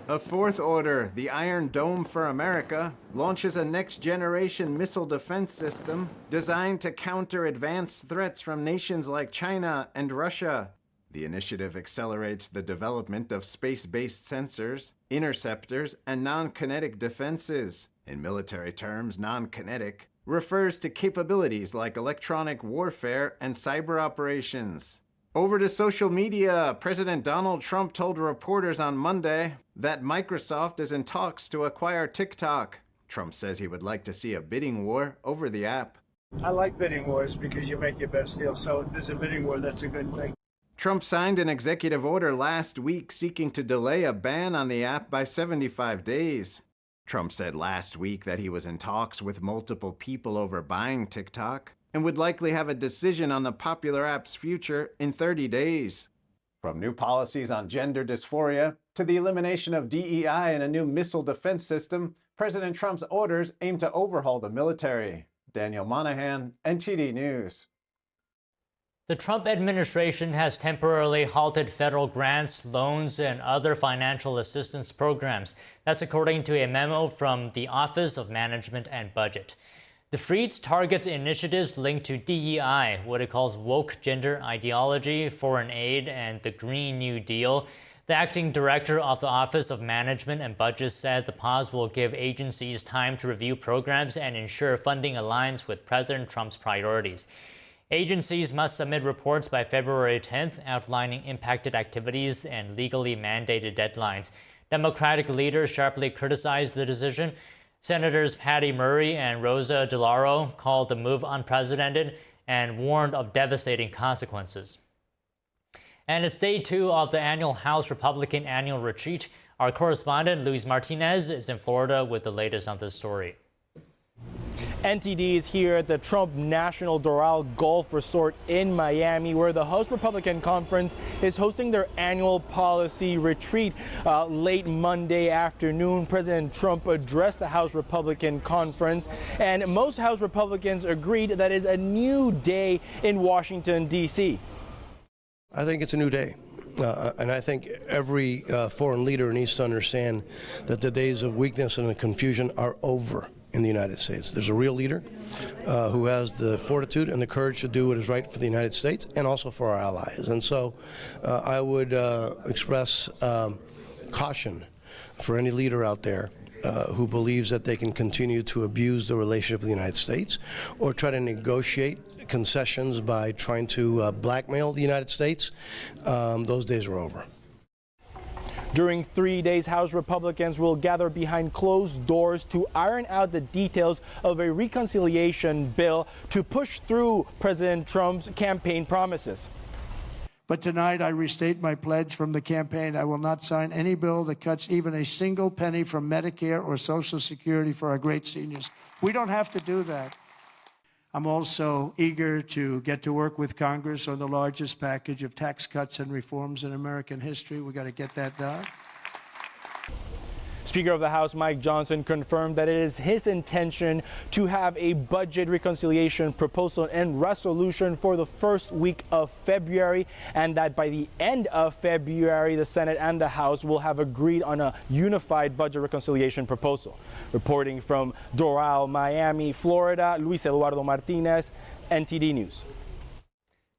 A fourth order, the Iron Dome for America, launches a next-generation missile defense system designed to counter advanced threats from nations like China and Russia. The initiative accelerates the development of space-based sensors, interceptors, and non-kinetic defenses. In military terms, non-kinetic refers to capabilities like electronic warfare and cyber operations. Over to social media, President Donald Trump told reporters on Monday that Microsoft is in talks to acquire TikTok. Trump says he would like to see a bidding war over the app. I like bidding wars because you make your best deal. So if there's a bidding war, that's a good thing. Trump signed an executive order last week seeking to delay a ban on the app by 75 days. Trump said last week that he was in talks with multiple people over buying TikTok and would likely have a decision on the popular app's future in 30 days. From new policies on gender dysphoria to the elimination of DEI and a new missile defense system, President Trump's orders aim to overhaul the military. Daniel Monahan, NTD News. The Trump administration has temporarily halted federal grants, loans, and other financial assistance programs. That's according to a memo from the Office of Management and Budget. The freeze targets initiatives linked to DEI, what it calls woke gender ideology, foreign aid, and the Green New Deal. The acting director of the Office of Management and Budget said the pause will give agencies time to review programs and ensure funding aligns with President Trump's priorities. Agencies must submit reports by February 10th outlining impacted activities and legally mandated deadlines. Democratic leaders sharply criticized the decision. Senators Patty Murray and Rosa DeLauro called the move unprecedented and warned of devastating consequences. And it's day 2 of the annual House Republican Annual Retreat. Our correspondent, Luis Martinez, is in Florida with the latest on this story. NTD is here at the Trump National Doral Golf Resort in Miami, where the House Republican Conference is hosting their annual policy retreat. Late Monday afternoon, President Trump addressed the House Republican Conference, and most House Republicans agreed that is a new day in Washington, D.C. I think it's a new day. And I think every foreign leader needs to understand that the days of weakness and confusion are over in the United States. There's a real leader who has the fortitude and the courage to do what is right for the United States and also for our allies. And so I would express caution for any leader out there who believes that they can continue to abuse the relationship with the United States or try to negotiate concessions by trying to blackmail the United States. Those days are over. During 3 days, House Republicans will gather behind closed doors to iron out the details of a reconciliation bill to push through President Trump's campaign promises. But tonight I restate my pledge from the campaign. I will not sign any bill that cuts even a single penny from Medicare or Social Security for our great seniors. We don't have to do that. I'm also eager to get to work with Congress on the largest package of tax cuts and reforms in American history. We got to get that done. Speaker of the House Mike Johnson confirmed that it is his intention to have a budget reconciliation proposal and resolution for the first week of February, and that by the end of February, the Senate and the House will have agreed on a unified budget reconciliation proposal. Reporting from Doral, Miami, Florida, Luis Eduardo Martinez, NTD News.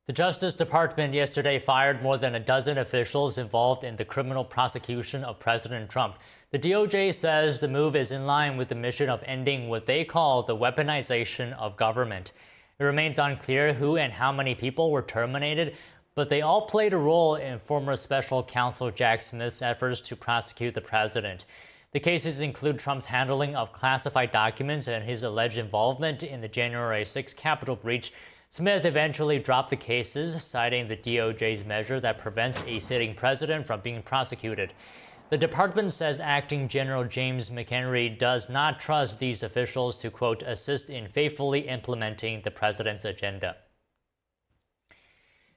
The Justice Department yesterday fired more than a dozen officials involved in the criminal prosecution of President Trump. The DOJ says the move is in line with the mission of ending what they call the weaponization of government. It remains unclear who and how many people were terminated, but they all played a role in former special counsel Jack Smith's efforts to prosecute the president. The cases include Trump's handling of classified documents and his alleged involvement in the January 6 Capitol breach. Smith eventually dropped the cases, citing the DOJ's measure that prevents a sitting president from being prosecuted. The department says Acting General James McHenry does not trust these officials to, quote, assist in faithfully implementing the president's agenda.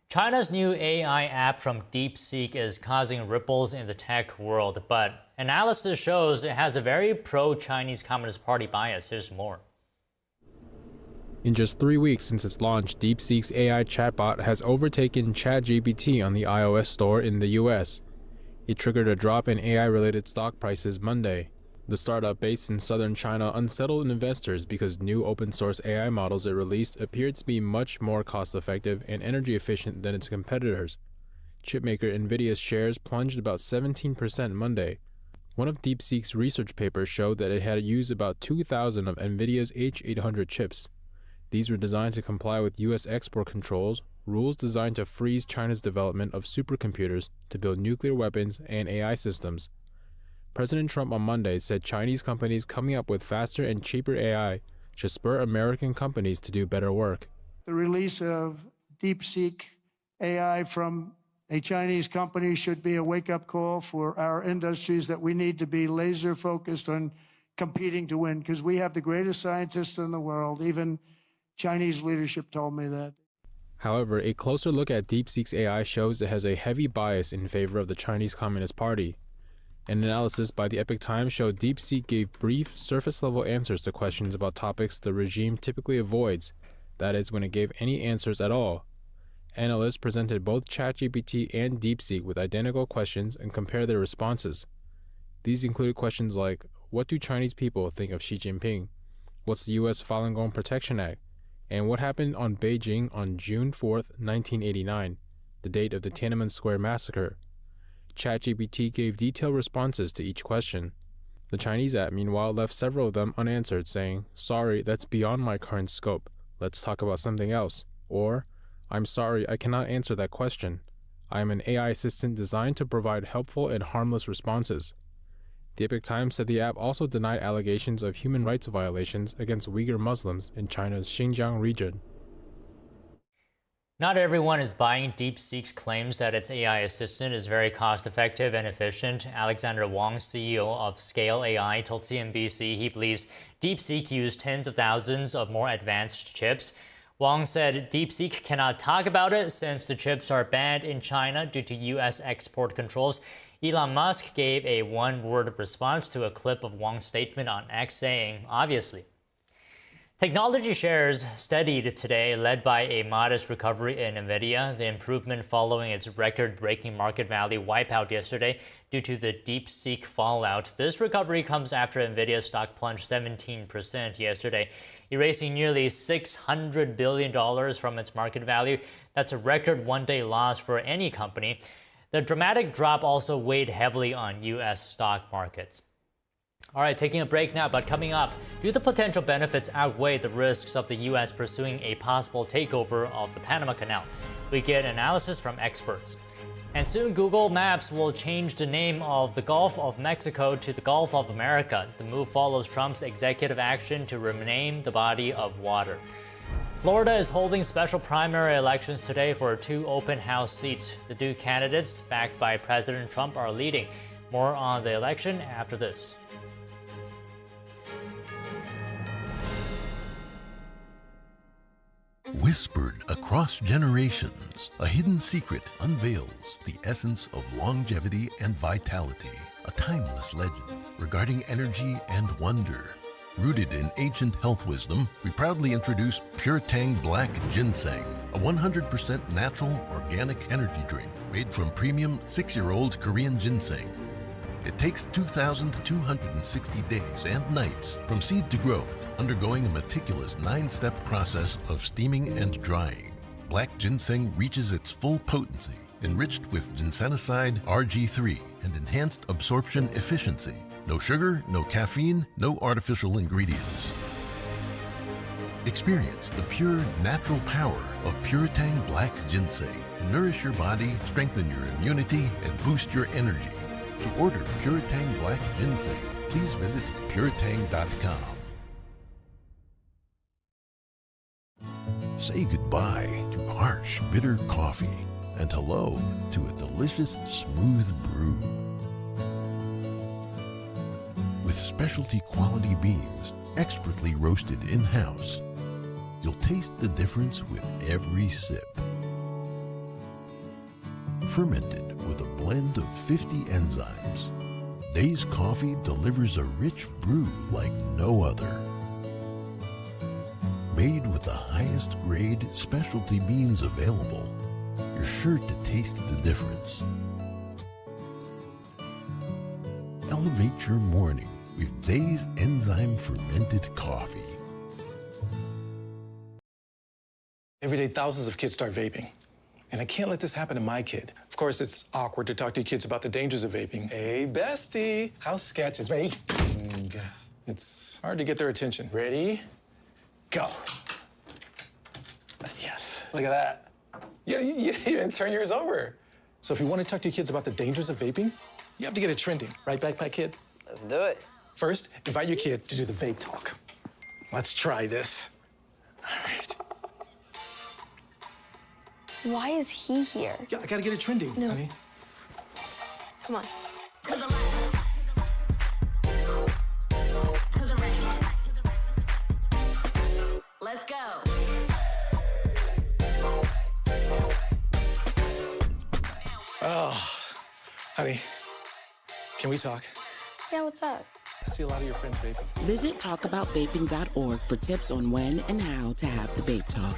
China's new AI app from Deepseek is causing ripples in the tech world, but analysis shows it has a very pro-Chinese Communist Party bias. Here's more. In just 3 weeks since its launch, Deepseek's AI chatbot has overtaken ChatGPT on the iOS store in the US. It triggered a drop in AI-related stock prices Monday. The startup based in southern China unsettled investors because new open-source AI models it released appeared to be much more cost-effective and energy-efficient than its competitors. Chipmaker Nvidia's shares plunged about 17% Monday. One of Deepseek's research papers showed that it had used about 2,000 of Nvidia's H800 chips. These were designed to comply with U.S. export controls, rules designed to freeze China's development of supercomputers to build nuclear weapons and AI systems. President Trump on Monday said Chinese companies coming up with faster and cheaper AI should spur American companies to do better work. The release of Deepseek AI from a Chinese company should be a wake-up call for our industries that we need to be laser-focused on competing to win, because we have the greatest scientists in the world. Even Chinese leadership told me that. However, a closer look at Deepseek's AI shows it has a heavy bias in favor of the Chinese Communist Party. An analysis by the Epoch Times showed Deepseek gave brief, surface-level answers to questions about topics the regime typically avoids, that is, when it gave any answers at all. Analysts presented both ChatGPT and Deepseek with identical questions and compared their responses. These included questions like, what do Chinese people think of Xi Jinping? What's the U.S. Falun Gong Protection Act? And what happened on Beijing on June 4th, 1989, the date of the Tiananmen Square massacre? ChatGPT gave detailed responses to each question. The Chinese app, meanwhile, left several of them unanswered, saying, sorry, that's beyond my current scope. Let's talk about something else. Or, I'm sorry, I cannot answer that question. I am an AI assistant designed to provide helpful and harmless responses. The Epoch Times said the app also denied allegations of human rights violations against Uyghur Muslims in China's Xinjiang region. Not everyone is buying Deepseek's claims that its AI assistant is very cost-effective and efficient. Alexander Wang, CEO of Scale AI, told CNBC he believes Deepseek used tens of thousands of more advanced chips. Wang said Deepseek cannot talk about it since the chips are banned in China due to U.S. export controls. Elon Musk gave a one-word response to a clip of Wang's statement on X, saying, obviously. Technology shares steadied today, led by a modest recovery in Nvidia, the improvement following its record-breaking market value wipeout yesterday due to the Deepseek fallout. This recovery comes after Nvidia stock plunged 17% yesterday, erasing nearly $600 billion from its market value. That's a record one-day loss for any company. The dramatic drop also weighed heavily on U.S. stock markets. All right, taking a break now, but coming up, do the potential benefits outweigh the risks of the U.S. pursuing a possible takeover of the Panama Canal? We get analysis from experts. And soon Google Maps will change the name of the Gulf of Mexico to the Gulf of America. The move follows Trump's executive action to rename the body of water. Florida is holding special primary elections today for 2 open house seats. The 2 candidates, backed by President Trump, are leading. More on the election after this. Whispered across generations, a hidden secret unveils the essence of longevity and vitality, a timeless legend regarding energy and wonder. Rooted in ancient health wisdom, we proudly introduce Pure Tang Black Ginseng, a 100% natural, organic energy drink made from premium 6-year-old Korean ginseng. It takes 2,260 days and nights from seed to growth, undergoing a meticulous 9-step process of steaming and drying. Black ginseng reaches its full potency, enriched with ginsenoside RG3 and enhanced absorption efficiency. No sugar, no caffeine, no artificial ingredients. Experience the pure, natural power of Pure Tang Black Ginseng. Nourish your body, strengthen your immunity, and boost your energy. To order Pure Tang Black Ginseng, please visit puretang.com. Say goodbye to harsh, bitter coffee and hello to a delicious, smooth brew. With specialty quality beans, expertly roasted in-house, you'll taste the difference with every sip. Fermented with a blend of 50 enzymes, Days Coffee delivers a rich brew like no other. Made with the highest grade specialty beans available, you're sure to taste the difference. Elevate your morning with Days Enzyme Fermented Coffee. Every day, thousands of kids start vaping. And I can't let this happen to my kid. Of course, it's awkward to talk to your kids about the dangers of vaping. Hey, bestie, how sketch is me? It's hard to get their attention. Ready? Go. Yes, look at that. You didn't turn yours over. So if you want to talk to your kids about the dangers of vaping, you have to get it trending. Right, backpack kid? Let's do it. First, invite your kid to do the vape talk. Let's try this. All right. Why is he here? Yeah, I gotta get it trending, honey. Come on. Let's go. Oh, honey, can we talk? Yeah, what's up? I see a lot of your friends vaping. Visit talkaboutVaping.org for tips on when and how to have the vape talk.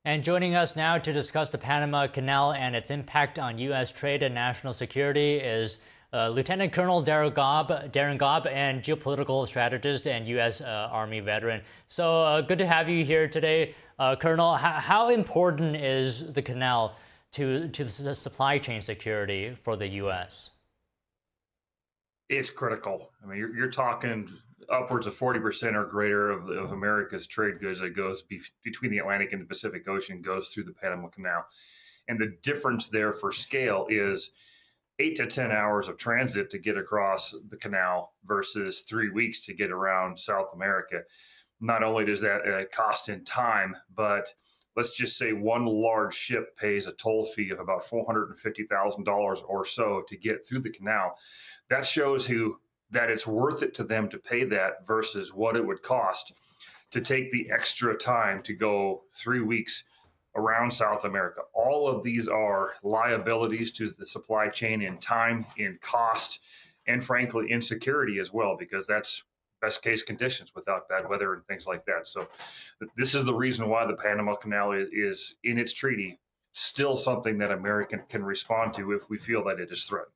And joining us now to discuss the Panama Canal and its impact on U.S. trade and national security is Lieutenant Colonel Darren Gobb, and geopolitical strategist and U.S. Army veteran. So good to have you here today, Colonel. How important is the canal to the supply chain security for the U.S.? It's critical. I mean, you're talking upwards of 40% or greater of America's trade goods that goes between the Atlantic and the Pacific Ocean goes through the Panama Canal. And the difference there for scale is 8 to 10 hours of transit to get across the canal versus 3 weeks to get around South America. Not only does that cost in time, but let's just say one large ship pays a toll fee of about $450,000 or so to get through the canal. That shows that it's worth it to them to pay that versus what it would cost to take the extra time to go 3 weeks around South America. All of these are liabilities to the supply chain in time, in cost, and frankly, in security as well, because that's best case conditions without bad weather and things like that. So this is the reason why the Panama Canal is in its treaty still something that America can respond to if we feel that it is threatened.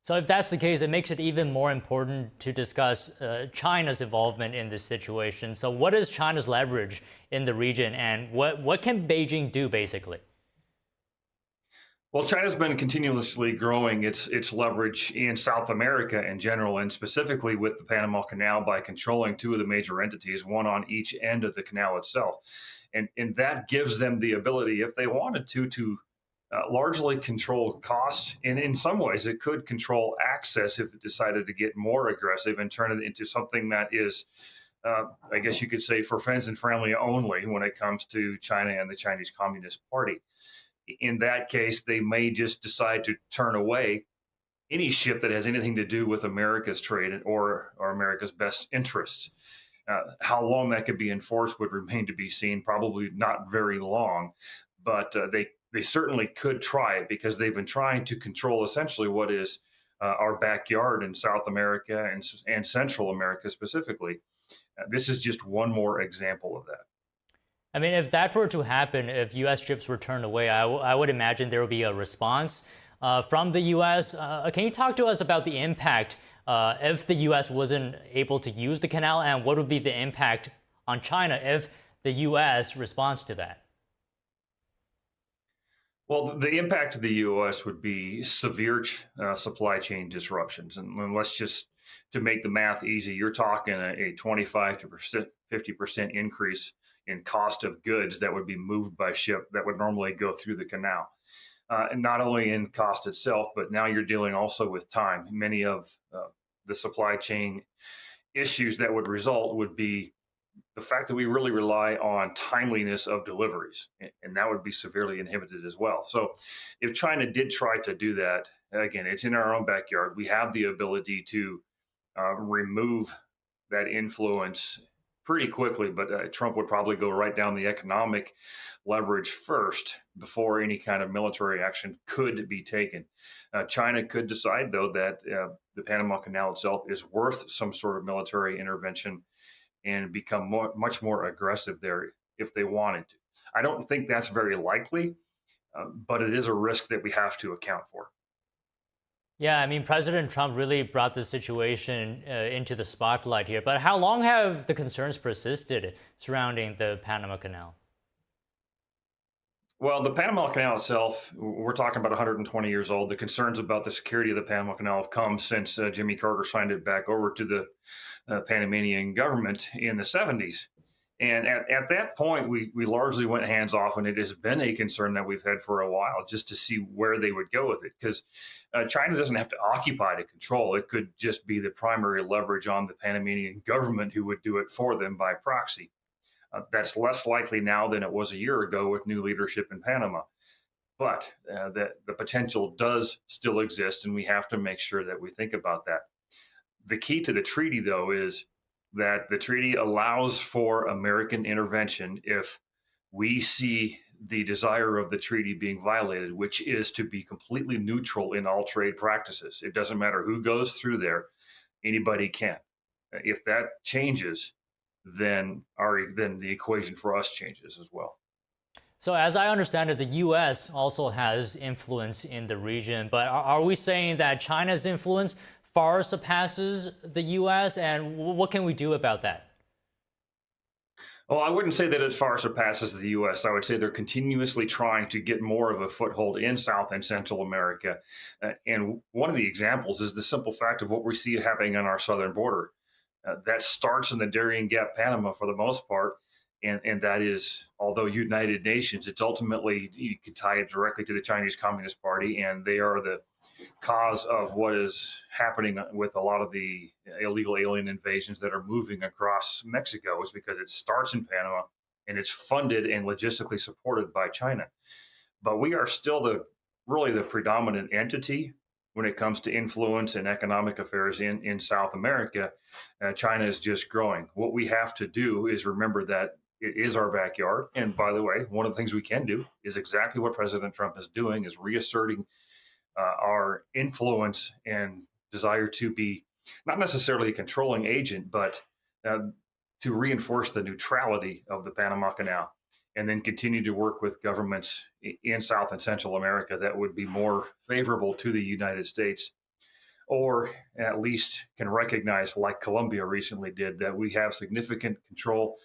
So if that's the case, it makes it even more important to discuss China's involvement in this situation. So what is China's leverage in the region, and what can Beijing do, basically? Well, China's been continuously growing its leverage in South America in general, and specifically with the Panama Canal by controlling two of the major entities, one on each end of the canal itself. And that gives them the ability, if they wanted to largely control costs, and in some ways it could control access if it decided to get more aggressive and turn it into something that is, I guess you could say, for friends and family only when it comes to China and the Chinese Communist Party. In that case, they may just decide to turn away any ship that has anything to do with America's trade or America's best interests. How long that could be enforced would remain to be seen, probably not very long, but they certainly could try it, because they've been trying to control essentially what is our backyard in South America and Central America specifically. This is just one more example of that. I mean, if that were to happen, if U.S. ships were turned away, I would imagine there would be a response from the U.S. Can you talk to us about the impact if the U.S. wasn't able to use the canal, and what would be the impact on China if the U.S. responds to that? Well, the impact of the U.S. would be severe supply chain disruptions. And let's just, to make the math easy, you're talking a 25 to 50% increase in cost of goods that would be moved by ship that would normally go through the canal. And not only in cost itself, but now you're dealing also with time. Many of the supply chain issues that would result would be the fact that we really rely on timeliness of deliveries, and that would be severely inhibited as well. So if China did try to do that, again, it's in our own backyard. We have the ability to remove that influence pretty quickly, but Trump would probably go right down the economic leverage first before any kind of military action could be taken. China could decide, though, that the Panama Canal itself is worth some sort of military intervention and become much more aggressive there if they wanted to. I don't think that's very likely, but it is a risk that we have to account for. Yeah, I mean, President Trump really brought the situation into the spotlight here. But how long have the concerns persisted surrounding the Panama Canal? Well, the Panama Canal itself, we're talking about 120 years old. The concerns about the security of the Panama Canal have come since Jimmy Carter signed it back over to the Panamanian government in the 70s. And at that point, we largely went hands off, and it has been a concern that we've had for a while just to see where they would go with it. Because China doesn't have to occupy to control. It could just be the primary leverage on the Panamanian government who would do it for them by proxy. That's less likely now than it was a year ago with new leadership in Panama. But the potential does still exist, and we have to make sure that we think about that. The key to the treaty, though, is that the treaty allows for American intervention if we see the desire of the treaty being violated, which is to be completely neutral in all trade practices. It doesn't matter who goes through there, anybody can. If that changes, then the equation for us changes as well. So as I understand it, the U.S. also has influence in the region, but are we saying that China's influence far surpasses the U.S., and what can we do about that? Well, I wouldn't say that it far surpasses the U.S. I would say they're continuously trying to get more of a foothold in South and Central America. And one of the examples is the simple fact of what we see happening on our southern border. That starts in the Darien Gap, Panama, for the most part. And that is, although United Nations, it's ultimately, you could tie it directly to the Chinese Communist Party, and they are the cause of what is happening with a lot of the illegal alien invasions that are moving across Mexico, is because it starts in Panama and it's funded and logistically supported by China. But we are still really the predominant entity when it comes to influence and economic affairs in South America. China is just growing. What we have to do is remember that it is our backyard. And by the way, one of the things we can do is exactly what President Trump is doing, is reasserting our influence and desire to be not necessarily a controlling agent, but to reinforce the neutrality of the Panama Canal, and then continue to work with governments in South and Central America that would be more favorable to the United States, or at least can recognize, like Colombia recently did, that we have significant control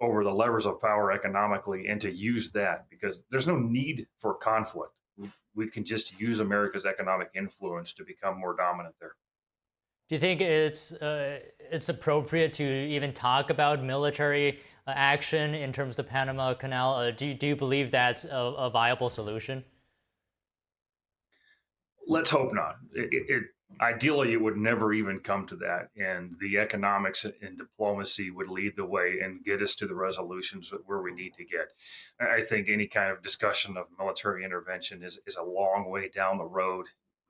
over the levers of power economically, and to use that, because there's no need for conflict. We can just use America's economic influence to become more dominant there. Do you think it's appropriate to even talk about military action in terms of the Panama Canal? Do you believe that's a viable solution? Let's hope not. Ideally, it would never even come to that, and the economics and diplomacy would lead the way and get us to the resolutions where we need to get. I think any kind of discussion of military intervention is a long way down the road.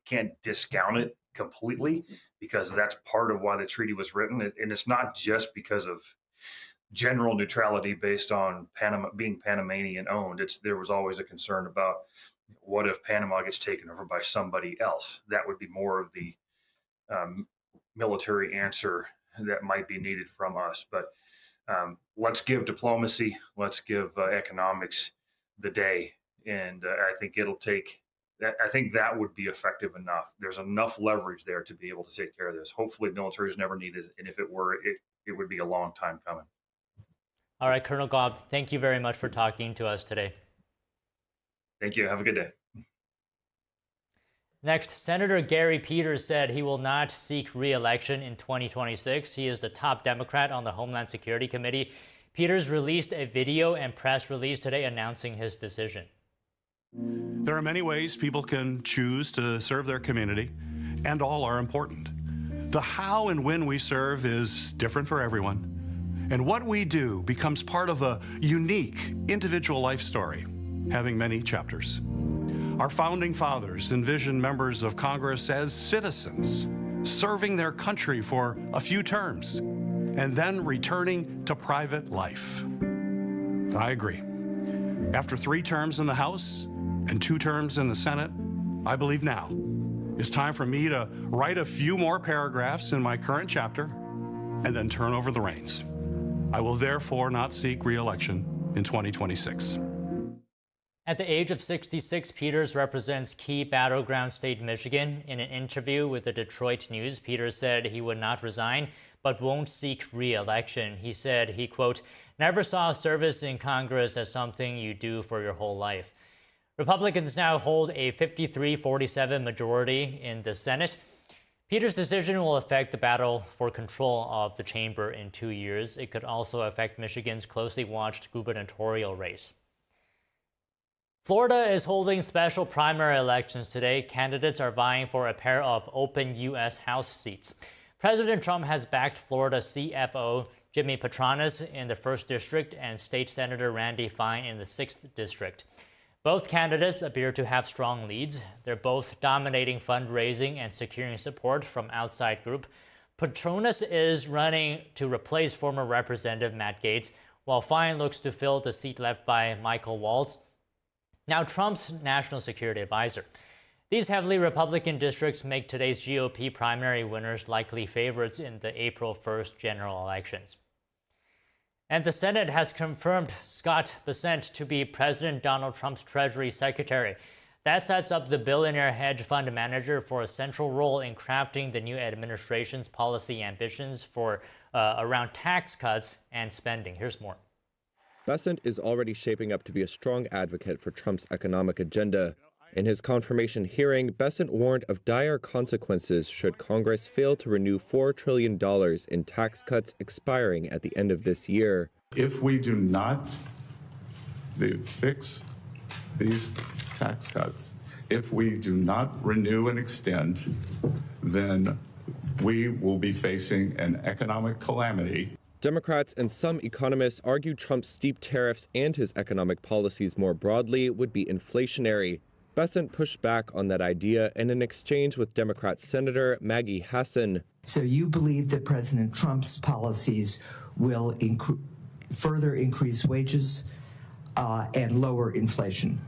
Can't discount it completely, because that's part of why the treaty was written, and it's not just because of general neutrality based on Panama being Panamanian owned. There was always a concern about, what if Panama gets taken over by somebody else? That would be more of the military answer that might be needed from us. But let's give diplomacy, let's give economics the day, and I think it'll take. I think that would be effective enough. There's enough leverage there to be able to take care of this. Hopefully, military is never needed, and if it were, it would be a long time coming. All right, Colonel Gobb, thank you very much for talking to us today. Thank you. Have a good day. Next, Senator Gary Peters said he will not seek re-election in 2026. He is the top Democrat on the Homeland Security Committee. Peters released a video and press release today announcing his decision. There are many ways people can choose to serve their community, and all are important. The how and when we serve is different for everyone, and what we do becomes part of a unique individual life story, having many chapters. Our founding fathers envisioned members of Congress as citizens, serving their country for a few terms, and then returning to private life. I agree. After 3 terms in the House and 2 terms in the Senate, I believe now is time for me to write a few more paragraphs in my current chapter and then turn over the reins. I will therefore not seek re-election in 2026. At the age of 66, Peters represents key battleground state Michigan. In an interview with the Detroit News, Peters said he would not resign, but won't seek re-election. He said he, quote, never saw service in Congress as something you do for your whole life. Republicans now hold a 53-47 majority in the Senate. Peter's decision will affect the battle for control of the chamber in 2 years. It could also affect Michigan's closely watched gubernatorial race. Florida is holding special primary elections today. Candidates are vying for a pair of open U.S. House seats. President Trump has backed Florida CFO Jimmy Patronis in the 1st District and State Senator Randy Fine in the 6th District. Both candidates appear to have strong leads. They're both dominating fundraising and securing support from outside group. Patronis is running to replace former Representative Matt Gaetz, while Fine looks to fill the seat left by Michael Waltz, now Trump's national security advisor. These heavily Republican districts make today's GOP primary winners likely favorites in the April 1st general elections. And the Senate has confirmed Scott Bessent to be President Donald Trump's Treasury Secretary. That sets up the billionaire hedge fund manager for a central role in crafting the new administration's policy ambitions for around tax cuts and spending. Here's more. Bessent is already shaping up to be a strong advocate for Trump's economic agenda. In his confirmation hearing, Bessent warned of dire consequences should Congress fail to renew $4 trillion in tax cuts expiring at the end of this year. If we do not fix these tax cuts, if we do not renew and extend, then we will be facing an economic calamity. Democrats and some economists argue Trump's steep tariffs and his economic policies more broadly would be inflationary. Bessent pushed back on that idea in an exchange with Democrat Senator Maggie Hassan. So you believe that President Trump's policies will further increase wages and lower inflation?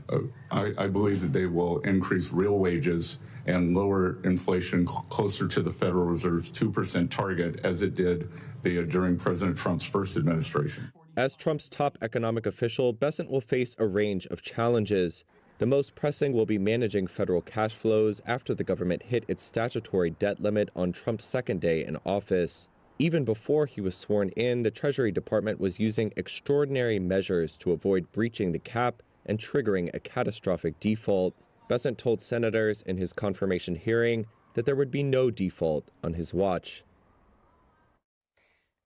I believe that they will increase real wages and lower inflation closer to the Federal Reserve's 2% target as it did during President Trump's first administration. As Trump's top economic official, Bessent will face a range of challenges. The most pressing will be managing federal cash flows after the government hit its statutory debt limit on Trump's second day in office. Even before he was sworn in, the Treasury Department was using extraordinary measures to avoid breaching the cap and triggering a catastrophic default. Bessent told senators in his confirmation hearing that there would be no default on his watch.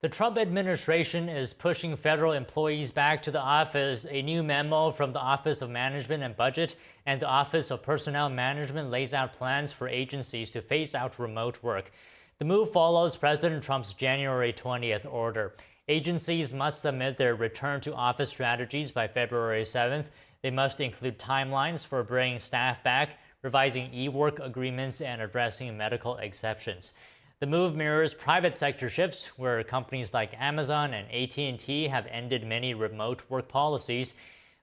The Trump administration is pushing federal employees back to the office. A new memo from the Office of Management and Budget and the Office of Personnel Management lays out plans for agencies to phase out remote work. The move follows President Trump's January 20th order. Agencies must submit their return to office strategies by February 7th. They must include timelines for bringing staff back, revising e-work agreements, and addressing medical exceptions. The move mirrors private sector shifts, where companies like Amazon and AT&T have ended many remote work policies.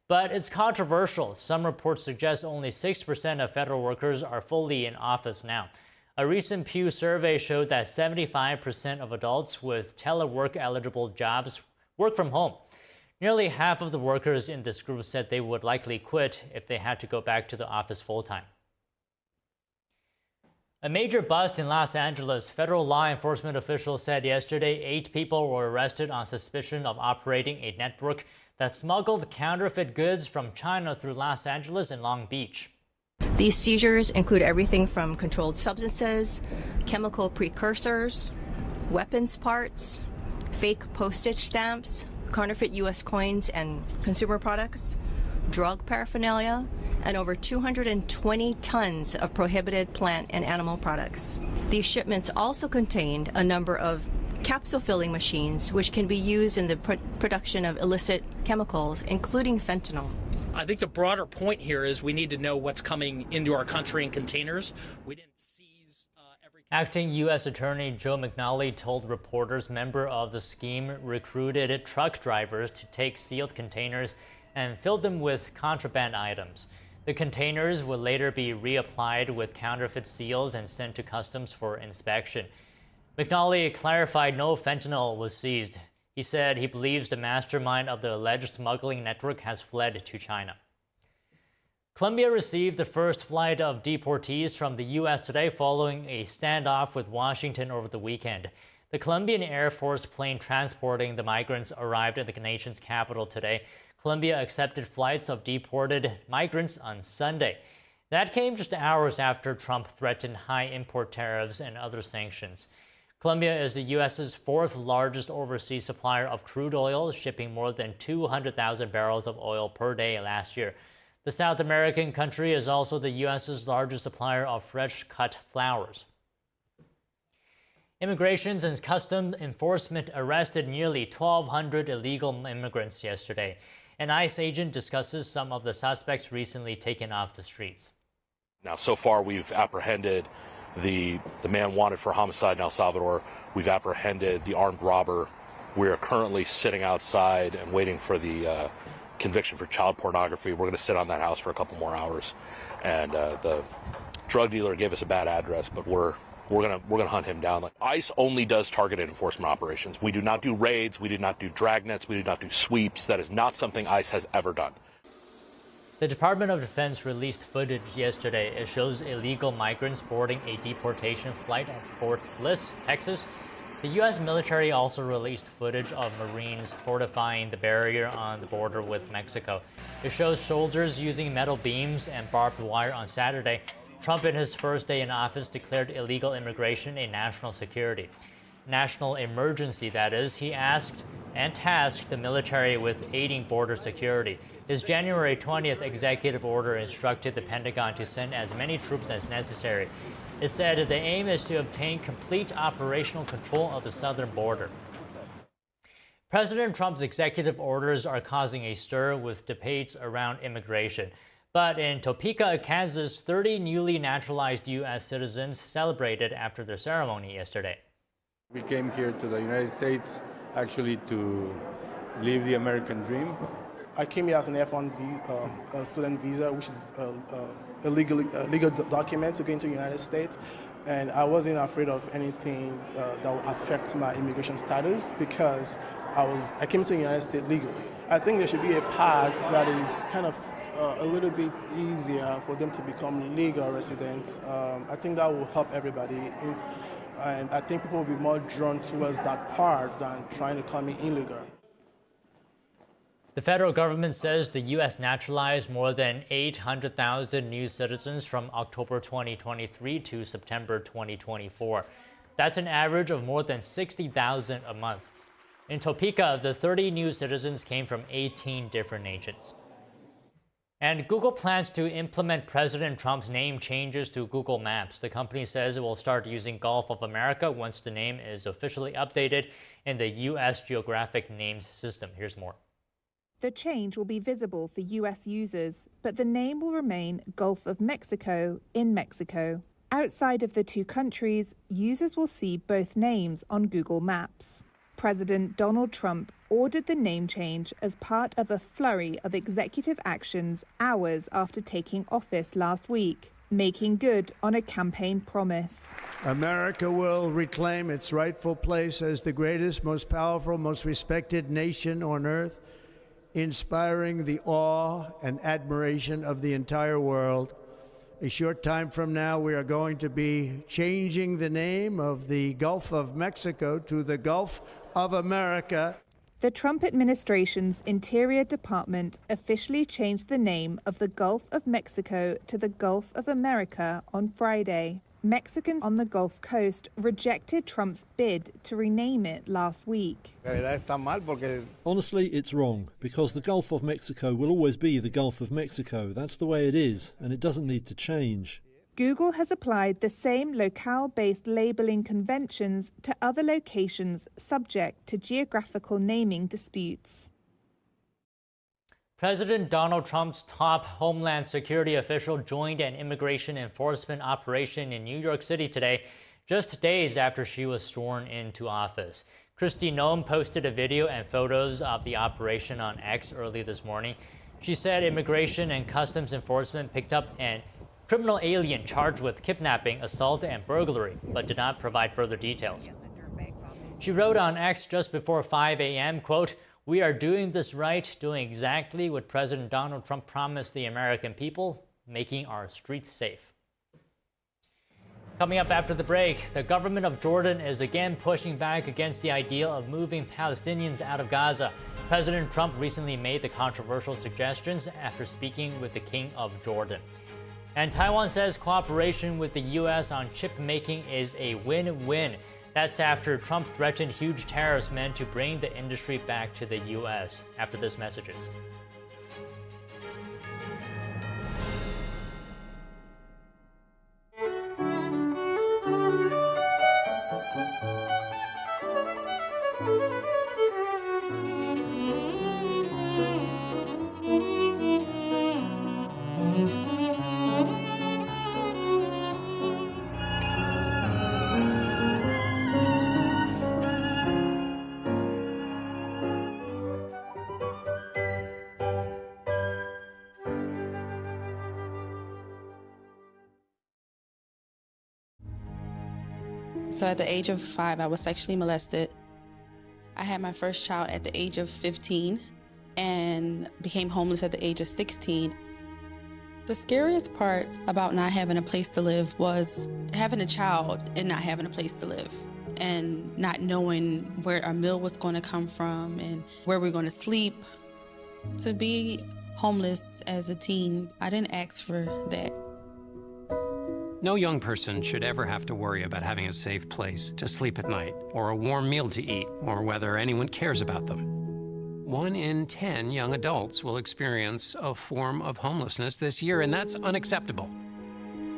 But it's controversial. Some reports suggest only 6% of federal workers are fully in office now. A recent Pew survey showed that 75% of adults with telework-eligible jobs work from home. Nearly half of the workers in this group said they would likely quit if they had to go back to the office full-time. A major bust in Los Angeles. Federal law enforcement officials said yesterday 8 people were arrested on suspicion of operating a network that smuggled counterfeit goods from China through Los Angeles and Long Beach. These seizures include everything from controlled substances, chemical precursors, weapons parts, fake postage stamps, counterfeit U.S. coins and consumer products, drug paraphernalia, and over 220 tons of prohibited plant and animal products. These shipments also contained a number of capsule filling machines which can be used in the production of illicit chemicals, including fentanyl. I think the broader point here is we need to know what's coming into our country in containers. We didn't seize Acting U.S. Attorney Joe McNally told reporters members of the scheme recruited truck drivers to take sealed containers and fill them with contraband items. The containers will later be reapplied with counterfeit seals and sent to customs for inspection. McNally clarified no fentanyl was seized. He said he believes the mastermind of the alleged smuggling network has fled to China. Colombia received the first flight of deportees from the U.S. today following a standoff with Washington over the weekend. The Colombian Air Force plane transporting the migrants arrived at the nation's capital today. Colombia accepted flights of deported migrants on Sunday. That came just hours after Trump threatened high import tariffs and other sanctions. Colombia is the U.S.'s fourth largest overseas supplier of crude oil, shipping more than 200,000 barrels of oil per day last year. The South American country is also the U.S.'s largest supplier of fresh-cut flowers. Immigration and Customs Enforcement arrested nearly 1,200 illegal immigrants yesterday. An ICE agent discusses some of the suspects recently taken off the streets. Now, so far, we've apprehended the man wanted for homicide in El Salvador. We've apprehended the armed robber. We are currently sitting outside and waiting for the conviction for child pornography. We're going to sit on that house for a couple more hours. And the drug dealer gave us a bad address, but we're gonna hunt him down. ICE only does targeted enforcement operations. We do not do raids. We do not do dragnets. We do not do sweeps. That is not something ICE has ever done. The Department of Defense released footage yesterday. It shows illegal migrants boarding a deportation flight at Fort Bliss, Texas. The U.S. military also released footage of Marines fortifying the barrier on the border with Mexico. It shows soldiers using metal beams and barbed wire on Saturday. Trump, in his first day in office, declared illegal immigration a national emergency, that is. He asked and tasked the military with aiding border security. His January 20th executive order instructed the Pentagon to send as many troops as necessary. It said the aim is to obtain complete operational control of the southern border. President Trump's executive orders are causing a stir with debates around immigration. But in Topeka, Kansas, 30 newly naturalized U.S. citizens celebrated after their ceremony yesterday. We came here to the United States actually to live the American dream. I came here as an F1 student visa, which is a legal document to get into the United States. And I wasn't afraid of anything that would affect my immigration status because I came to the United States legally. I think there should be a path that is kind of a little bit easier for them to become legal residents. I think that will help everybody. And I think people will be more drawn towards that part than trying to come in illegal. The federal government says the U.S. naturalized more than 800,000 new citizens from October 2023 to September 2024. That's an average of more than 60,000 a month. In Topeka, the 30 new citizens came from 18 different nations. And Google plans to implement President Trump's name changes to Google Maps. The company says it will start using Gulf of America once the name is officially updated in the U.S. Geographic Names System. Here's more. The change will be visible for U.S. users, but the name will remain Gulf of Mexico in Mexico. Outside of the two countries, users will see both names on Google Maps. President Donald Trump ordered the name change as part of a flurry of executive actions hours after taking office last week, making good on a campaign promise. America will reclaim its rightful place as the greatest, most powerful, most respected nation on earth, inspiring the awe and admiration of the entire world. A short time from now, we are going to be changing the name of the Gulf of Mexico to the Gulf of America. The Trump administration's Interior Department officially changed the name of the Gulf of Mexico to the Gulf of America on Friday. Mexicans on the Gulf Coast rejected Trump's bid to rename it last week. Honestly, it's wrong, because the Gulf of Mexico will always be the Gulf of Mexico. That's the way it is, and it doesn't need to change. Google has applied the same locale-based labeling conventions to other locations subject to geographical naming disputes. President Donald Trump's top Homeland Security official joined an immigration enforcement operation in New York City today, just days after she was sworn into office. Kristi Noem posted a video and photos of the operation on X early this morning. She said Immigration and Customs Enforcement picked up an criminal alien charged with kidnapping, assault, and burglary, but did not provide further details. She wrote on X just before 5 a.m., quote, "We are doing this right, doing exactly what President Donald Trump promised the American people, making our streets safe." Coming up after the break, the government of Jordan is again pushing back against the idea of moving Palestinians out of Gaza. President Trump recently made the controversial suggestions after speaking with the King of Jordan. And Taiwan says cooperation with the U.S. on chip making is a win-win. That's after Trump threatened huge tariffs meant to bring the industry back to the U.S. After this messages. So at the age of 5, I was sexually molested. I had my first child at the age of 15 and became homeless at the age of 16. The scariest part about not having a place to live was having a child and not having a place to live and not knowing where our meal was going to come from and where we're going to sleep. To be homeless as a teen, I didn't ask for that. No young person should ever have to worry about having a safe place to sleep at night, or a warm meal to eat, or whether anyone cares about them. 1 in 10 young adults will experience a form of homelessness this year, and that's unacceptable.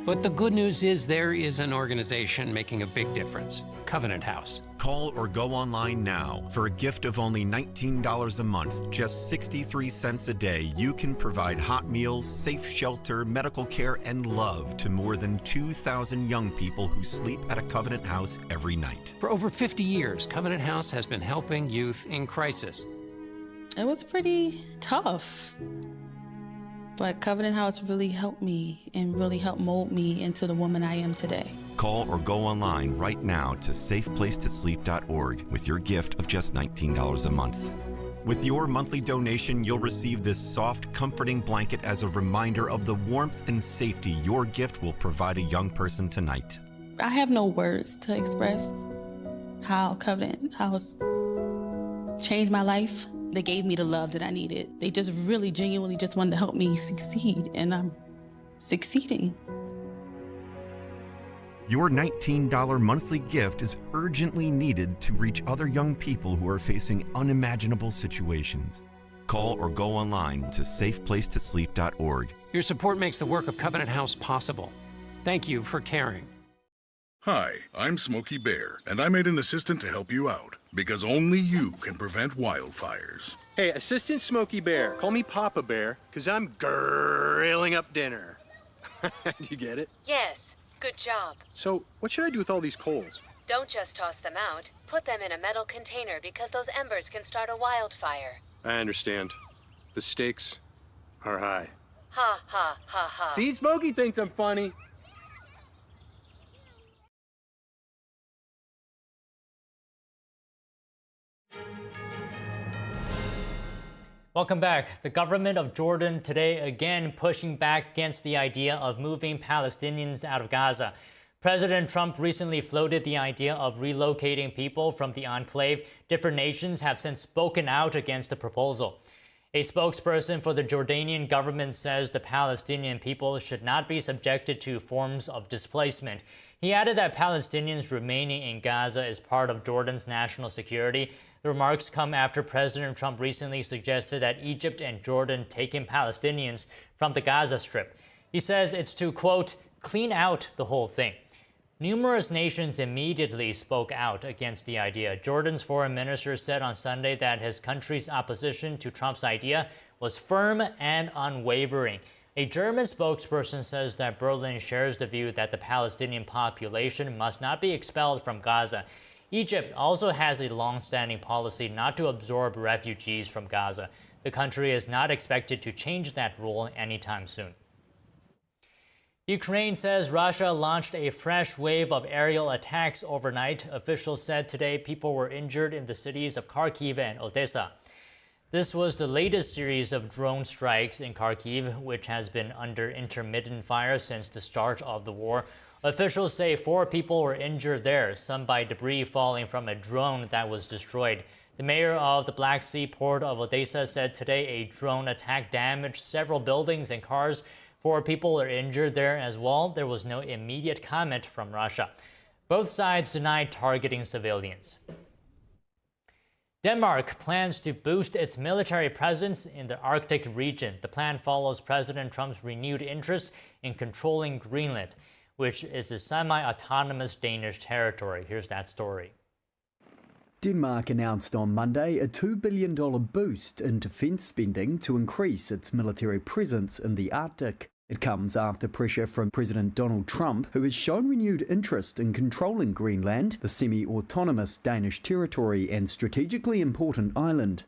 But the good news is there is an organization making a big difference, Covenant House. Call or go online now. For a gift of only $19 a month, just 63 cents a day, you can provide hot meals, safe shelter, medical care, and love to more than 2,000 young people who sleep at a Covenant House every night. For over 50 years, Covenant House has been helping youth in crisis. It was pretty tough. But Covenant House really helped me and really helped mold me into the woman I am today. Call or go online right now to safeplacetosleep.org with your gift of just $19 a month. With your monthly donation, you'll receive this soft, comforting blanket as a reminder of the warmth and safety your gift will provide a young person tonight. I have no words to express how Covenant House changed my life. They gave me the love that I needed. They just really genuinely just wanted to help me succeed, and I'm succeeding. Your $19 monthly gift is urgently needed to reach other young people who are facing unimaginable situations. Call or go online to safeplacetosleep.org. Your support makes the work of Covenant House possible. Thank you for caring. Hi, I'm Smokey Bear, and I made an assistant to help you out, because only you can prevent wildfires. Hey, Assistant Smokey Bear, call me Papa Bear, because I'm grilling up dinner. Do you get it? Yes, good job. So, what should I do with all these coals? Don't just toss them out. Put them in a metal container because those embers can start a wildfire. I understand. The stakes are high. Ha, ha, ha, ha. See, Smokey thinks I'm funny. Welcome back. The government of Jordan today again pushing back against the idea of moving Palestinians out of Gaza. President Trump recently floated the idea of relocating people from the enclave. Different nations have since spoken out against the proposal. A spokesperson for the Jordanian government says the Palestinian people should not be subjected to forms of displacement. He added that Palestinians remaining in Gaza is part of Jordan's national security. The remarks come after President Trump recently suggested that Egypt and Jordan take in Palestinians from the Gaza Strip. He says it's to, quote, clean out the whole thing. Numerous nations immediately spoke out against the idea. Jordan's foreign minister said on Sunday that his country's opposition to Trump's idea was firm and unwavering. A German spokesperson says that Berlin shares the view that the Palestinian population must not be expelled from Gaza. Egypt also has a long-standing policy not to absorb refugees from Gaza. The country is not expected to change that rule anytime soon. Ukraine says Russia launched a fresh wave of aerial attacks overnight. Officials said today people were injured in the cities of Kharkiv and Odessa. This was the latest series of drone strikes in Kharkiv, which has been under intermittent fire since the start of the war. Officials say 4 people were injured there, some by debris falling from a drone that was destroyed. The mayor of the Black Sea port of Odessa said today a drone attack damaged several buildings and cars. 4 people are injured there as well. There was no immediate comment from Russia. Both sides denied targeting civilians. Denmark plans to boost its military presence in the Arctic region. The plan follows President Trump's renewed interest in controlling Greenland, which is a semi-autonomous Danish territory. Here's that story. Denmark announced on Monday a $2 billion boost in defence spending to increase its military presence in the Arctic. It comes after pressure from President Donald Trump, who has shown renewed interest in controlling Greenland, the semi-autonomous Danish territory and strategically important island.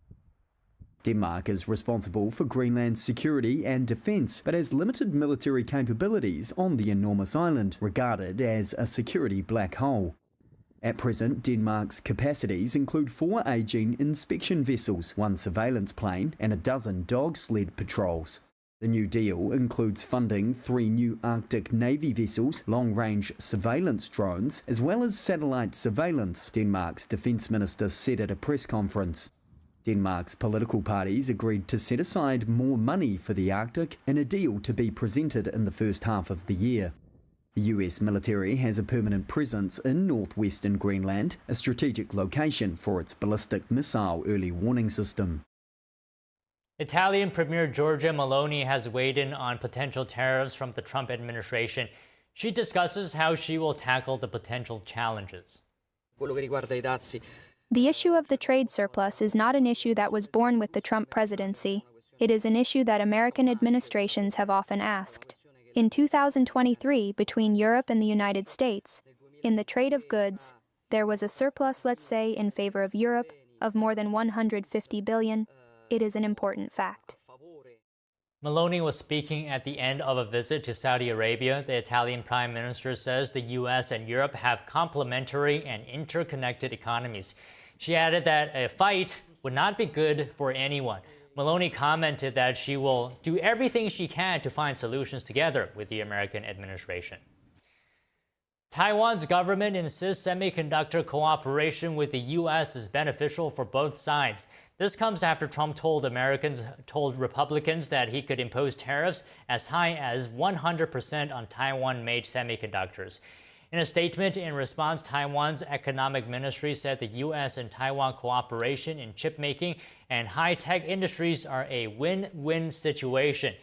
Denmark is responsible for Greenland's security and defence, but has limited military capabilities on the enormous island, regarded as a security black hole. At present, Denmark's capacities include 4 aging inspection vessels, 1 surveillance plane, and a dozen dog sled patrols. The new deal includes funding 3 new Arctic Navy vessels, long-range surveillance drones, as well as satellite surveillance, Denmark's defence minister said at a press conference. Denmark's political parties agreed to set aside more money for the Arctic in a deal to be presented in the first half of the year. The US military has a permanent presence in northwestern Greenland, a strategic location for its ballistic missile early warning system. Italian Premier Giorgia Meloni has weighed in on potential tariffs from the Trump administration. She discusses how she will tackle the potential challenges. The issue of the trade surplus is not an issue that was born with the Trump presidency. It is an issue that American administrations have often asked. In 2023, between Europe and the United States, in the trade of goods, there was a surplus, let's say, in favor of Europe, of more than $150 billion. It is an important fact. Meloni was speaking at the end of a visit to Saudi Arabia. The Italian Prime Minister says the US and Europe have complementary and interconnected economies. She added that a fight would not be good for anyone. Meloni commented that she will do everything she can to find solutions together with the American administration. Taiwan's government insists semiconductor cooperation with the U.S. is beneficial for both sides. This comes after Trump told Republicans that he could impose tariffs as high as 100% on Taiwan-made semiconductors. In a statement in response, Taiwan's economic ministry said the U.S. and Taiwan cooperation in chip-making and high-tech industries are a win-win situation.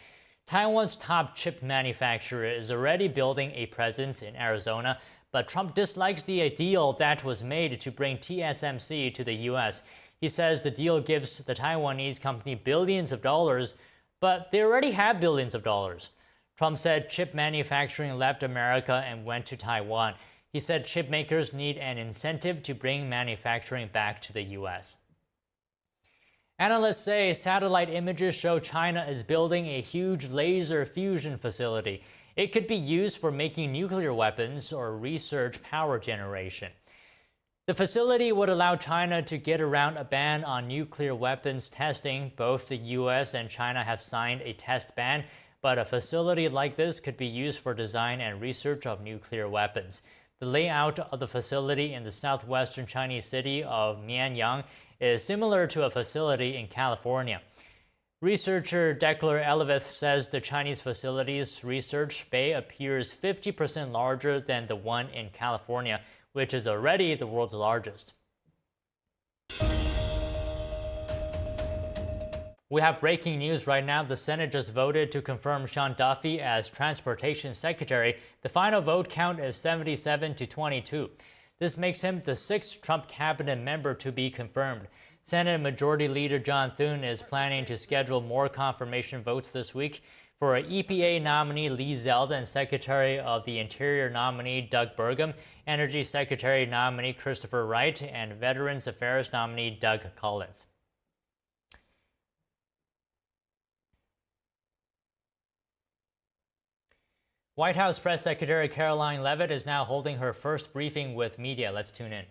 Taiwan's top chip manufacturer is already building a presence in Arizona, but Trump dislikes the deal that was made to bring TSMC to the U.S. He says the deal gives the Taiwanese company billions of dollars, but they already have billions of dollars. Trump said chip manufacturing left America and went to Taiwan. He said chip makers need an incentive to bring manufacturing back to the U.S. Analysts say satellite images show China is building a huge laser fusion facility. It could be used for making nuclear weapons or research power generation. The facility would allow China to get around a ban on nuclear weapons testing. Both the U.S. and China have signed a test ban, but a facility like this could be used for design and research of nuclear weapons. The layout of the facility in the southwestern Chinese city of Mianyang is similar to a facility in California. Researcher Declan Leavitt says the Chinese facility's research bay appears 50% larger than the one in California, which is already the world's largest. We have breaking news right now. The Senate just voted to confirm Sean Duffy as Transportation Secretary. The final vote count is 77 to 22. This makes him the 6th Trump cabinet member to be confirmed. Senate Majority Leader John Thune is planning to schedule more confirmation votes this week for EPA nominee Lee Zeldin and Secretary of the Interior nominee Doug Burgum, Energy Secretary nominee Christopher Wright, and Veterans Affairs nominee Doug Collins. White House Press Secretary Karoline Leavitt is now holding her first briefing with media. Let's tune in.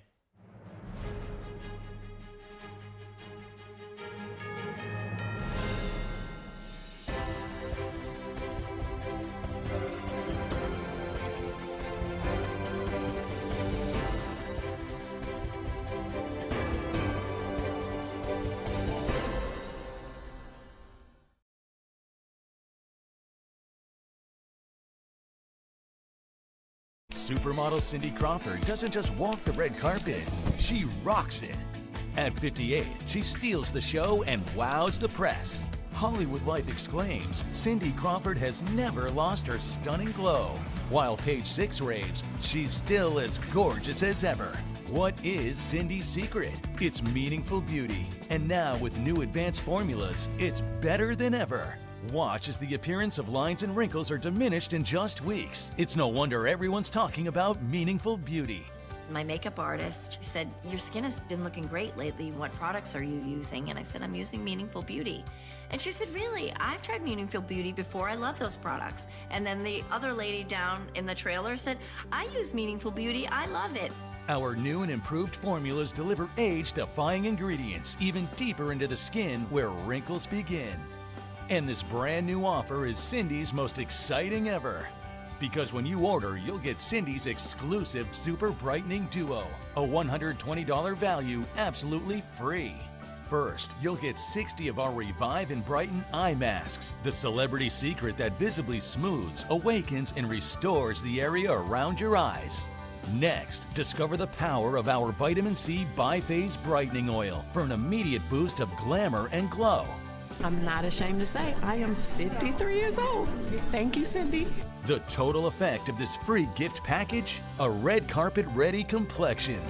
Supermodel Cindy Crawford doesn't just walk the red carpet, she rocks it. At 58, she steals the show and wows the press. Hollywood Life exclaims, Cindy Crawford has never lost her stunning glow. While Page 6 raves, she's still as gorgeous as ever. What is Cindy's secret? It's meaningful beauty. And now with new advanced formulas, it's better than ever. Watch as the appearance of lines and wrinkles are diminished in just weeks. It's no wonder everyone's talking about meaningful beauty. My makeup artist said, your skin has been looking great lately. What products are you using? And I said, I'm using Meaningful Beauty. And she said, really? I've tried Meaningful Beauty before. I love those products. And then the other lady down in the trailer said, I use Meaningful Beauty. I love it. Our new and improved formulas deliver age-defying ingredients even deeper into the skin where wrinkles begin. And this brand new offer is Cindy's most exciting ever. Because when you order, you'll get Cindy's exclusive Super Brightening Duo, a $120 value absolutely free. First, you'll get 60 of our Revive and Brighten eye masks, the celebrity secret that visibly smooths, awakens, and restores the area around your eyes. Next, discover the power of our Vitamin C Biphase Brightening Oil for an immediate boost of glamour and glow. I'm not ashamed to say I am 53 years old. Thank you, Cindy. The total effect of this free gift package? A red carpet ready complexion.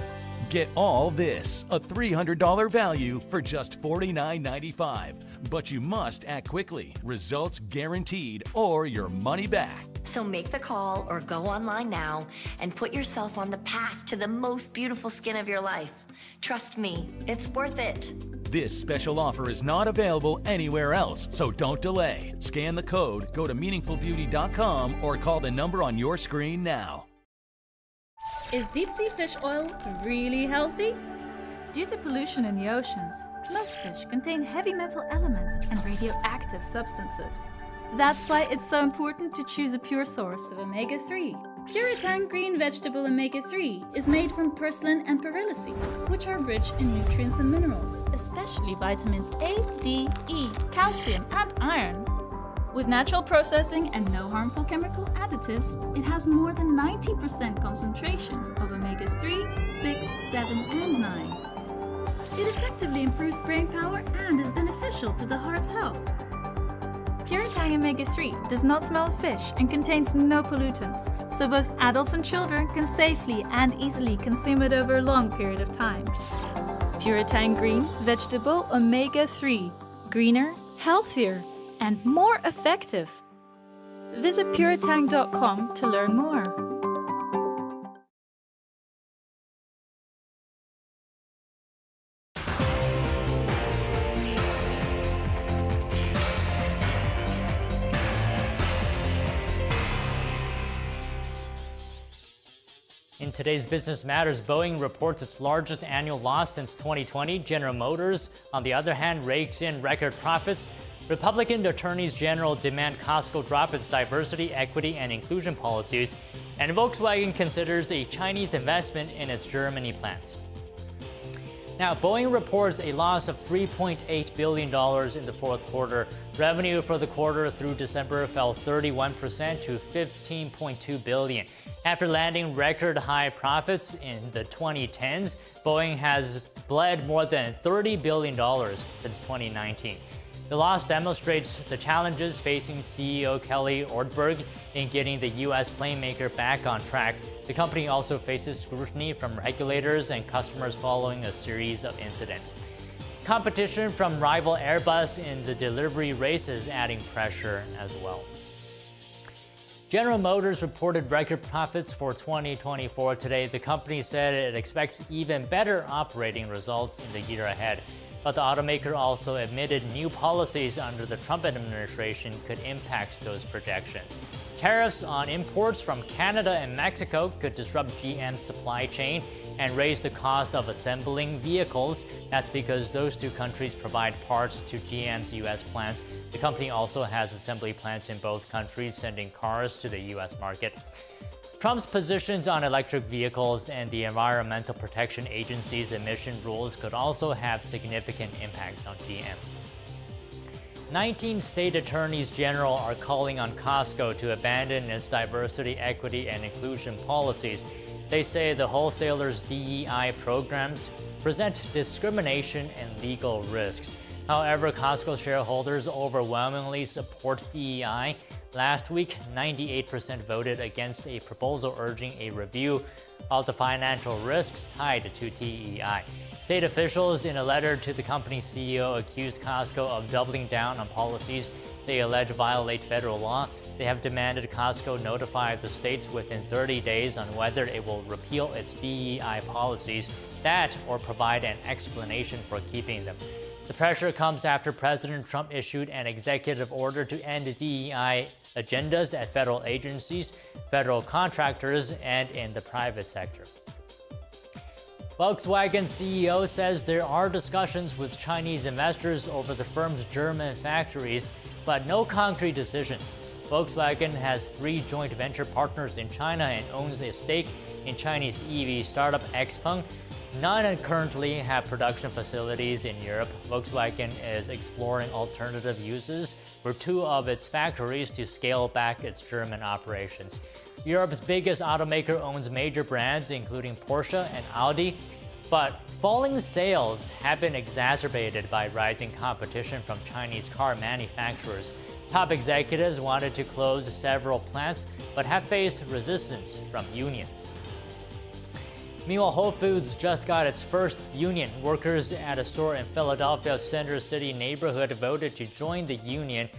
Get all this, a $300 value for just $49.95. But you must act quickly. Results guaranteed or your money back. So make the call or go online now and put yourself on the path to the most beautiful skin of your life. Trust me, it's worth it. This special offer is not available anywhere else, so don't delay. Scan the code, go to meaningfulbeauty.com, or call the number on your screen now. Is deep sea fish oil really healthy? Due to pollution in the oceans, most fish contain heavy metal elements and radioactive substances. That's why it's so important to choose a pure source of omega-3. Puritang Green Vegetable Omega-3 is made from purslane and perilla seeds, which are rich in nutrients and minerals, especially vitamins A, D, E, calcium, and iron. With natural processing and no harmful chemical additives, it has more than 90% concentration of omegas 3, 6, 7, and 9. It effectively improves brain power and is beneficial to the heart's health. Puritang Omega-3 does not smell of fish and contains no pollutants, so both adults and children can safely and easily consume it over a long period of time. Puritang Green Vegetable Omega-3. Greener, healthier, and more effective. Visit puritang.com to learn more. In today's Business Matters, Boeing reports its largest annual loss since 2020. General Motors, on the other hand, rakes in record profits. Republican attorneys general demand Costco drop its diversity, equity, and inclusion policies. And Volkswagen considers a Chinese investment in its Germany plants. Now, Boeing reports a loss of $3.8 billion in the fourth quarter. Revenue for the quarter through December fell 31% to $15.2 billion. After landing record high profits in the 2010s, Boeing has bled more than $30 billion since 2019. The loss demonstrates the challenges facing CEO Kelly Ortberg in getting the U.S. plane maker back on track. The company also faces scrutiny from regulators and customers following a series of incidents. Competition from rival Airbus in the delivery race is adding pressure as well. General Motors reported record profits for 2024 today. The company said it expects even better operating results in the year ahead. But the automaker also admitted new policies under the Trump administration could impact those projections. Tariffs on imports from Canada and Mexico could disrupt GM's supply chain and raise the cost of assembling vehicles. That's because those two countries provide parts to GM's U.S. plants. The company also has assembly plants in both countries, sending cars to the U.S. market. Trump's positions on electric vehicles and the Environmental Protection Agency's emission rules could also have significant impacts on GM. 19 state attorneys general are calling on Costco to abandon its diversity, equity, and inclusion policies. They say the wholesalers' DEI programs present discrimination and legal risks. However, Costco shareholders overwhelmingly support DEI. Last week, 98% voted against a proposal urging a review of the financial risks tied to DEI. State officials, in a letter to the company's CEO, accused Costco of doubling down on policies they allege violate federal law. They have demanded Costco notify the states within 30 days on whether it will repeal its DEI policies, that or provide an explanation for keeping them. The pressure comes after President Trump issued an executive order to end DEI agendas at federal agencies, federal contractors, and in the private sector. Volkswagen CEO says there are discussions with Chinese investors over the firm's German factories, but no concrete decisions. Volkswagen has 3 joint venture partners in China and owns a stake in Chinese EV startup XPeng. None currently have production facilities in Europe. Volkswagen is exploring alternative uses for 2 of its factories to scale back its German operations. Europe's biggest automaker owns major brands including Porsche and Audi, but falling sales have been exacerbated by rising competition from Chinese car manufacturers. Top executives wanted to close several plants, but have faced resistance from unions. Meanwhile, Whole Foods just got its first union. Workers at a store in Philadelphia's Center City neighborhood voted to join the union,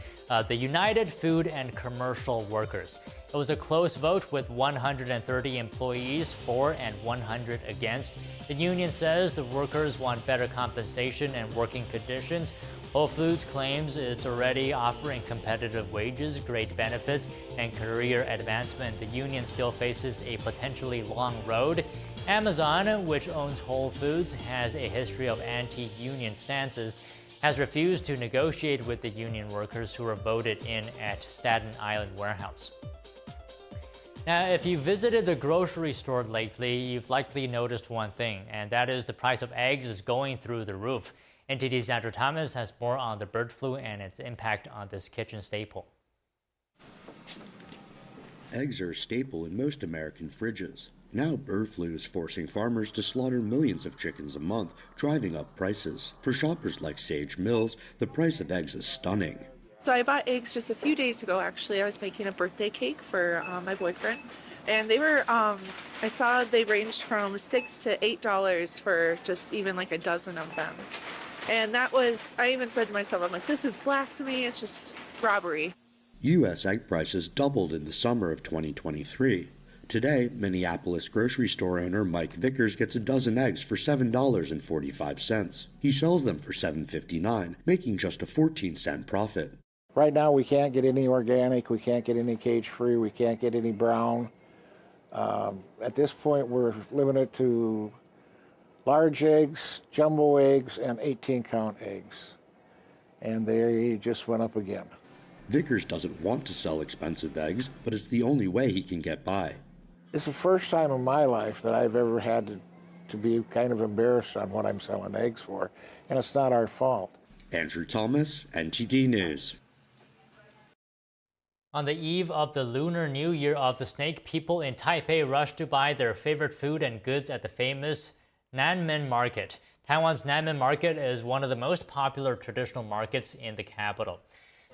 the United Food and Commercial Workers. It was a close vote with 130 employees for and 100 against. The union says the workers want better compensation and working conditions. Whole Foods claims it's already offering competitive wages, great benefits, and career advancement. The union still faces a potentially long road. Amazon, which owns Whole Foods, has a history of anti-union stances, has refused to negotiate with the union workers who were voted in at Staten Island warehouse. Now, if you visited the grocery store lately, you've likely noticed one thing, and that is the price of eggs is going through the roof. NTD's Andrew Thomas has more on the bird flu and its impact on this kitchen staple. Eggs are a staple in most American fridges. Now bird flu is forcing farmers to slaughter millions of chickens a month, driving up prices. For shoppers like Sage Mills, the price of eggs is stunning. So I bought eggs just a few days ago, actually. I was making a birthday cake for my boyfriend. And they were, I saw they ranged from $6 to $8 for just even like a dozen of them. And that was, I even said to myself, I'm like, this is blasphemy. It's just robbery. U.S. egg prices doubled in the summer of 2023. Today, Minneapolis grocery store owner Mike Vickers gets a dozen eggs for $7.45. He sells them for $7.59, making just a 14-cent profit. Right now, we can't get any organic, we can't get any cage-free, we can't get any brown. At this point, we're limited to large eggs, jumbo eggs, and 18-count eggs. And they just went up again. Vickers doesn't want to sell expensive eggs, but it's the only way he can get by. It's the first time in my life that I've ever had to be kind of embarrassed on what I'm selling eggs for, and it's not our fault. Andrew Thomas, NTD News. On the eve of the Lunar New Year of the Snake, people in Taipei rushed to buy their favorite food and goods at the famous Nanmen Market. Taiwan's Nanmen Market is one of the most popular traditional markets in the capital.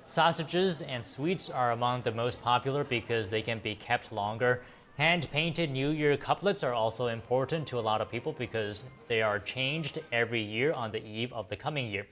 Sausages and sweets are among the most popular because they can be kept longer. Hand-painted New Year couplets are also important to a lot of people because they are changed every year on the eve of the coming year.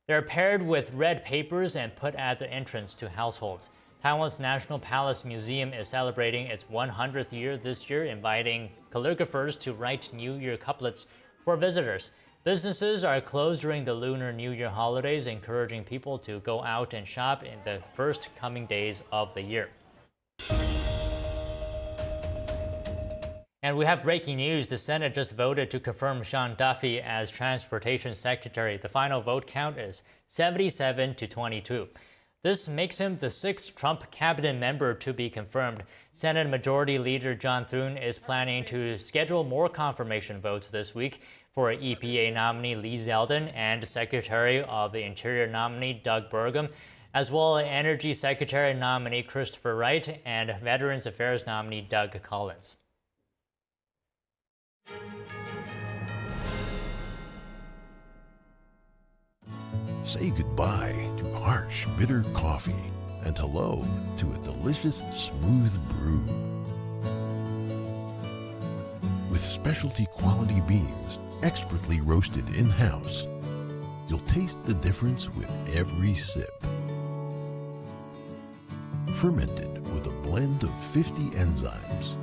They're paired with red papers and put at the entrance to households. Taiwan's National Palace Museum is celebrating its 100th year this year, inviting calligraphers to write New Year couplets for visitors. Businesses are closed during the Lunar New Year holidays, encouraging people to go out and shop in the first coming days of the year. And we have breaking news. The Senate just voted to confirm Sean Duffy as Transportation Secretary. The final vote count is 77 to 22. This makes him the 6th Trump cabinet member to be confirmed. Senate Majority Leader John Thune is planning to schedule more confirmation votes this week for EPA nominee Lee Zeldin and Secretary of the Interior nominee Doug Burgum, as well as Energy Secretary nominee Christopher Wright and Veterans Affairs nominee Doug Collins. Say goodbye to harsh, bitter coffee and hello to a delicious, smooth brew. With specialty quality beans, expertly roasted in-house, you'll taste the difference with every sip. Fermented with a blend of 50 enzymes,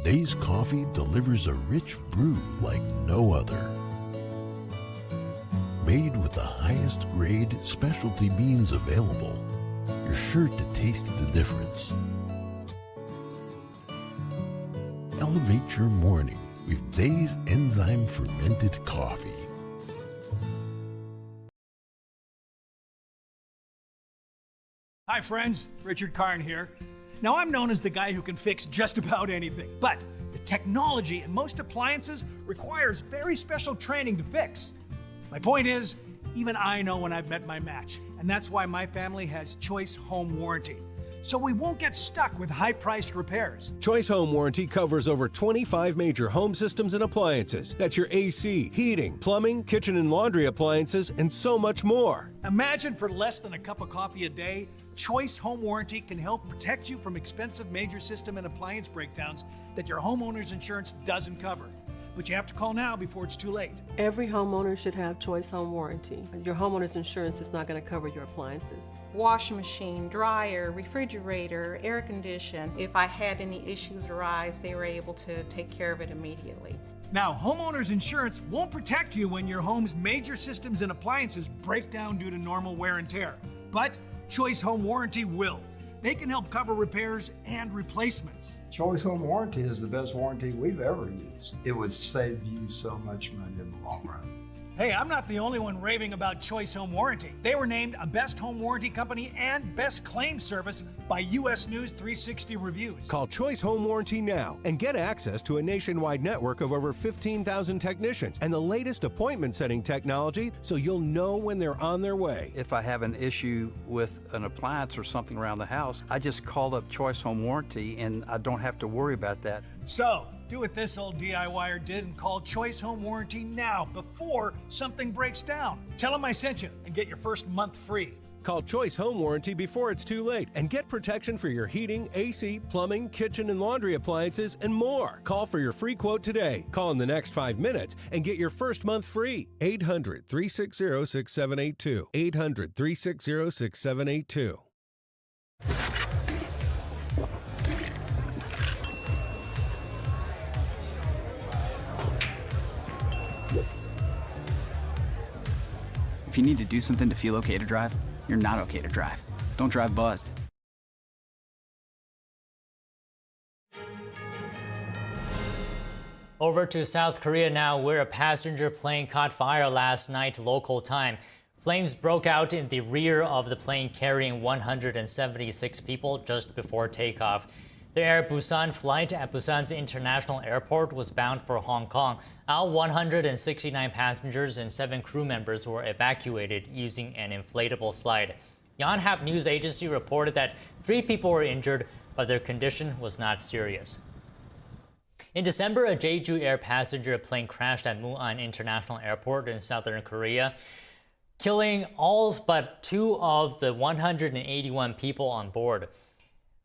Dave's Coffee delivers a rich brew like no other. Made with the highest grade specialty beans available, you're sure to taste the difference. Elevate your morning with Dave's enzyme fermented coffee. Hi friends, Richard Karn here. Now I'm known as the guy who can fix just about anything, but the technology in most appliances requires very special training to fix. My point is, even I know when I've met my match, and that's why my family has Choice Home Warranty. So we won't get stuck with high-priced repairs. Choice Home Warranty covers over 25 major home systems and appliances. That's your AC, heating, plumbing, kitchen and laundry appliances, and so much more. Imagine for less than a cup of coffee a day, Choice Home Warranty can help protect you from expensive major system and appliance breakdowns that your homeowner's insurance doesn't cover. But you have to call now before it's too late. Every homeowner should have Choice Home Warranty. Your homeowner's insurance is not going to cover your appliances. Washing machine, dryer, refrigerator, air condition. If I had any issues arise, they were able to take care of it immediately. Now, homeowner's insurance won't protect you when your home's major systems and appliances break down due to normal wear and tear. But Choice Home Warranty will. They can help cover repairs and replacements. Choice Home Warranty is the best warranty we've ever used. It would save you so much money in the long run. Hey, I'm not the only one raving about Choice Home Warranty. They were named a Best Home Warranty Company and Best Claim Service by U.S. News 360 Reviews. Call Choice Home Warranty now and get access to a nationwide network of over 15,000 technicians and the latest appointment setting technology so you'll know when they're on their way. If I have an issue with an appliance or something around the house, I just call up Choice Home Warranty and I don't have to worry about that. So, do what this old DIYer did and call Choice Home Warranty now before something breaks down. Tell them I sent you and get your first month free. Call Choice Home Warranty before it's too late and get protection for your heating, AC, plumbing, kitchen and laundry appliances, and more. Call for your free quote today. Call in the next 5 minutes and get your first month free. 800-360-6782. 800-360-6782. If you need to do something to feel okay to drive, you're not okay to drive. Don't drive buzzed. Over to South Korea now, where a passenger plane caught fire last night local time. Flames broke out in the rear of the plane carrying 176 people just before takeoff. The Air Busan flight at Busan's International Airport was bound for Hong Kong. All 169 passengers and 7 crew members were evacuated using an inflatable slide. Yonhap News Agency reported that 3 people were injured, but their condition was not serious. In December, a Jeju Air passenger plane crashed at Muan International Airport in southern Korea, killing all but 2 of the 181 people on board.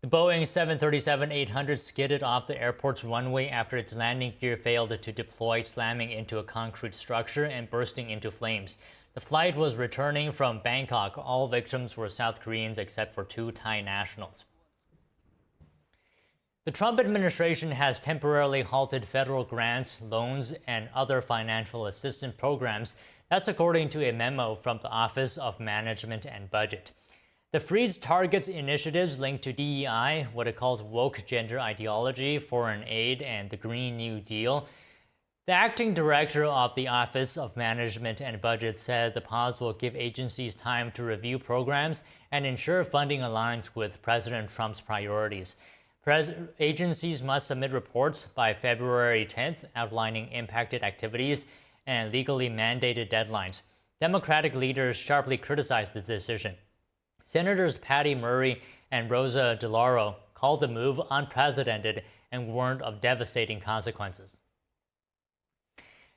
The Boeing 737-800 skidded off the airport's runway after its landing gear failed to deploy, slamming into a concrete structure and bursting into flames. The flight was returning from Bangkok. All victims were South Koreans except for 2 Thai nationals. The Trump administration has temporarily halted federal grants, loans, and other financial assistance programs. That's according to a memo from the Office of Management and Budget. The freeze targets initiatives linked to DEI, what it calls woke gender ideology, foreign aid, and the Green New Deal. The acting director of the Office of Management and Budget said the pause will give agencies time to review programs and ensure funding aligns with President Trump's priorities. Agencies must submit reports by February 10th outlining impacted activities and legally mandated deadlines. Democratic leaders sharply criticized the decision. Senators Patty Murray and Rosa DeLauro called the move unprecedented and warned of devastating consequences.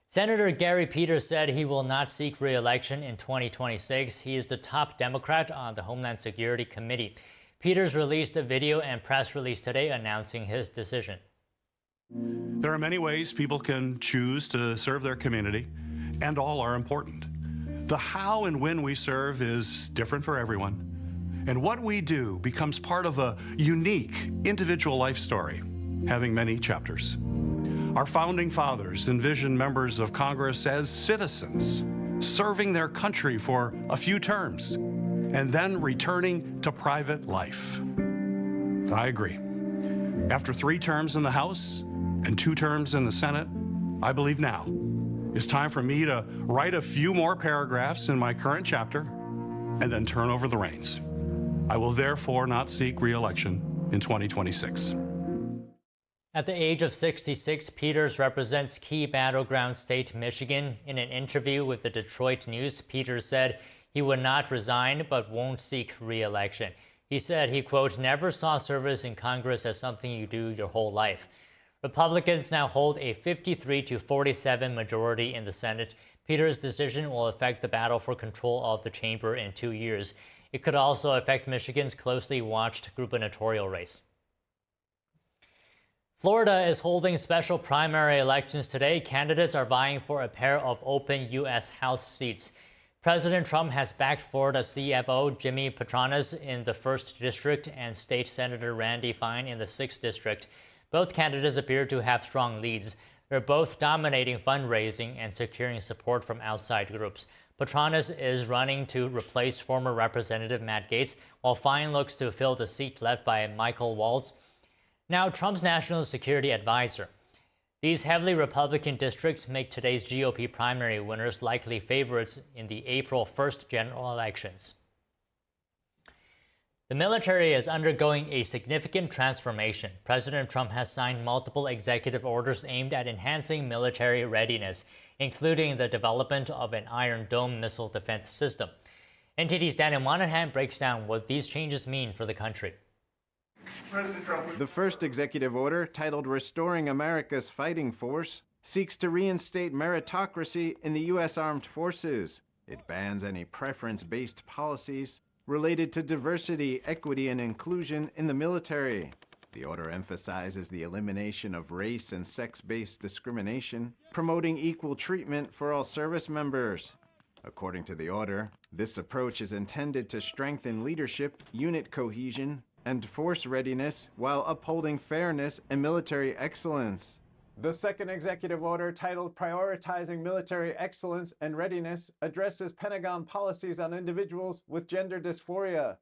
Senator Gary Peters said he will not seek re-election in 2026. He is the top Democrat on the Homeland Security Committee. Peters released a video and press release today announcing his decision. There are many ways people can choose to serve their community, and all are important. The how and when we serve is different for everyone, and what we do becomes part of a unique individual life story, having many chapters. Our founding fathers envisioned members of Congress as citizens, serving their country for a few terms, and then returning to private life. I agree. After 3 terms in the House and 2 terms in the Senate, I believe now is time for me to write a few more paragraphs in my current chapter and then turn over the reins. I will therefore not seek re-election in 2026. At the age of 66, Peters represents key battleground state Michigan. In an interview with the Detroit News, Peters said he would not resign but won't seek re-election. He said he, quote, never saw service in Congress as something you do your whole life. Republicans now hold a 53-47 majority in the Senate. Peters' decision will affect the battle for control of the chamber in 2 years. It could also affect Michigan's closely watched gubernatorial race. Florida is holding special primary elections today. Candidates are vying for a pair of open U.S. House seats. President Trump has backed Florida CFO Jimmy Patronis in the 1st District and State Senator Randy Fine in the 6th District. Both candidates appear to have strong leads. They're both dominating fundraising and securing support from outside groups. Patronis is running to replace former Representative Matt Gaetz, while Fine looks to fill the seat left by Michael Waltz, now Trump's national security advisor. These heavily Republican districts make today's GOP primary winners likely favorites in the April 1st general elections. The military is undergoing a significant transformation. President Trump has signed multiple executive orders aimed at enhancing military readiness, including the development of an Iron Dome missile defense system. NTD's Daniel Monahan breaks down what these changes mean for the country. The first executive order, titled Restoring America's Fighting Force, seeks to reinstate meritocracy in the U.S. Armed Forces. It bans any preference-based policies related to diversity, equity, and inclusion in the military. The order emphasizes the elimination of race and sex-based discrimination, promoting equal treatment for all service members. According to the order, this approach is intended to strengthen leadership, unit cohesion, and force readiness while upholding fairness and military excellence. The second executive order, titled Prioritizing Military Excellence and Readiness, addresses Pentagon policies on individuals with gender dysphoria.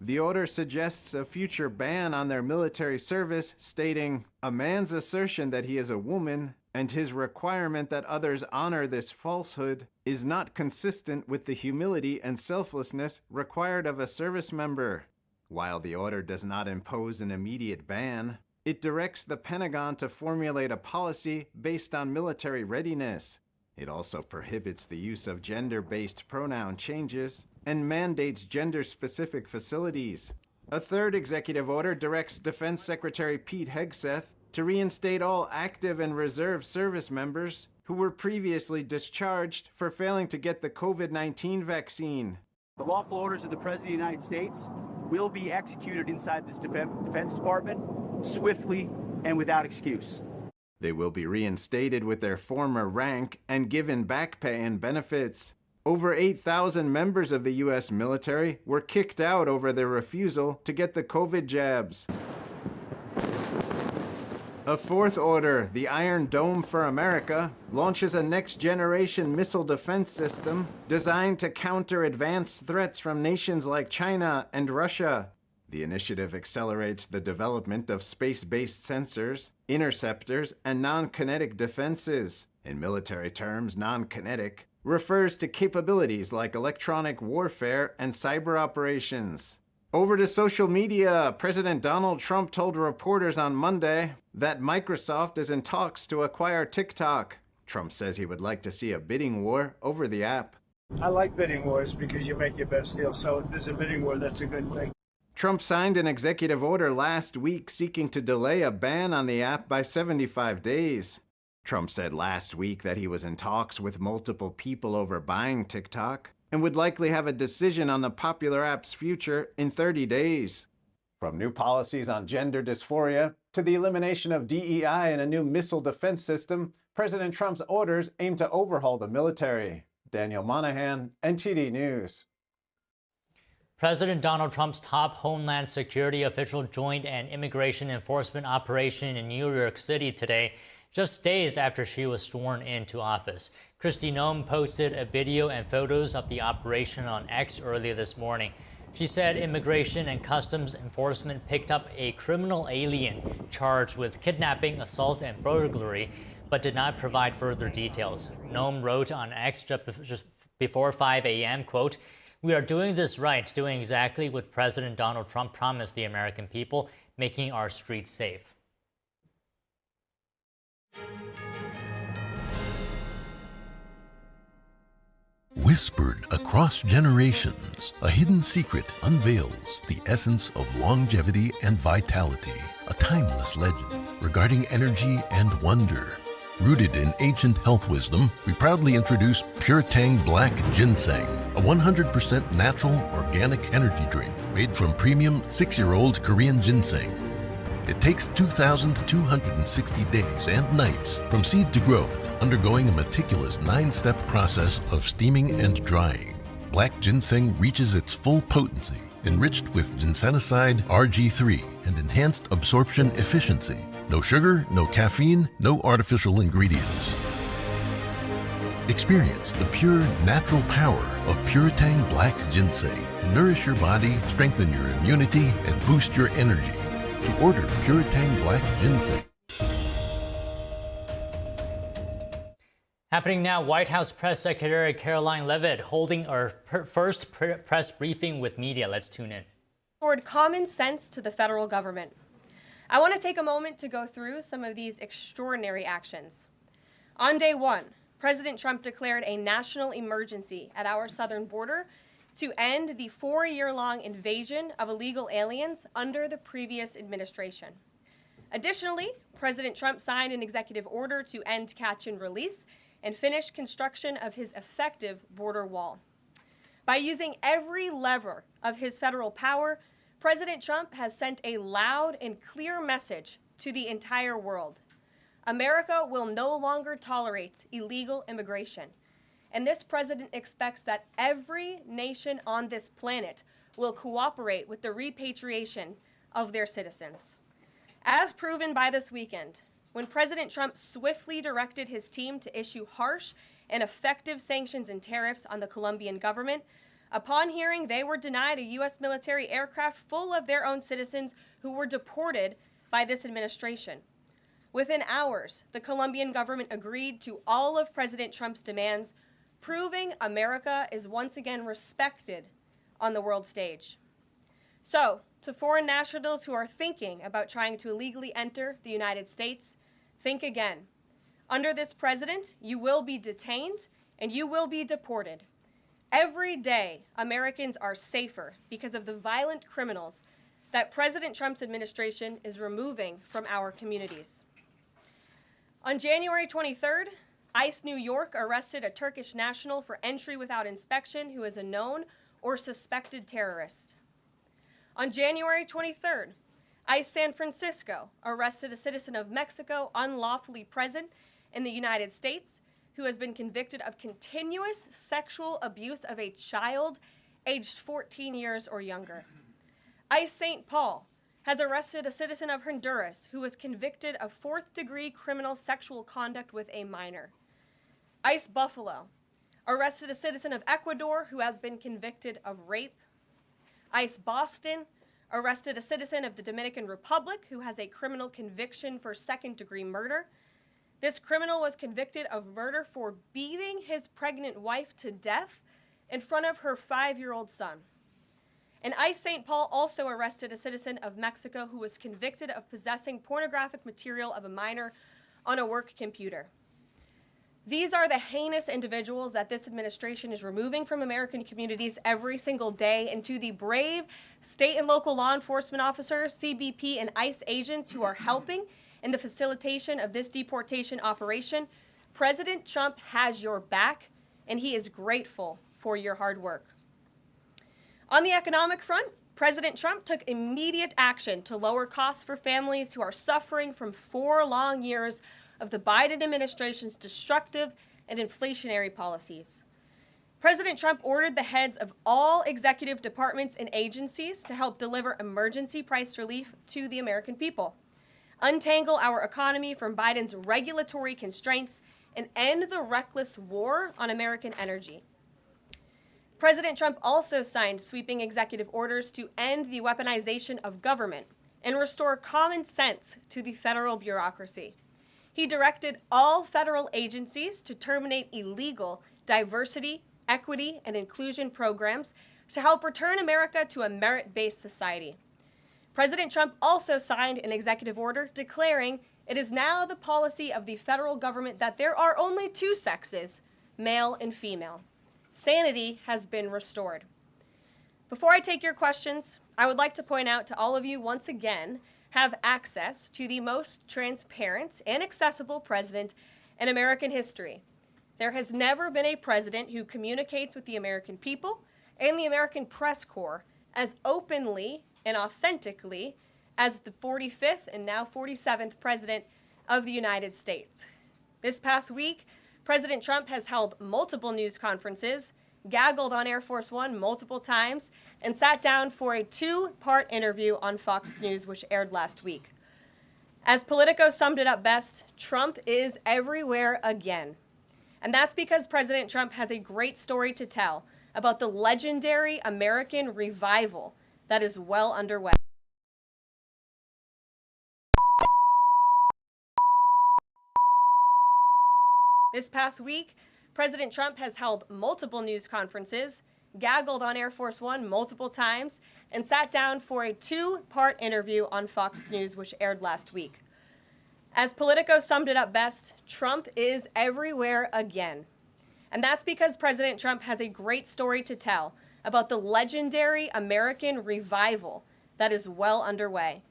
The order suggests a future ban on their military service, stating, "A man's assertion that he is a woman and his requirement that others honor this falsehood is not consistent with the humility and selflessness required of a service member." While the order does not impose an immediate ban, it directs the Pentagon to formulate a policy based on military readiness. It also prohibits the use of gender-based pronoun changes and mandates gender-specific facilities. A third executive order directs Defense Secretary Pete Hegseth to reinstate all active and reserve service members who were previously discharged for failing to get the COVID-19 vaccine. The lawful orders of the President of the United States will be executed inside this Defense Department swiftly and without excuse. They will be reinstated with their former rank and given back pay and benefits. Over 8,000 members of the U.S. military were kicked out over their refusal to get the COVID jabs. A fourth order, the Iron Dome for America, launches a next-generation missile defense system designed to counter advanced threats from nations like China and Russia. The initiative accelerates the development of space-based sensors, interceptors, and non-kinetic defenses. In military terms, non-kinetic refers to capabilities like electronic warfare and cyber operations. Over to social media, President Donald Trump told reporters on Monday that Microsoft is in talks to acquire TikTok. Trump says he would like to see a bidding war over the app. I like bidding wars because you make your best deal, so if there's a bidding war, that's a good thing. Trump signed an executive order last week seeking to delay a ban on the app by 75 days. Trump said last week that he was in talks with multiple people over buying TikTok and would likely have a decision on the popular app's future in 30 days. From new policies on gender dysphoria to the elimination of DEI and a new missile defense system, President Trump's orders aim to overhaul the military. Daniel Monahan, NTD News. President Donald Trump's top Homeland Security official joined an immigration enforcement operation in New York City today, just days after she was sworn into office. Kristi Noem posted a video and photos of the operation on X earlier this morning. She said Immigration and Customs Enforcement picked up a criminal alien charged with kidnapping, assault, and burglary, but did not provide further details. Noem wrote on X just before 5 a.m., quote, "We are doing this right, doing exactly what President Donald Trump promised the American people, making our streets safe." Whispered across generations, a hidden secret unveils the essence of longevity and vitality, a timeless legend regarding energy and wonder. Rooted in ancient health wisdom, we proudly introduce Pure Tang Black Ginseng, a 100% natural organic energy drink made from premium 6-year-old Korean ginseng. It takes 2,260 days and nights from seed to growth, undergoing a meticulous 9-step process of steaming and drying. Black ginseng reaches its full potency, enriched with ginsenoside RG3 and enhanced absorption efficiency. No sugar, no caffeine, no artificial ingredients. Experience the pure, natural power of Pure Tang Black Ginseng. Nourish your body, strengthen your immunity, and boost your energy. To order Pure Tang Black Ginseng. Happening now, White House Press Secretary Karoline Leavitt holding her first press briefing with media. Let's tune in. Toward common sense to the federal government. I want to take a moment to go through some of these extraordinary actions. On day one, President Trump declared a national emergency at our southern border to end the 4-year-long invasion of illegal aliens under the previous administration. Additionally, President Trump signed an executive order to end catch and release and finish construction of his effective border wall. By using every lever of his federal power, President Trump has sent a loud and clear message to the entire world. America will no longer tolerate illegal immigration. And this president expects that every nation on this planet will cooperate with the repatriation of their citizens. As proven by this weekend, when President Trump swiftly directed his team to issue harsh and effective sanctions and tariffs on the Colombian government, upon hearing they were denied a U.S. military aircraft full of their own citizens who were deported by this administration. Within hours, the Colombian government agreed to all of President Trump's demands, proving America is once again respected on the world stage. So, to foreign nationals who are thinking about trying to illegally enter the United States, think again. Under this president, you will be detained and you will be deported. Every day, Americans are safer because of the violent criminals that President Trump's administration is removing from our communities. On January 23rd, ICE New York arrested a Turkish national for entry without inspection who is a known or suspected terrorist. On January 23rd, ICE San Francisco arrested a citizen of Mexico unlawfully present in the United States who has been convicted of continuous sexual abuse of a child aged 14 years or younger. ICE St. Paul has arrested a citizen of Honduras who was convicted of 4th-degree criminal sexual conduct with a minor. ICE Buffalo arrested a citizen of Ecuador who has been convicted of rape. ICE Boston arrested a citizen of the Dominican Republic who has a criminal conviction for 2nd-degree murder. This criminal was convicted of murder for beating his pregnant wife to death in front of her 5-year-old son. And ICE St. Paul also arrested a citizen of Mexico who was convicted of possessing pornographic material of a minor on a work computer. These are the heinous individuals that this administration is removing from American communities every single day, and to the brave state and local law enforcement officers, CBP, and ICE agents who are helping in the facilitation of this deportation operation, President Trump has your back, and he is grateful for your hard work. On the economic front, President Trump took immediate action to lower costs for families who are suffering from 4 long years of the Biden administration's destructive and inflationary policies. President Trump ordered the heads of all executive departments and agencies to help deliver emergency price relief to the American people, untangle our economy from Biden's regulatory constraints, and end the reckless war on American energy. President Trump also signed sweeping executive orders to end the weaponization of government and restore common sense to the federal bureaucracy. He directed all federal agencies to terminate illegal diversity, equity, and inclusion programs to help return America to a merit-based society. President Trump also signed an executive order declaring it is now the policy of the federal government that there are only 2 sexes, male and female. Sanity has been restored. Before I take your questions, I would like to point out to all of you once again have access to the most transparent and accessible president in American history. There has never been a president who communicates with the American people and the American press corps as openly and authentically as the 45th and now 47th president of the United States. This past week, President Trump has held multiple news conferences, gaggled on Air Force One multiple times, and sat down for a 2-part interview on Fox News, which aired last week. As Politico summed it up best, Trump is everywhere again. And that's because President Trump has a great story to tell about the legendary American revival that is well underway. This past week, President Trump has held multiple news conferences, gaggled on Air Force One multiple times, and sat down for a 2-part interview on Fox News, which aired last week. As Politico summed it up best, Trump is everywhere again. And that's because President Trump has a great story to tell about the legendary American revival that is well underway.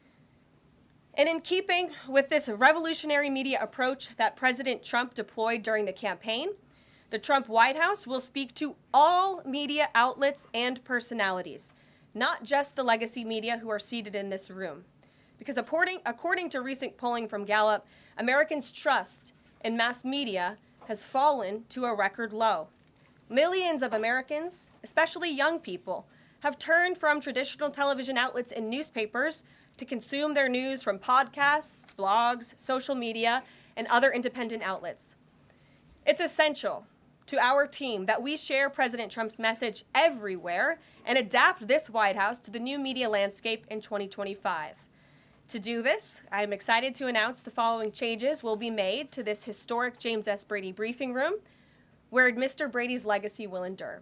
And in keeping with this revolutionary media approach that President Trump deployed during the campaign, the Trump White House will speak to all media outlets and personalities, not just the legacy media who are seated in this room. Because according to recent polling from Gallup, Americans' trust in mass media has fallen to a record low. Millions of Americans, especially young people, have turned from traditional television outlets and newspapers to consume their news from podcasts, blogs, social media, and other independent outlets. It's essential to our team that we share President Trump's message everywhere and adapt this White House to the new media landscape in 2025. To do this, I am excited to announce the following changes will be made to this historic James S. Brady briefing room, where Mr. Brady's legacy will endure.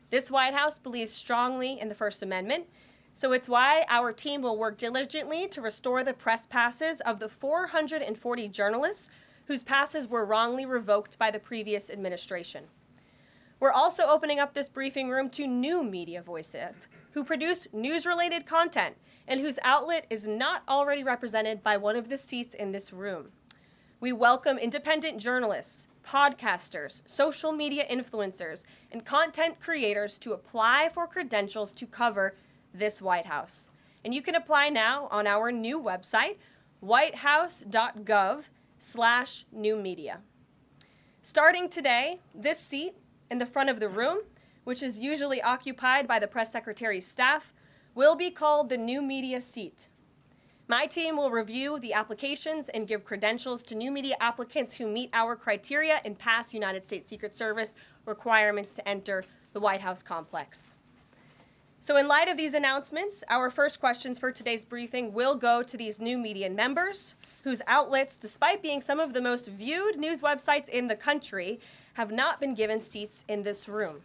This White House believes strongly in the First Amendment, so it's why our team will work diligently to restore the press passes of the 440 journalists whose passes were wrongly revoked by the previous administration. We're also opening up this briefing room to new media voices who produce news-related content and whose outlet is not already represented by one of the seats in this room. We welcome independent journalists, podcasters, social media influencers, and content creators to apply for credentials to cover this White House. And you can apply now on our new website, whitehouse.gov/newmedia. Starting today, this seat in the front of the room, which is usually occupied by the press secretary's staff, will be called the new media seat. My team will review the applications and give credentials to new media applicants who meet our criteria and pass United States Secret Service requirements to enter the White House complex. So in light of these announcements, our first questions for today's briefing will go to these new media members whose outlets, despite being some of the most viewed news websites in the country, have not been given seats in this room.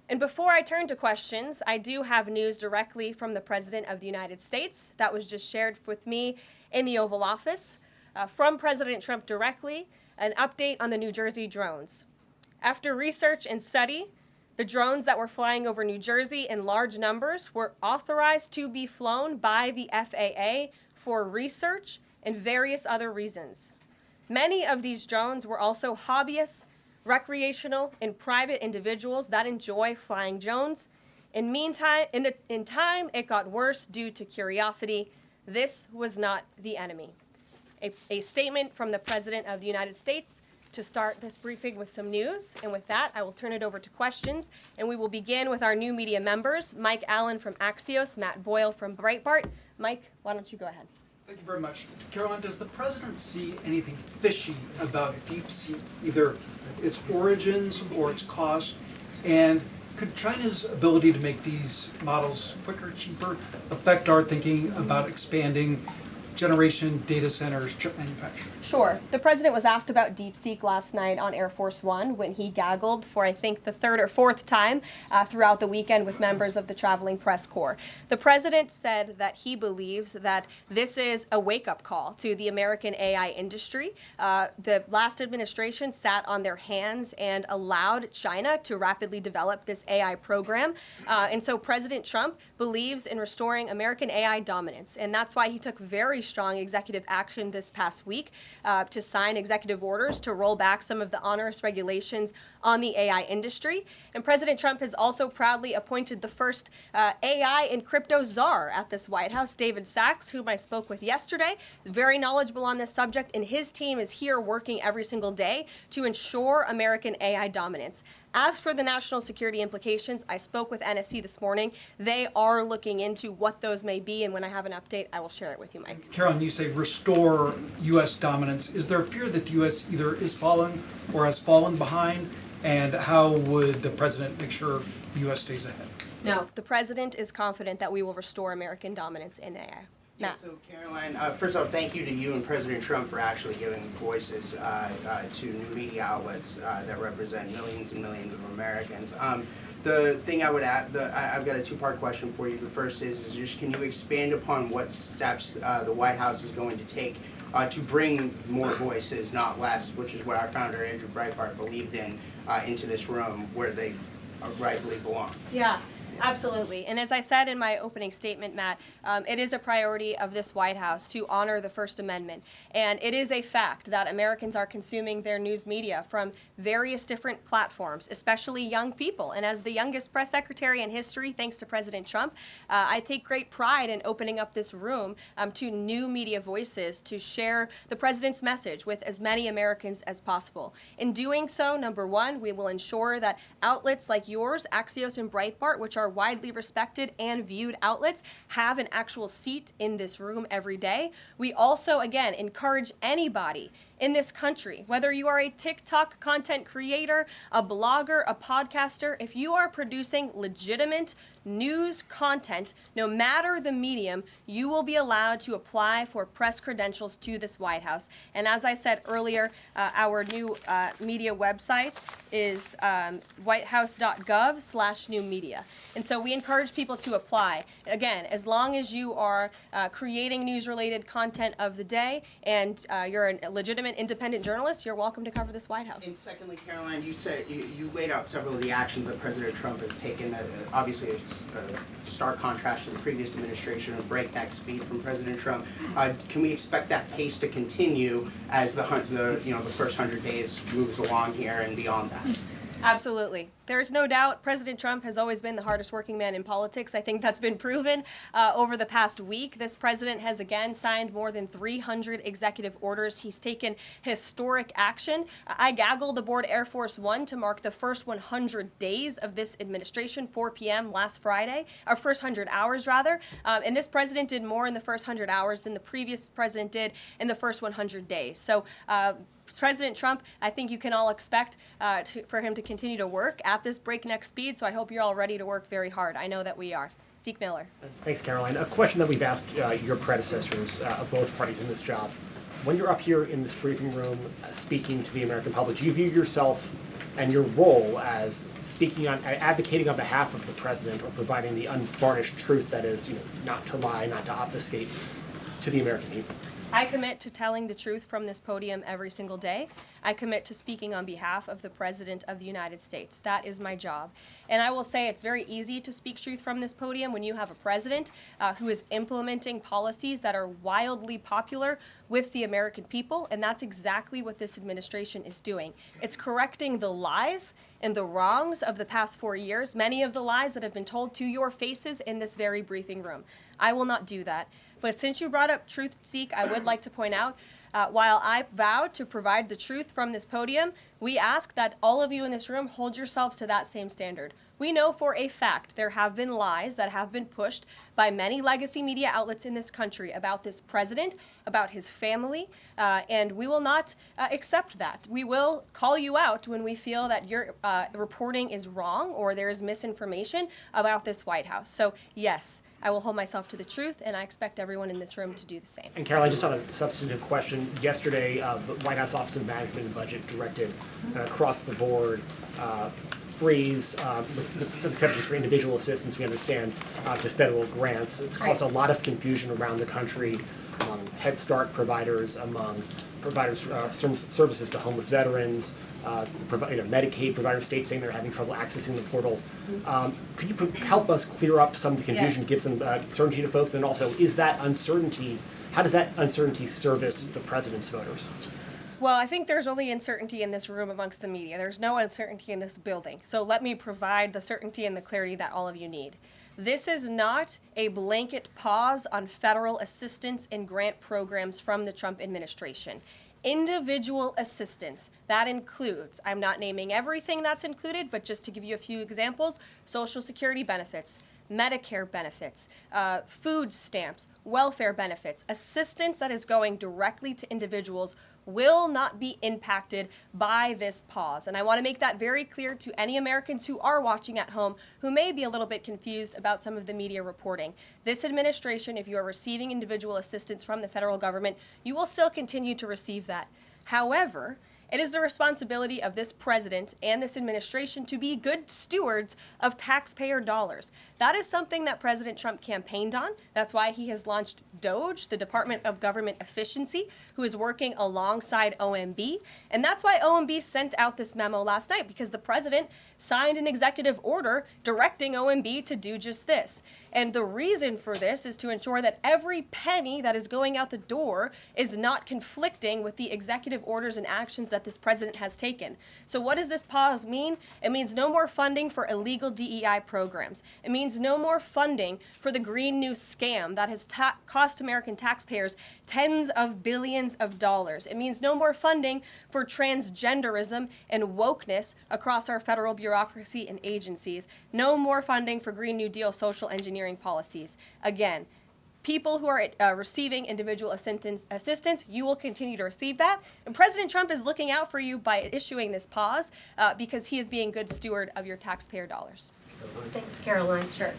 And before I turn to questions, I do have news directly from the President of the United States that was just shared with me in the Oval Office. From President Trump directly, an update on the New Jersey drones. After research and study, the drones that were flying over New Jersey in large numbers were authorized to be flown by the FAA for research and various other reasons. Many of these drones were also hobbyists, recreational, and private individuals that enjoy flying drones. In time, it got worse due to curiosity. This was not the enemy. A statement from the President of the United States to start this briefing with some news. And with that, I will turn it over to questions. And we will begin with our new media members, Mike Allen from Axios, Matt Boyle from Breitbart. Mike, why don't you go ahead? Thank you very much. Karoline, does the president see anything fishy about Deepseek, either its origins or its cost? And could China's ability to make these models quicker, cheaper, affect our thinking about expanding generation data centers, chip manufacturing? Sure. The president was asked about Deepseek last night on Air Force One when he gaggled for, I think, the third or fourth time throughout the weekend with members of the traveling press corps. The president said that he believes that this is a wake-up call to the American AI industry. The last administration sat on their hands and allowed China to rapidly develop this AI program. And so President Trump believes in restoring American AI dominance. And that's why he took very strong executive action this past week to sign executive orders to roll back some of the onerous regulations on the AI industry. And President Trump has also proudly appointed the first AI and crypto czar at this White House, David Sachs, whom I spoke with yesterday, very knowledgeable on this subject, and his team is here working every single day to ensure American AI dominance. As for the national security implications, I spoke with NSC this morning. They are looking into what those may be, and when I have an update, I will share it with you, Mike. Karoline, you say restore U.S. dominance. Is there a fear that the U.S. either is falling or has fallen behind? And how would the president make sure the U.S. stays ahead? No, the president is confident that we will restore American dominance in AI. Yeah, so Karoline, first off, thank you to you and President Trump for actually giving voices to new media outlets that represent millions and millions of Americans. The thing I would add, I've got a two-part question for you. The first is just can you expand upon what steps the White House is going to take to bring more voices, not less, which is what our founder, Andrew Breitbart, believed in, into this room where they rightfully belong? Yeah. Absolutely. And as I said in my opening statement, Matt, it is a priority of this White House to honor the First Amendment. And it is a fact that Americans are consuming their news media from various different platforms, especially young people. And as the youngest press secretary in history, thanks to President Trump, I take great pride in opening up this room to new media voices to share the president's message with as many Americans as possible. In doing so, number one, we will ensure that outlets like yours, Axios and Breitbart, which are widely respected and viewed outlets, have an actual seat in this room every day. We also, again, encourage anybody in this country, whether you are a TikTok content creator, a blogger, a podcaster, if you are producing legitimate news content, no matter the medium, you will be allowed to apply for press credentials to this White House. And as I said earlier, our new media website is whitehouse.gov/new media. And so we encourage people to apply. Again, as long as you are creating news-related content of the day and you're a legitimate independent journalist, you're welcome to cover this White House. And secondly, Karoline, you said you laid out several of the actions that President Trump has taken. That obviously it's a stark contrast to the previous administration of breakneck speed from President Trump. Can we expect that pace to continue as the first 100 days moves along here and beyond that? Absolutely. There's no doubt President Trump has always been the hardest working man in politics. I think that's been proven over the past week. This president has again signed more than 300 executive orders. He's taken historic action. I gaggled aboard Air Force One to mark the first 100 days of this administration, 4 p.m. last Friday, or first 100 hours rather. And this president did more in the first 100 hours than the previous president did in the first 100 days. So President Trump, I think you can all expect for him to continue to work at this breakneck speed, so I hope you're all ready to work very hard. I know that we are. Zeke Miller. Thanks, Karoline. A question that we've asked your predecessors of both parties in this job. when you're up here in this briefing room speaking to the American public, do you view yourself and your role as speaking on, advocating on behalf of the president, or providing the unvarnished truth that is, not to lie, not to obfuscate to the American people? I commit to telling the truth from this podium every single day. I commit to speaking on behalf of the President of the United States. That is my job. And I will say it's very easy to speak truth from this podium when you have a president who is implementing policies that are wildly popular with the American people, and that's exactly what this administration is doing. It's correcting the lies and the wrongs of the past 4 years, many of the lies that have been told to your faces in this very briefing room. I will not do that. But since you brought up Truth-Seek, I would like to point out, while I vowed to provide the truth from this podium, we ask that all of you in this room hold yourselves to that same standard. We know for a fact there have been lies that have been pushed by many legacy media outlets in this country about this president, about his family, and we will not accept that. We will call you out when we feel that your reporting is wrong or there is misinformation about this White House. So yes, I will hold myself to the truth, and I expect everyone in this room to do the same. And Karoline, just on a substantive question, yesterday the White House Office of Management and Budget directed across the board freeze, with some exceptions for individual assistance, we understand, to federal grants. It's caused a lot of confusion around the country among Head Start providers, among providers services to homeless veterans, Medicaid providers, states saying they're having trouble accessing the portal. Could you help us clear up some of the confusion, Yes. give some certainty to folks? And also, is that uncertainty, how does that uncertainty service the president's voters? Well, I think there's only uncertainty in this room amongst the media. There's no uncertainty in this building. So let me provide the certainty and the clarity that all of you need. This is not a blanket pause on federal assistance and grant programs from the Trump administration. Individual assistance, that includes, I'm not naming everything that's included, but just to give you a few examples, Social Security benefits, Medicare benefits, food stamps, welfare benefits, assistance that is going directly to individuals will not be impacted by this pause. And I want to make that very clear to any Americans who are watching at home who may be a little bit confused about some of the media reporting. This administration, if you are receiving individual assistance from the federal government, you will still continue to receive that. However, it is the responsibility of this president and this administration to be good stewards of taxpayer dollars. That is something that President Trump campaigned on. That's why he has launched DOGE, the Department of Government Efficiency, who is working alongside OMB. And that's why OMB sent out this memo last night, because the president signed an executive order directing OMB to do just this. And the reason for this is to ensure that every penny that is going out the door is not conflicting with the executive orders and actions that this president has taken. So what does this pause mean? It means no more funding for illegal DEI programs. It means no more funding for the Green New scam that has cost American taxpayers tens of billions of dollars. It means no more funding for transgenderism and wokeness across our federal bureaucracy and agencies. No more funding for Green New Deal social engineering policies. Again, people who are receiving individual assistance, you will continue to receive that. And President Trump is looking out for you by issuing this pause because he is being good steward of your taxpayer dollars. Thanks, Karoline. Sure.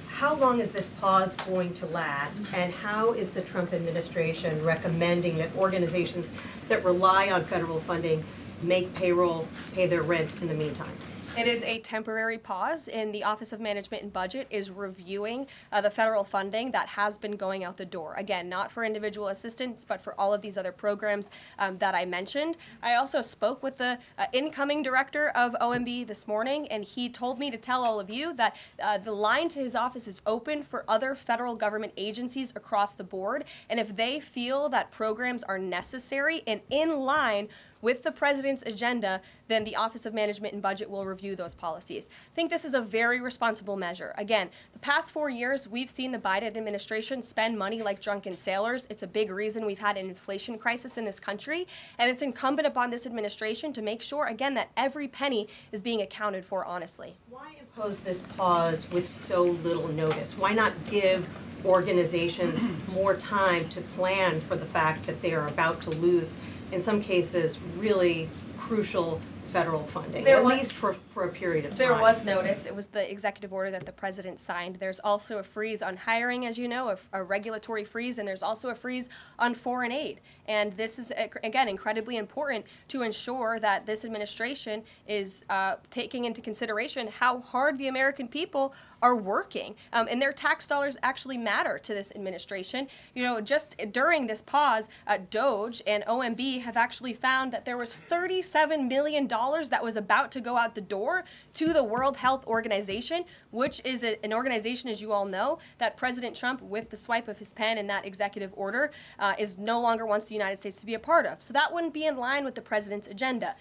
How long is this pause going to last, and how is the Trump administration recommending that organizations that rely on federal funding make payroll, pay their rent in the meantime? It is a temporary pause, and the Office of Management and Budget is reviewing the federal funding that has been going out the door. Again, not for individual assistance, but for all of these other programs that I mentioned. I also spoke with the incoming director of OMB this morning, and he told me to tell all of you that the line to his office is open for other federal government agencies across the board, and if they feel that programs are necessary and in line with the president's agenda, then the Office of Management and Budget will review those policies. I think this is a very responsible measure. Again, the past 4 years, we've seen the Biden administration spend money like drunken sailors. It's a big reason we've had an inflation crisis in this country, and it's incumbent upon this administration to make sure, again, that every penny is being accounted for honestly. Why impose this pause with so little notice? Why not give organizations more time to plan for the fact that they are about to lose, in some cases, really crucial federal funding, There at was- least for a period of time. There was notice. It was the executive order that the president signed. There's also a freeze on hiring, as you know, a regulatory freeze, and there's also a freeze on foreign aid. And this is, again, incredibly important to ensure that this administration is taking into consideration how hard the American people are working. And their tax dollars actually matter to this administration. You know, just during this pause, DOGE and OMB have actually found that there was $37 million that was about to go out the door to the World Health Organization, which is an organization, as you all know, that President Trump, with the swipe of his pen in that executive order, is no longer wants the United States to be a part of. So that wouldn't be in line with the president's agenda.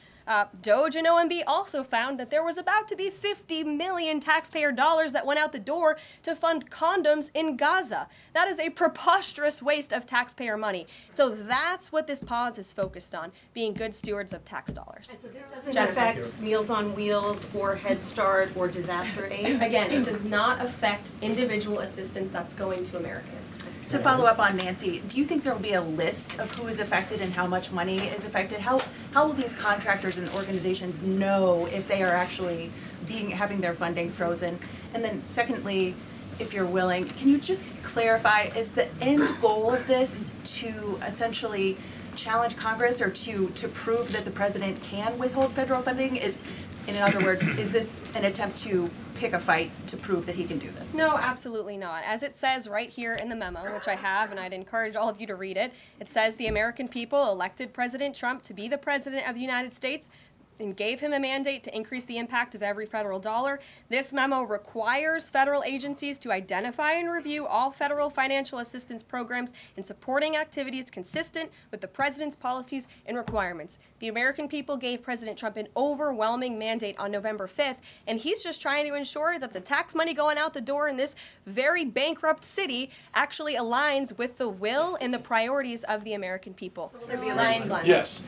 DOGE and OMB also found that there was about to be 50 million taxpayer dollars that went out the door to fund condoms in Gaza. That is a preposterous waste of taxpayer money. So that's what this pause is focused on, being good stewards of tax dollars. And so this doesn't affect Meals on Wheels or Head Start or disaster aid? Again, it does not affect individual assistance that's going to Americans. To follow up on Nancy, do you think there will be a list of who is affected and how much money is affected? How will these contractors and organizations know if they are actually having their funding frozen? And then secondly, if you're willing, can you just clarify, is the end goal of this to essentially challenge Congress or to prove that the president can withhold federal funding? In other words, is this an attempt to pick a fight to prove that he can do this? No, absolutely not. As it says right here in the memo, which I have, and I'd encourage all of you to read it, it says the American people elected President Trump to be the president of the United States and gave him a mandate to increase the impact of every federal dollar. This memo requires federal agencies to identify and review all federal financial assistance programs and supporting activities consistent with the president's policies and requirements. The American people gave President Trump an overwhelming mandate on November 5th, and he's just trying to ensure that the tax money going out the door in this very bankrupt city actually aligns with the will and the priorities of the American people. So will there be a line? Yes.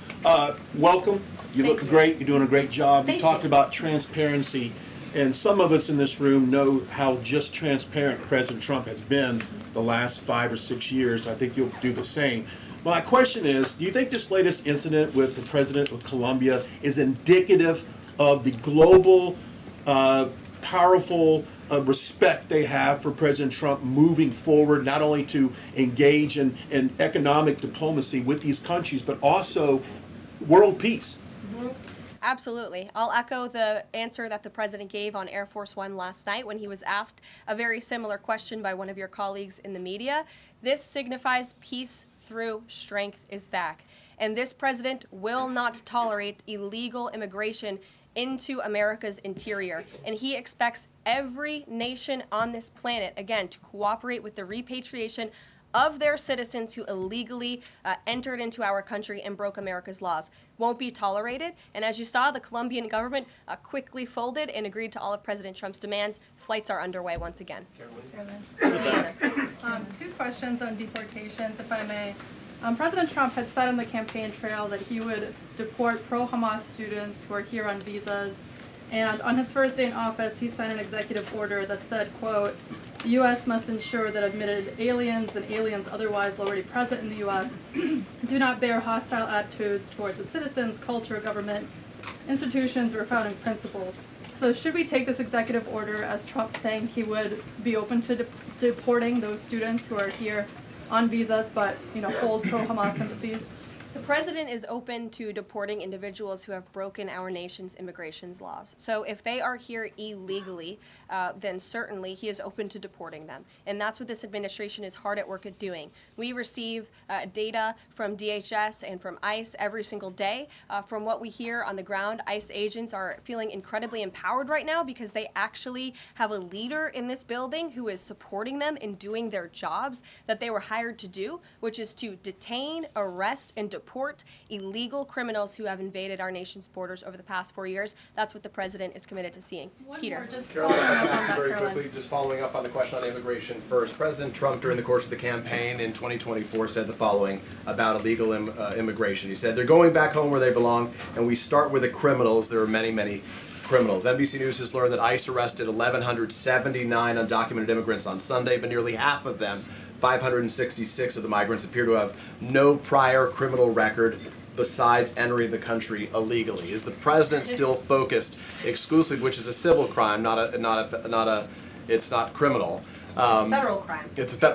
Welcome. You look great. You're doing a great job. You talked about transparency, and some of us in this room know how just transparent President Trump has been the last 5 or 6 years. I think you'll do the same. My question is, do you think this latest incident with the president of Colombia is indicative of the global, powerful respect they have for President Trump moving forward, not only to engage in economic diplomacy with these countries, but also world peace? Absolutely. I'll echo the answer that the president gave on Air Force One last night when he was asked a very similar question by one of your colleagues in the media. This signifies peace through strength is back. And this president will not tolerate illegal immigration into America's interior. And he expects every nation on this planet, again, to cooperate with the repatriation of their citizens who illegally entered into our country and broke America's laws. Won't be tolerated. And as you saw, the Colombian government quickly folded and agreed to all of President Trump's demands. Flights are underway once again. Two questions on deportations, if I may. President Trump had said on the campaign trail that he would deport pro-Hamas students who are here on visas. And on his first day in office, he signed an executive order that said, quote, the U.S. must ensure that admitted aliens and aliens otherwise already present in the U.S. do not bear hostile attitudes towards the citizens, culture, government, institutions, or founding principles. So should we take this executive order as Trump saying he would be open to deporting those students who are here on visas but, hold pro-Hamas sympathies? The president is open to deporting individuals who have broken our nation's immigration laws. So if they are here illegally, then certainly he is open to deporting them. And that's what this administration is hard at work at doing. We receive data from DHS and from ICE every single day. From what we hear on the ground, ICE agents are feeling incredibly empowered right now because they actually have a leader in this building who is supporting them in doing their jobs that they were hired to do, which is to detain, arrest, and deport illegal criminals who have invaded our nation's borders over the past 4 years. That's what the president is committed to seeing. Peter. Very quickly, just following up on the question on immigration first. President Trump, during the course of the campaign in 2024, said the following about illegal immigration. He said, they're going back home where they belong, and we start with the criminals. There are many, many criminals. NBC News has learned that ICE arrested 1,179 undocumented immigrants on Sunday, but nearly half of them, 566 of the migrants, appear to have no prior criminal record. besides entering the country illegally? Is the president still focused exclusively, which is a civil crime, it's not criminal? It's a federal crime.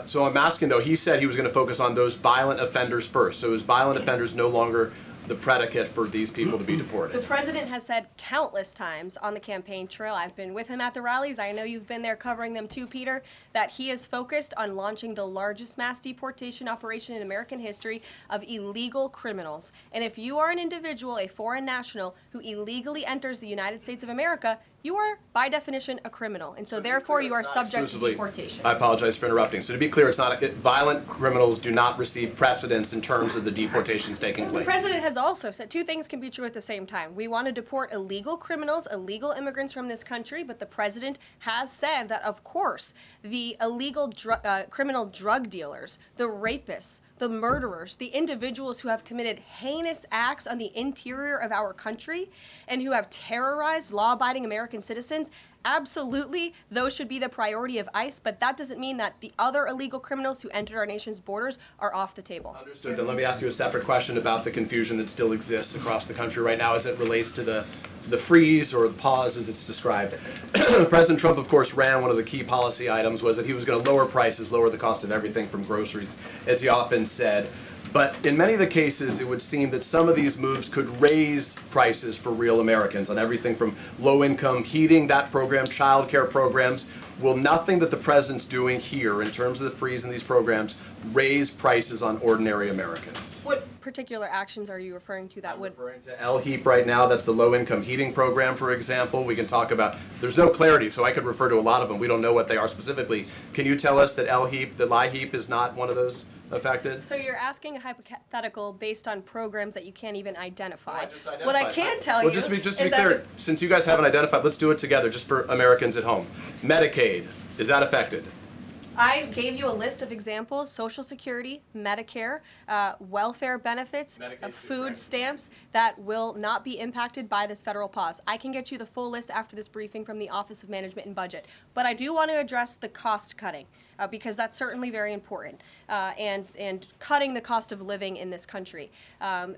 So I'm asking though, he said he was going to focus on those violent offenders first. So is violent offenders no longer the predicate for these people to be deported? The president has said countless times on the campaign trail, I've been with him at the rallies, I know you've been there covering them too, Peter, that he is focused on launching the largest mass deportation operation in American history of illegal criminals. And if you are an individual, a foreign national, who illegally enters the United States of America, you are, by definition, a criminal. And so therefore, you are subject to deportation. I apologize for interrupting. So to be clear, it's not violent criminals do not receive precedence in terms of the deportations taking place. The president has also said two things can be true at the same time. We want to deport illegal criminals, illegal immigrants from this country, but the president has said that, of course, the illegal criminal drug dealers, the rapists, the murderers, the individuals who have committed heinous acts on the interior of our country and who have terrorized law-abiding American citizens, absolutely, those should be the priority of ICE, but that doesn't mean that the other illegal criminals who entered our nation's borders are off the table. Understood. Then let me ask you a separate question about the confusion that still exists across the country right now as it relates to the freeze or the pause as it's described. President Trump, of course, ran one of the key policy items was that he was going to lower prices, lower the cost of everything from groceries, as he often said. But in many of the cases, it would seem that some of these moves could raise prices for real Americans on everything from low-income heating, that program, child care programs. Will nothing that the president's doing here in terms of the freeze in these programs raise prices on ordinary Americans? What particular actions are you referring to that would? I'm referring to LHEAP right now. That's the low-income heating program, for example. We can talk about, there's no clarity, so I could refer to a lot of them. We don't know what they are specifically. Can you tell us that LHEAP is not one of those affected? So you're asking a hypothetical based on programs that you can't even identify. No, I just identified. What I can tell you just to be clear, since you guys haven't identified, let's do it together, just for Americans at home. Medicaid, is that affected? I gave you a list of examples: Social Security, Medicare, welfare benefits, food stamps that will not be impacted by this federal pause. I can get you the full list after this briefing from the Office of Management and Budget. But I do want to address the cost cutting because that's certainly very important and cutting the cost of living in this country.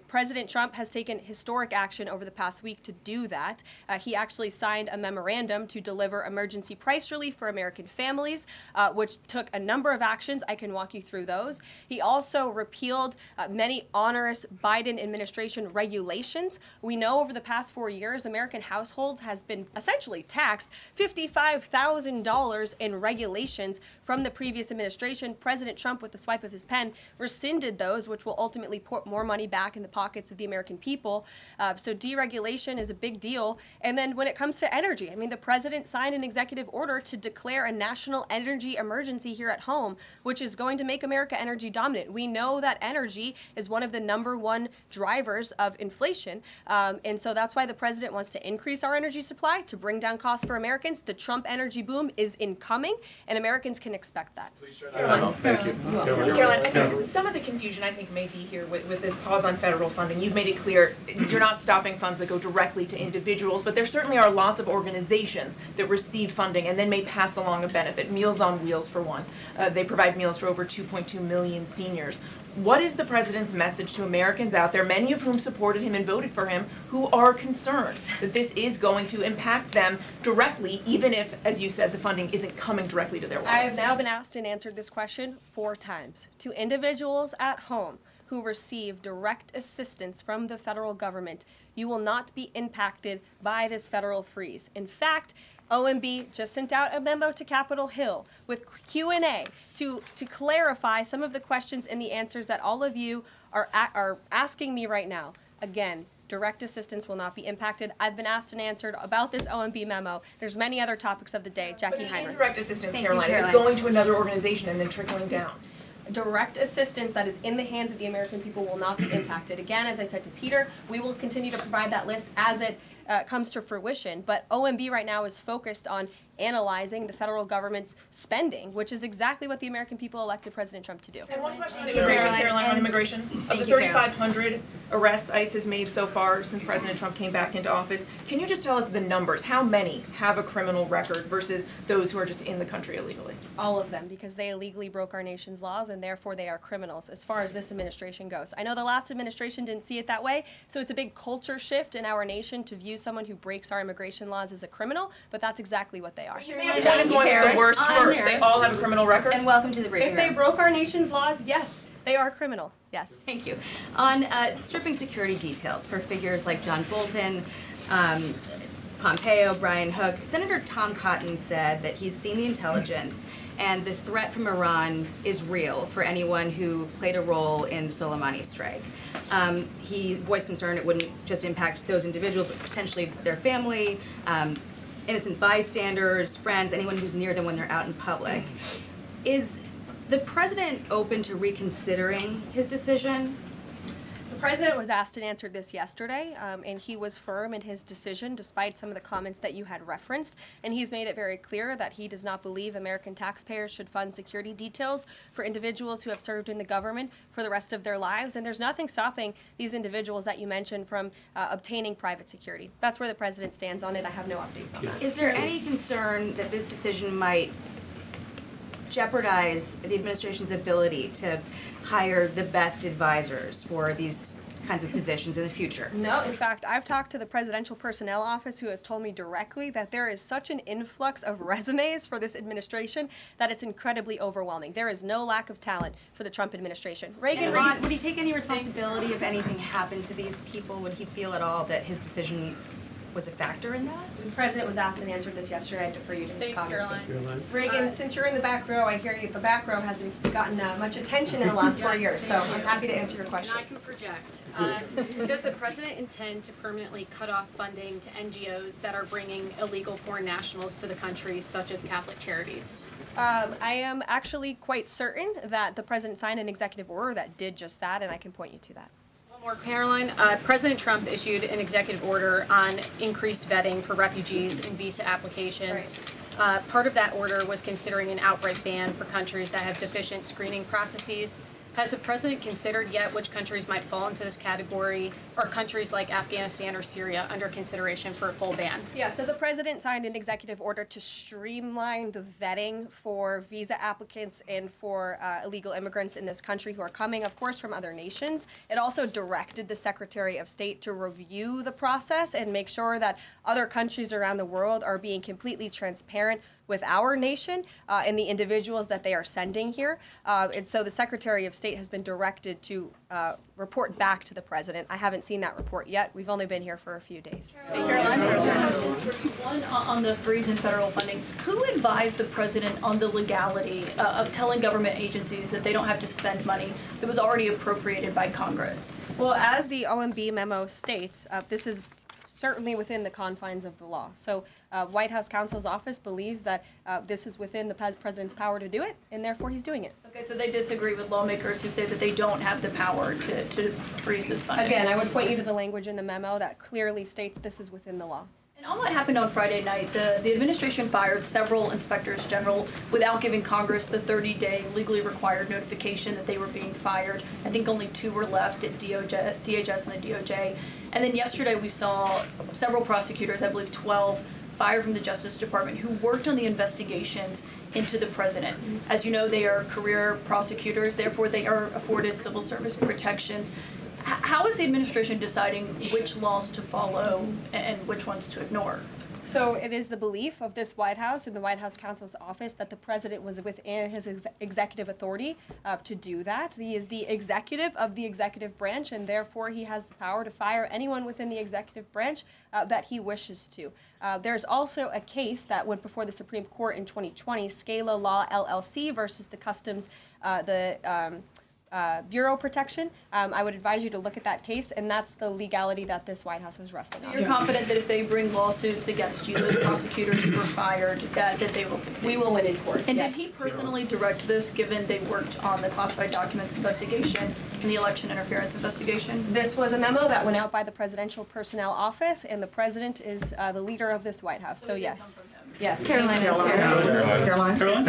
President Trump has taken historic action over the past week to do that. He actually signed a memorandum to deliver emergency price relief for American families, which took a number of actions. I can walk you through those. He also repealed many onerous Biden administration regulations. We know over the past 4 years, American households has been essentially taxed $55,000 in regulations from the previous administration. President Trump, with the swipe of his pen, rescinded those, which will ultimately put more money back in the pockets of the American people. So deregulation is a big deal. And then when it comes to energy, I mean, the president signed an executive order to declare a national energy emergency here at home, which is going to make America energy dominant. We know that energy is one of the #1 drivers of inflation. And so that's why the president wants to increase our energy supply to bring down costs for Americans. The Trump energy boom is incoming, and Americans can expect that. Caroline, thank you. Caroline, I think some of the confusion I think may be here with this pause on federal funding. You've made it clear you're not stopping funds that go directly to individuals, but there certainly are lots of organizations that receive funding and then may pass along a benefit. Meals on Wheels, for one. They provide meals for over 2.2 million seniors. What is the president's message to Americans out there, many of whom supported him and voted for him, who are concerned that this is going to impact them directly, even if, as you said, the funding isn't coming directly to their wallet? I have now been asked and answered this question 4 times. To individuals at home who receive direct assistance from the federal government, you will not be impacted by this federal freeze. In fact, OMB just sent out a memo to Capitol Hill with Q&A to clarify some of the questions and the answers that all of you are asking me right now. Again, direct assistance will not be impacted. I've been asked and answered about this OMB memo. There's many other topics of the day. Jackie Heinrich. Indirect assistance, Caroline, it's going to another organization and then trickling down. Direct assistance that is in the hands of the American people will not be impacted. Again, as I said to Peter, we will continue to provide that list as it comes to fruition. But OMB right now is focused on analyzing the federal government's spending, which is exactly what the American people elected President Trump to do. And one question on immigration, Karoline, on immigration. Of the 3,500 arrests ICE has made so far since President Trump came back into office, can you just tell us the numbers? How many have a criminal record versus those who are just in the country illegally? All of them, because they illegally broke our nation's laws and therefore they are criminals as far as this administration goes. I know the last administration didn't see it that way, so it's a big culture shift in our nation to view someone who breaks our immigration laws as a criminal, but that's exactly what they are. You may have pointed one of the worst first. They all have a criminal record. And welcome to the briefing If they broke our nation's laws, yes, they are criminal. Yes. Thank you. On stripping security details for figures like John Bolton, Pompeo, Brian Hook, Senator Tom Cotton said that he's seen the intelligence and the threat from Iran is real for anyone who played a role in the Soleimani strike. He voiced concern it wouldn't just impact those individuals, but potentially their family, innocent bystanders, friends, anyone who's near them when they're out in public. Is the president open to reconsidering his decision? The president was asked and answered this yesterday, and he was firm in his decision despite some of the comments that you had referenced, and he's made it very clear that he does not believe American taxpayers should fund security details for individuals who have served in the government for the rest of their lives, and there's nothing stopping these individuals that you mentioned from obtaining private security. That's where the president stands on it. I have no updates on that. Is there any concern that this decision might jeopardize the administration's ability to hire the best advisors for these kinds of positions in the future? No, in fact, I've talked to the Presidential Personnel Office who has told me directly that there is such an influx of resumes for this administration that it's incredibly overwhelming. There is no lack of talent for the Trump administration. Reagan, would he take any responsibility if anything happened to these people? Would he feel at all that his decision was a factor in that? The president was asked and answered this yesterday. I defer you to his comments. Karoline. Reagan, since you're in the back row, I hear you. The back row hasn't gotten much attention in the last 4 years, so I'm happy to answer your question. And I can project. Does the president intend to permanently cut off funding to NGOs that are bringing illegal foreign nationals to the country, such as Catholic Charities? I am actually quite certain that the president signed an executive order that did just that, and I can point you to that. More, Karoline, President Trump issued an executive order on increased vetting for refugees and visa applications. Right. Part of that order was considering an outright ban for countries that have deficient screening processes. Has the president considered yet which countries might fall into this category? Or countries like Afghanistan or Syria under consideration for a full ban? Yeah, so the president signed an executive order to streamline the vetting for visa applicants and for illegal immigrants in this country who are coming, of course, from other nations. It also directed the Secretary of State to review the process and make sure that other countries around the world are being completely transparent with our nation and the individuals that they are sending here. And so the Secretary of State has been directed to report back to the president. I haven't seen that report yet. We've only been here for a few days. One on the freeze in federal funding. Who advised the president on the legality of telling government agencies that they don't have to spend money that was already appropriated by Congress? Well, as the OMB memo states, this is certainly within the confines of the law. So White House counsel's office believes that this is within the president's power to do it, and therefore he's doing it. Okay, so they disagree with lawmakers who say that they don't have the power to freeze this funding. Again, I would point you to the language in the memo that clearly states this is within the law. And on what happened on Friday night, the administration fired several inspectors general without giving Congress the 30-day legally required notification that they were being fired. I think only 2 were left at DHS and the DOJ. And then yesterday we saw several prosecutors, I believe 12, fired from the Justice Department who worked on the investigations into the president. As you know, they are career prosecutors, therefore they are afforded civil service protections. How is the administration deciding which laws to follow and which ones to ignore? So it is the belief of this White House and the White House counsel's office that the president was within his executive authority to do that. He is the executive of the executive branch, and therefore he has the power to fire anyone within the executive branch that he wishes to. There's also a case that went before the Supreme Court in 2020, Scala Law LLC versus the Customs, bureau protection. I would advise you to look at that case, and that's the legality that this White House was resting So on. you're confident that if they bring lawsuits against you, those prosecutors who were fired, that they will succeed? We will win in court. And yes. did he personally direct this, given they worked on the classified documents investigation and the election interference investigation? This was a memo that went out by the Presidential Personnel Office, and the President is the leader of this White House. So yes. Yes. Karoline is Caroline. Sure.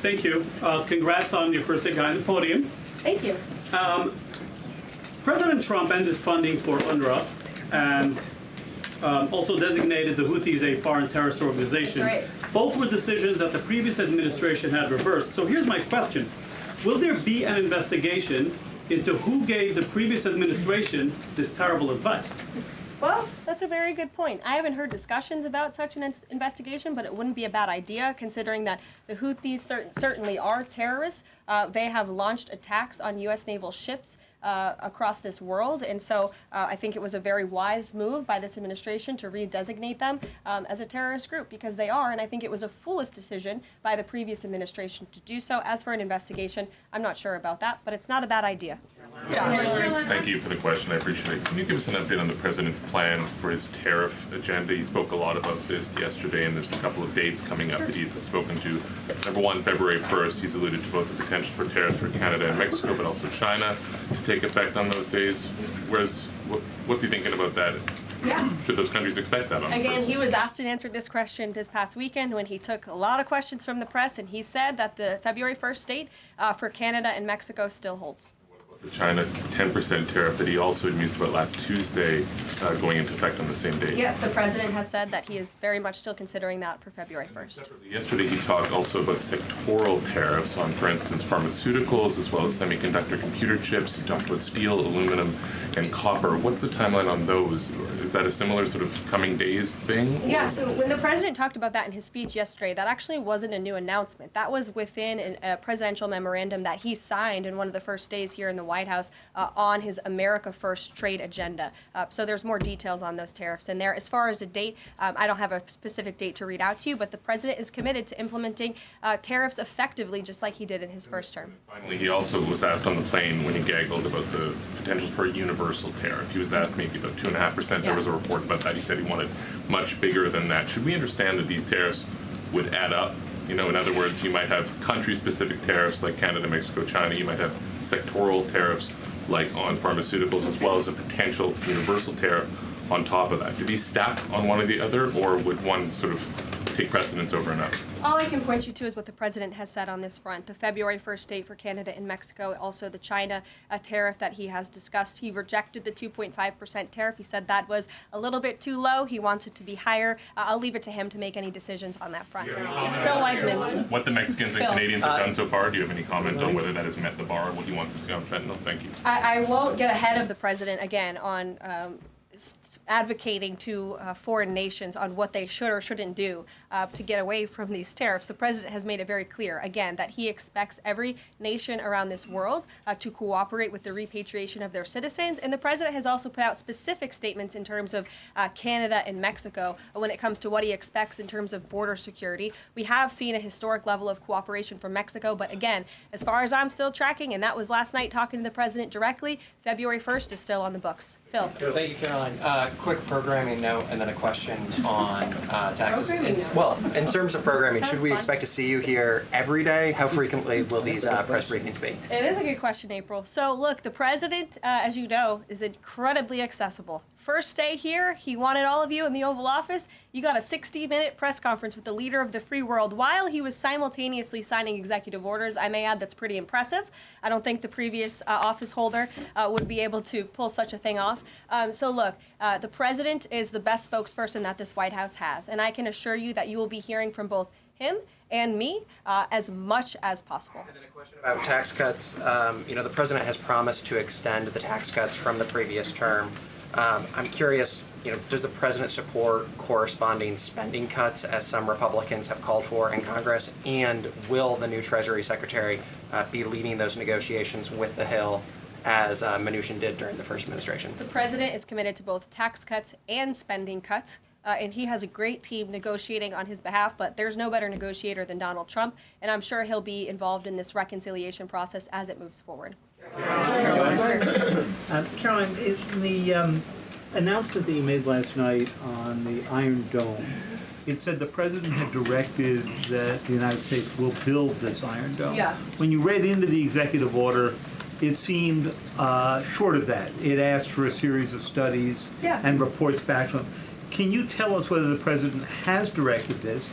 Thank you. Congrats on your first day behind the podium. Thank you. President Trump ended funding for UNRWA and also designated the Houthis a foreign terrorist organization. That's right. Both were decisions that the previous administration had reversed. So here's my question. Will there be an investigation into who gave the previous administration this terrible advice? Well, that's a very good point. I haven't heard discussions about such an investigation, but it wouldn't be a bad idea considering that the Houthis certainly are terrorists. They have launched attacks on U.S. naval ships across this world, and so I think it was a very wise move by this administration to redesignate them as a terrorist group, because they are, and I think it was a foolish decision by the previous administration to do so. As for an investigation, I'm not sure about that, but it's not a bad idea. Josh. Thank you for the question. I appreciate it. Can you give us an update on the president's plan for his tariff agenda? He spoke a lot about this yesterday, and there's a couple of dates coming up that he's spoken to. Number one, February 1st, he's alluded to both the potential for tariffs for Canada and Mexico, but also China to take effect on those days. What's he thinking about that? Yeah. Should those countries expect that on the Again, first? he was asked and answered this question this past weekend when he took a lot of questions from the press, and he said that the February 1st date for Canada and Mexico still holds. The China 10% tariff that he also mused about last Tuesday going into effect on the same day. Yeah, the president has said that he is very much still considering that for February 1st. Yesterday he talked also about sectoral tariffs on, for instance, pharmaceuticals as well as semiconductor computer chips. He talked about steel, aluminum, and copper. What's the timeline on those? Is that a similar sort of coming days thing? Or? Yeah, so when the president talked about that in his speech yesterday, that actually wasn't a new announcement. That was within a presidential memorandum that he signed in one of the first days here in the White House on his America First trade agenda. So there's more details on those tariffs in there. As far as a date, I don't have a specific date to read out to you, but the president is committed to implementing tariffs effectively, just like he did in his first term. Finally, he also was asked on the plane when he gaggled about the potential for a universal tariff. He was asked maybe about 2.5%. There was a report about that. He said he wanted much bigger than that. Should we understand that these tariffs would add up? You know, in other words, you might have country-specific tariffs like Canada, Mexico, China. You might have sectoral tariffs like on pharmaceuticals, as well as a potential universal tariff on top of that. Do these stack on one or the other, or would one sort of take precedence over another? All I can point you to is what the president has said on this front. The February 1st date for Canada and Mexico, also the China tariff that he has discussed. He rejected the 2.5% tariff. He said that was a little bit too low. He wants it to be higher. I'll leave it to him to make any decisions on that front. Phil Wegman. What the Mexicans and Phil. Canadians have done so far, do you have any comment on whether that has met the bar, what he wants to see on fentanyl? Thank you. I won't get ahead of the president again on advocating to foreign nations on what they should or shouldn't do to get away from these tariffs. The president has made it very clear, again, that he expects every nation around this world to cooperate with the repatriation of their citizens. And the president has also put out specific statements in terms of Canada and Mexico when it comes to what he expects in terms of border security. We have seen a historic level of cooperation from Mexico, but again, as far as I'm still tracking, and that was last night talking to the president directly, February 1st is still on the books. Phil. Thank you, Caroline. Quick programming note and then a question on taxes. Well, in terms of programming, should we expect to see you here every day? How frequently will these press briefings be? It is a good question, April. So look, the president, as you know, is incredibly accessible. First day here, he wanted all of you in the Oval Office. You got a 60-minute press conference with the leader of the free world while he was simultaneously signing executive orders. I may add that's pretty impressive. I don't think the previous office holder would be able to pull such a thing off. So look, the president is the best spokesperson that this White House has, and I can assure you that you will be hearing from both him and me as much as possible. And then a question about tax cuts. The president has promised to extend the tax cuts from the previous term. I'm curious, does the president support corresponding spending cuts as some Republicans have called for in Congress? And will the new Treasury Secretary be leading those negotiations with the Hill as Mnuchin did during the first administration? The president is committed to both tax cuts and spending cuts. And he has a great team negotiating on his behalf, but there's no better negotiator than Donald Trump, and I'm sure he'll be involved in this reconciliation process as it moves forward. Karoline, in the announcement that you made last night on the Iron Dome, it said the president had directed that the United States will build this Iron Dome. Yeah. When you read into the executive order, it seemed short of that. It asked for a series of studies and reports back to him. Can you tell us whether the president has directed this?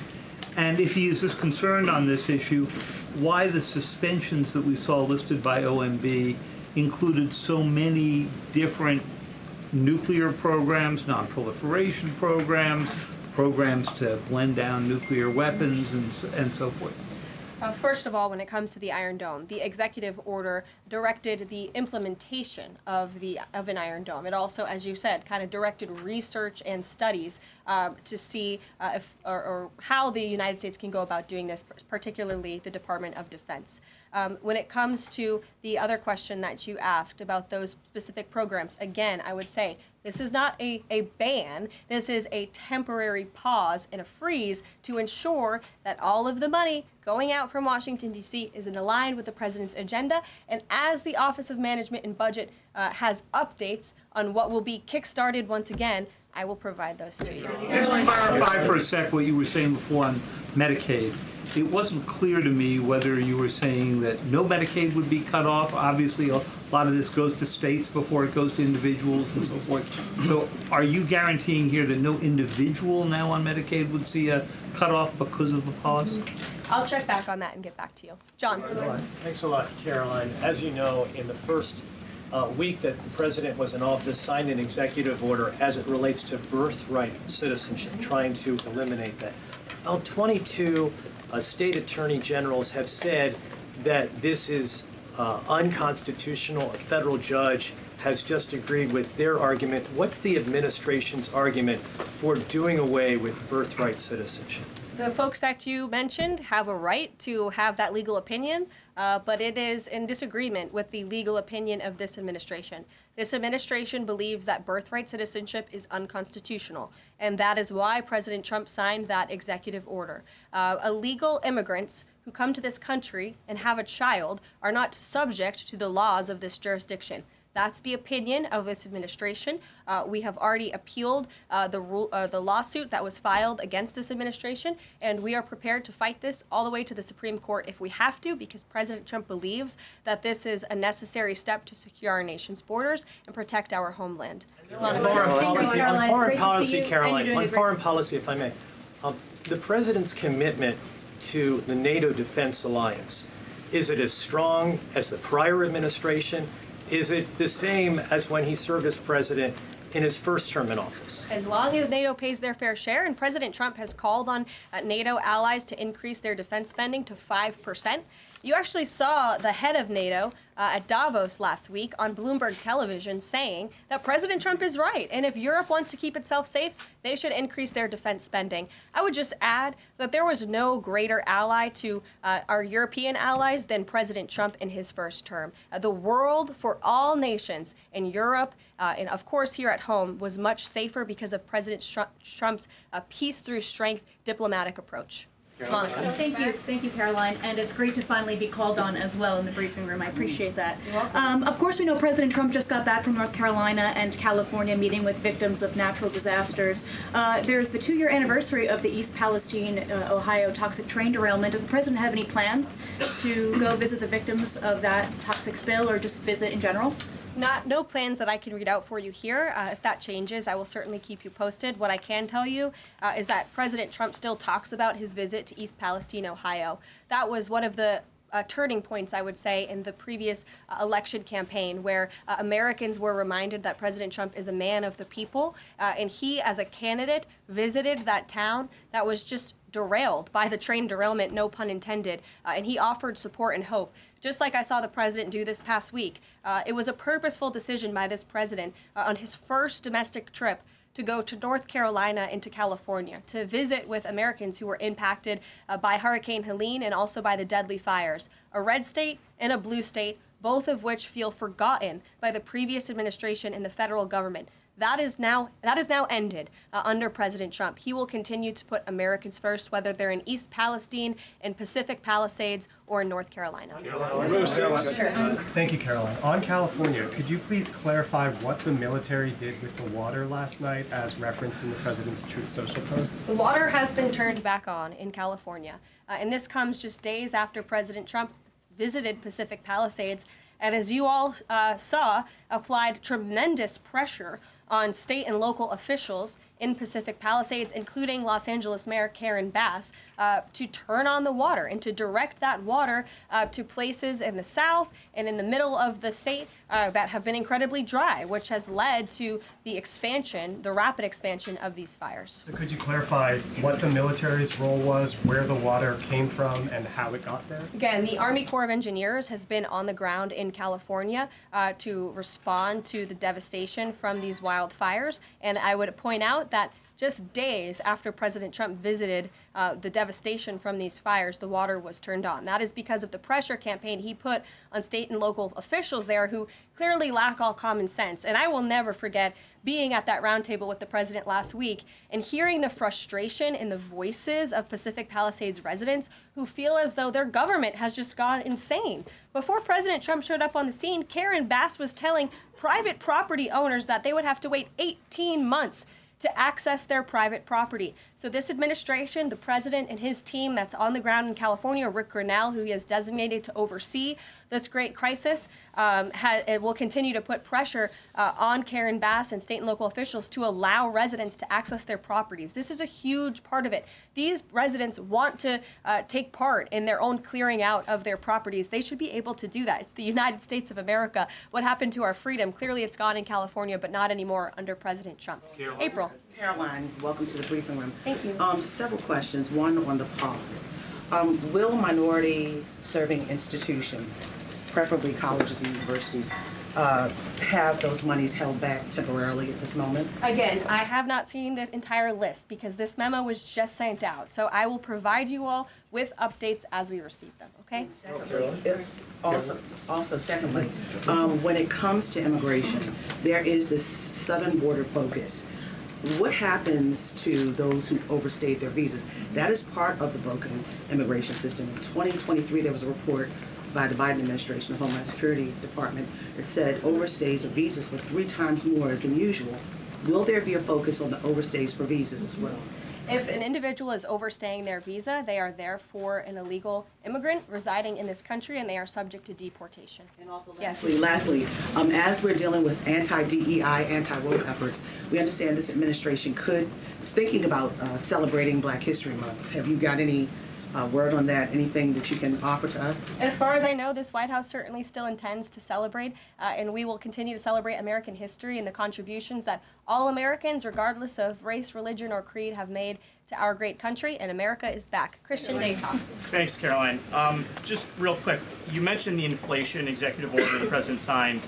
And if he is as concerned on this issue, why the suspensions that we saw listed by OMB included so many different nuclear programs, non-proliferation programs, programs to blend down nuclear weapons, and so forth? First of all, when it comes to the Iron Dome, the executive order directed the implementation of an Iron Dome. It also, as you said, kind of directed research and studies to see if or how the United States can go about doing this, particularly the Department of Defense. When it comes to the other question that you asked about those specific programs, again, I would say this is not a ban. This is a temporary pause and a freeze to ensure that all of the money going out from Washington, D.C. is aligned with the president's agenda. And as the Office of Management and Budget has updates on what will be kickstarted once again, I will provide those to you. Just clarify for a sec what you were saying before on Medicaid. It wasn't clear to me whether you were saying that no Medicaid would be cut off. Obviously, a lot of this goes to states before it goes to individuals and so forth. So are you guaranteeing here that no individual now on Medicaid would see a cutoff because of the pause? I'll check back on that and get back to you. John. Thanks a lot, Karoline. As you know, in the first week that the president was in office, signed an executive order as it relates to birthright citizenship, trying to eliminate that. Now, 22 state attorney generals have said that this is unconstitutional. A federal judge has just agreed with their argument. What's the administration's argument for doing away with birthright citizenship? The folks that you mentioned have a right to have that legal opinion, but it is in disagreement with the legal opinion of this administration. This administration believes that birthright citizenship is unconstitutional, and that is why President Trump signed that executive order. Illegal immigrants who come to this country and have a child are not subject to the laws of this jurisdiction. That's the opinion of this administration. We have already appealed the lawsuit that was filed against this administration, and we are prepared to fight this all the way to the Supreme Court if we have to, because President Trump believes that this is a necessary step to secure our nation's borders and protect our homeland. On foreign policy, Karoline, on foreign policy, if I may, the president's commitment to the NATO Defense Alliance, is it as strong as the prior administration? Is it the same as when he served as president in his first term in office? As long as NATO pays their fair share, and President Trump has called on NATO allies to increase their defense spending to 5%. You actually saw the head of NATO at Davos last week on Bloomberg television saying that President Trump is right, and if Europe wants to keep itself safe, they should increase their defense spending. I would just add that there was no greater ally to our European allies than President Trump in his first term. The world for all nations in Europe and of course here at home was much safer because of President Trump's peace through strength diplomatic approach. Monica. Thank you, Karoline, and it's great to finally be called on as well in the briefing room. I appreciate that. Of course, we know President Trump just got back from North Carolina and California meeting with victims of natural disasters. There's the 2-year anniversary of the East Palestine, Ohio toxic train derailment. Does the president have any plans to go visit the victims of that toxic spill or just visit in general? No plans that I can read out for you here. If that changes, I will certainly keep you posted. What I can tell you is that President Trump still talks about his visit to East Palestine, Ohio. That was one of the turning points, I would say, in the previous election campaign, where Americans were reminded that President Trump is a man of the people, and he, as a candidate, visited that town that was just derailed by the train derailment, no pun intended, and he offered support and hope. Just like I saw the president do this past week, it was a purposeful decision by this president on his first domestic trip to go to North Carolina and to California to visit with Americans who were impacted by Hurricane Helene and also by the deadly fires. A red state and a blue state, both of which feel forgotten by the previous administration and the federal government. That is now ended under President Trump. He will continue to put Americans first, whether they're in East Palestine, in Pacific Palisades, or in North Carolina. Thank you, Caroline. On California, could you please clarify what the military did with the water last night as referenced in the president's Truth Social post? The water has been turned back on in California, and this comes just days after President Trump visited Pacific Palisades, and as you all saw, applied tremendous pressure on state and local officials in Pacific Palisades, including Los Angeles Mayor Karen Bass, to turn on the water and to direct that water to places in the south and in the middle of the state that have been incredibly dry, which has led to the expansion, the rapid expansion of these fires. So could you clarify what the military's role was, where the water came from, and how it got there? Again, the Army Corps of Engineers has been on the ground in California to respond to the devastation from these wildfires, and I would point out that just days after President Trump visited the devastation from these fires, the water was turned on. That is because of the pressure campaign he put on state and local officials there who clearly lack all common sense. And I will never forget being at that roundtable with the president last week and hearing the frustration in the voices of Pacific Palisades residents who feel as though their government has just gone insane. Before President Trump showed up on the scene, Karen Bass was telling private property owners that they would have to wait 18 months to access their private property. So this administration, the president and his team that's on the ground in California, Rick Grinnell, who he has designated to oversee this great crisis, it will continue to put pressure on Karen Bass and state and local officials to allow residents to access their properties. This is a huge part of it. These residents want to take part in their own clearing out of their properties. They should be able to do that. It's the United States of America. What happened to our freedom? Clearly it's gone in California, but not anymore under President Trump. April. Caroline, welcome to the briefing room. Thank you. Several questions, one on the pause. Will minority-serving institutions, preferably colleges and universities, have those monies held back temporarily at this moment? Again, I have not seen the entire list because this memo was just sent out. So I will provide you all with updates as we receive them, okay? Also, secondly, when it comes to immigration, there is this southern border focus. What happens to those who've overstayed their visas? That is part of the broken immigration system. In 2023, there was a report by the Biden administration, the Homeland Security Department, that said overstays of visas were 3 times more than usual. Will there be a focus on the overstays for visas as well? If an individual is overstaying their visa, they are therefore an illegal immigrant residing in this country and they are subject to deportation. And also lastly, as we're dealing with anti-DEI, anti-woke efforts, we understand this administration is thinking about celebrating Black History Month. Have you got any word on that? Anything that you can offer to us? As far as I know, this White House certainly still intends to celebrate, and we will continue to celebrate American history and the contributions that all Americans, regardless of race, religion, or creed, have made to our great country, and America is back. Christian Dayton. Thanks, Caroline. Just real quick, you mentioned the inflation executive order the president signed,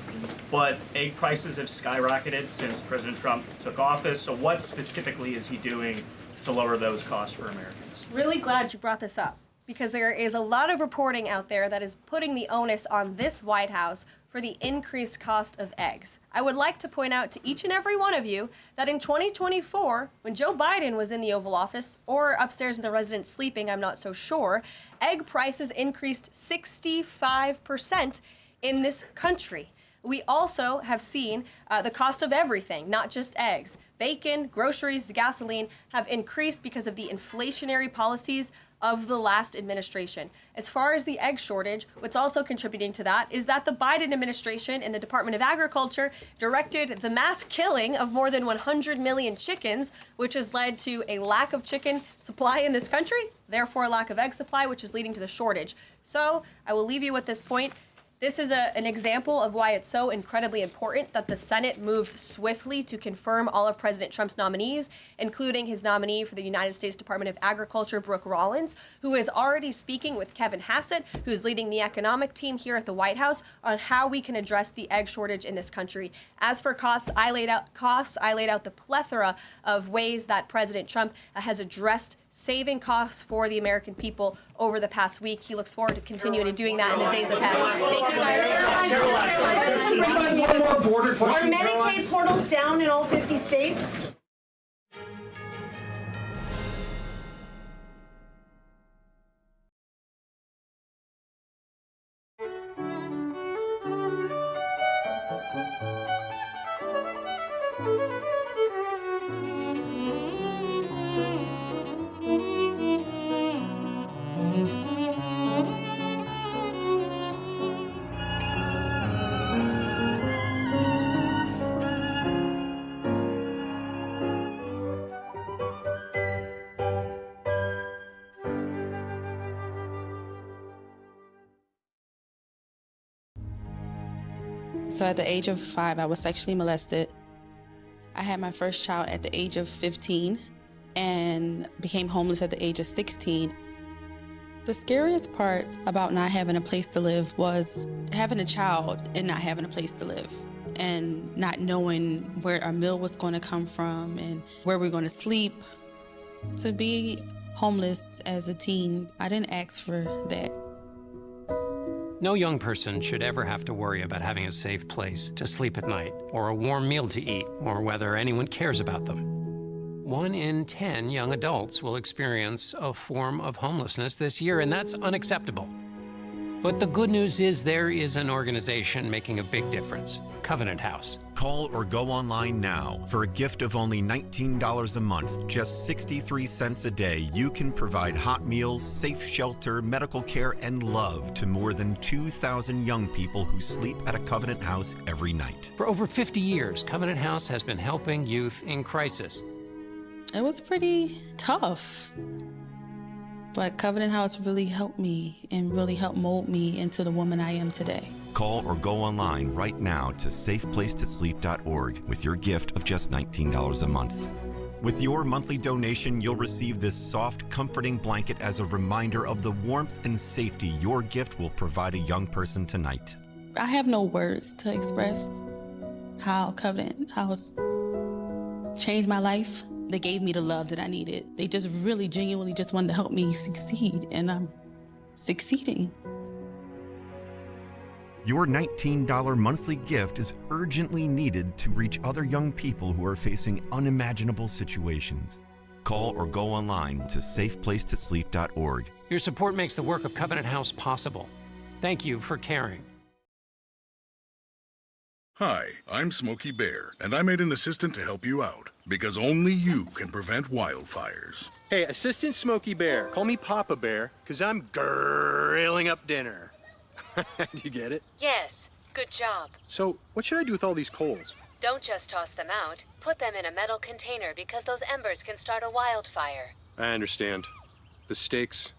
but egg prices have skyrocketed since President Trump took office, so what specifically is he doing to lower those costs for Americans? Really glad you brought this up because there is a lot of reporting out there that is putting the onus on this White House for the increased cost of eggs. I would like to point out to each and every one of you that in 2024, when Joe Biden was in the Oval Office or upstairs in the residence sleeping, I'm not so sure, egg prices increased 65% in this country. We also have seen the cost of everything, not just eggs. Bacon, groceries, gasoline have increased because of the inflationary policies of the last administration. As far as the egg shortage, what's also contributing to that is that the Biden administration and the Department of Agriculture directed the mass killing of more than 100 million chickens, which has led to a lack of chicken supply in this country, therefore a lack of egg supply, which is leading to the shortage. So I will leave you with this point. This is an example of why it's so incredibly important that the Senate moves swiftly to confirm all of President Trump's nominees, including his nominee for the United States Department of Agriculture, Brooke Rollins, who is already speaking with Kevin Hassett, who's leading the economic team here at the White House, on how we can address the egg shortage in this country. As for costs, I laid out the plethora of ways that President Trump has addressed saving costs for the American people over the past week. He looks forward to continuing and doing that in the days ahead. Thank you guys. One more border question. Are Medicaid portals down in all 50 states? So at the age of 5, I was sexually molested. I had my first child at the age of 15 and became homeless at the age of 16. The scariest part about not having a place to live was having a child and not having a place to live and not knowing where our meal was going to come from and where we're going to sleep. To be homeless as a teen, I didn't ask for that. No young person should ever have to worry about having a safe place to sleep at night, or a warm meal to eat, or whether anyone cares about them. 1 in 10 young adults will experience a form of homelessness this year, and that's unacceptable. But the good news is there is an organization making a big difference, Covenant House. Call or go online now. For a gift of only $19 a month, just 63 cents a day, you can provide hot meals, safe shelter, medical care, and love to more than 2,000 young people who sleep at a Covenant House every night. For over 50 years, Covenant House has been helping youth in crisis. It was pretty tough. But Covenant House really helped me and really helped mold me into the woman I am today. Call or go online right now to safeplacetosleep.org with your gift of just $19 a month. With your monthly donation, you'll receive this soft, comforting blanket as a reminder of the warmth and safety your gift will provide a young person tonight. I have no words to express how Covenant House changed my life. They gave me the love that I needed. They just really genuinely just wanted to help me succeed, and I'm succeeding. Your $19 monthly gift is urgently needed to reach other young people who are facing unimaginable situations. Call or go online to safeplacetosleep.org. Your support makes the work of Covenant House possible. Thank you for caring. Hi, I'm Smokey Bear, and I made an assistant to help you out, because only you can prevent wildfires. Hey, Assistant Smokey Bear, call me Papa Bear, because I'm grilling up dinner. Do you get it? Yes, good job. So, what should I do with all these coals? Don't just toss them out. Put them in a metal container because those embers can start a wildfire. I understand. The stakes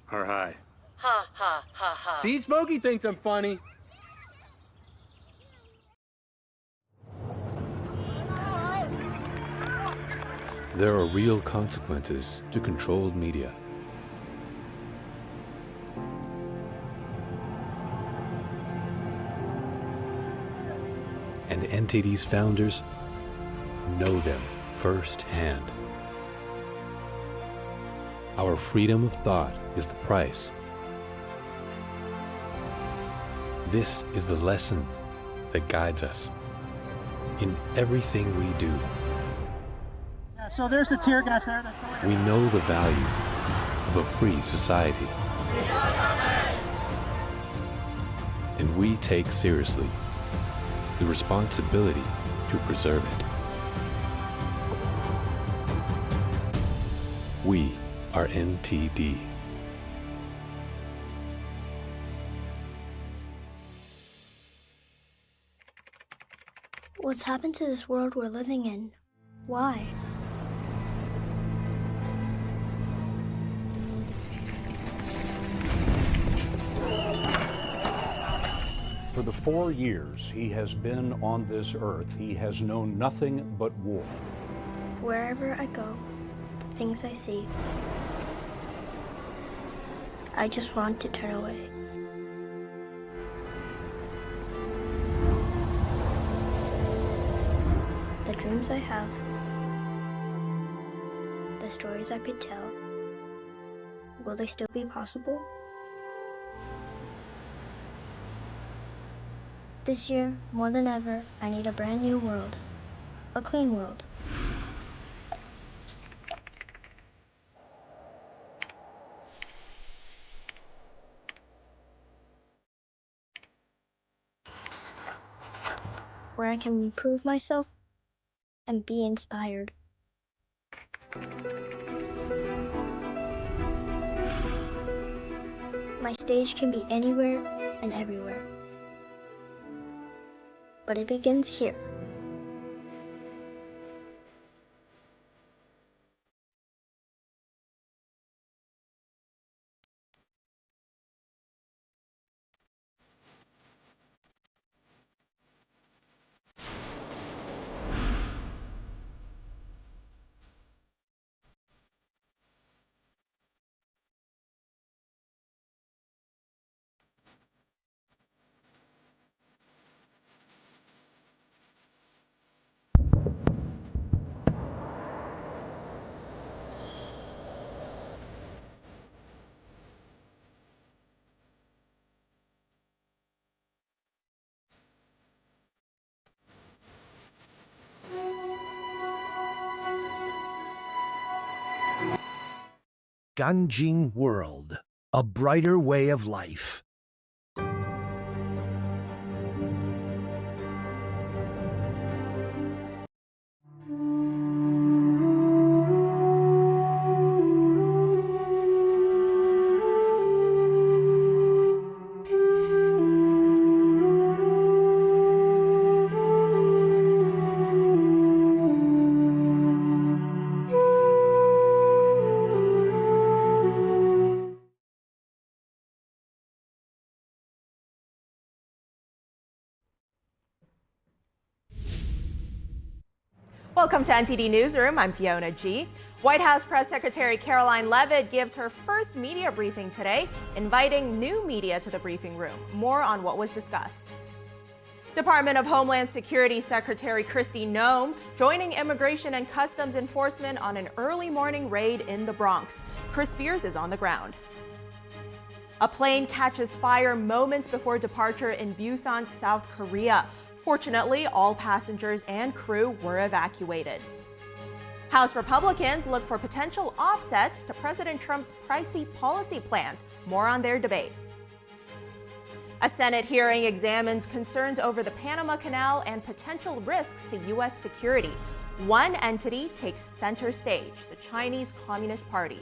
are high. Ha, ha, ha, ha. See, Smokey thinks I'm funny. There are real consequences to controlled media. And NTD's founders know them firsthand. Our freedom of thought is the price. This is the lesson that guides us in everything we do. So there's the tear gas there. We know the value of a free society. And we take seriously the responsibility to preserve it. We are NTD. What's happened to this world we're living in? Why? For the 4 years he has been on this earth, he has known nothing but war. Wherever I go, the things I see, I just want to turn away. The dreams I have, the stories I could tell, will they still be possible? This year, more than ever, I need a brand new world. A clean world. Where I can improve myself and be inspired. My stage can be anywhere and everywhere. But it begins here. Ganjing World, a brighter way of life. Welcome to NTD Newsroom. I'm Fiona G. White House Press Secretary Karoline Leavitt gives her first media briefing today, inviting new media to the briefing room. More on what was discussed. Department of Homeland Security Secretary Kristi Noem joining Immigration and Customs Enforcement on an early morning raid in the Bronx. Chris Spears is on the ground. A plane catches fire moments before departure in Busan, South Korea. Fortunately, all passengers and crew were evacuated. House Republicans look for potential offsets to President Trump's pricey policy plans. More on their debate. A Senate hearing examines concerns over the Panama Canal and potential risks to U.S. security. One entity takes center stage, the Chinese Communist Party.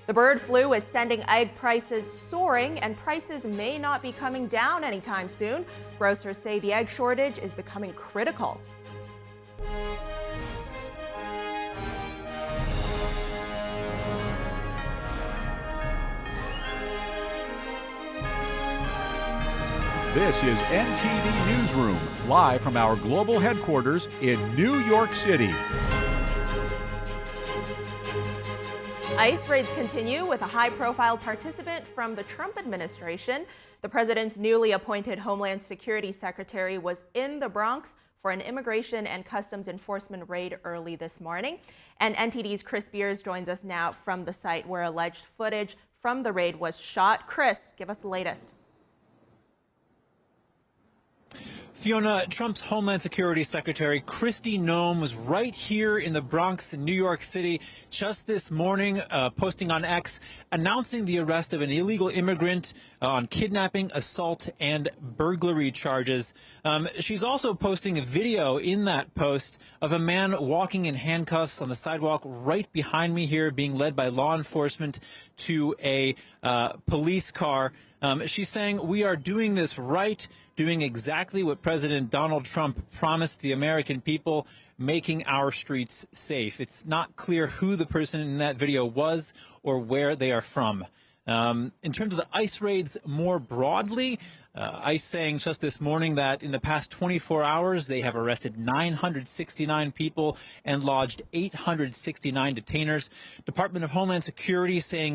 The bird flu is sending egg prices soaring, and prices may not be coming down anytime soon. Grocers say the egg shortage is becoming critical. This is NTD Newsroom, live from our global headquarters in New York City. ICE raids continue with a high-profile participant from the Trump administration. The president's newly appointed Homeland Security Secretary was in the Bronx for an Immigration and Customs Enforcement raid early this morning. And NTD's Chris Spears joins us now from the site where alleged footage from the raid was shot. Chris, give us the latest. Fiona, Trump's Homeland Security Secretary Kristi Noem was right here in the Bronx in New York City just this morning, posting on X, announcing the arrest of an illegal immigrant on kidnapping, assault, and burglary charges. She's also posting a video in that post of a man walking in handcuffs on the sidewalk right behind me here, being led by law enforcement to a police car. She's saying, we are doing this right, doing exactly what President Donald Trump promised the American people, making our streets safe. It's not clear who the person in that video was or where they are from. In terms of the ICE raids more broadly, ICE saying just this morning that in the past 24 hours, they have arrested 969 people and lodged 869 detainers. Department of Homeland Security saying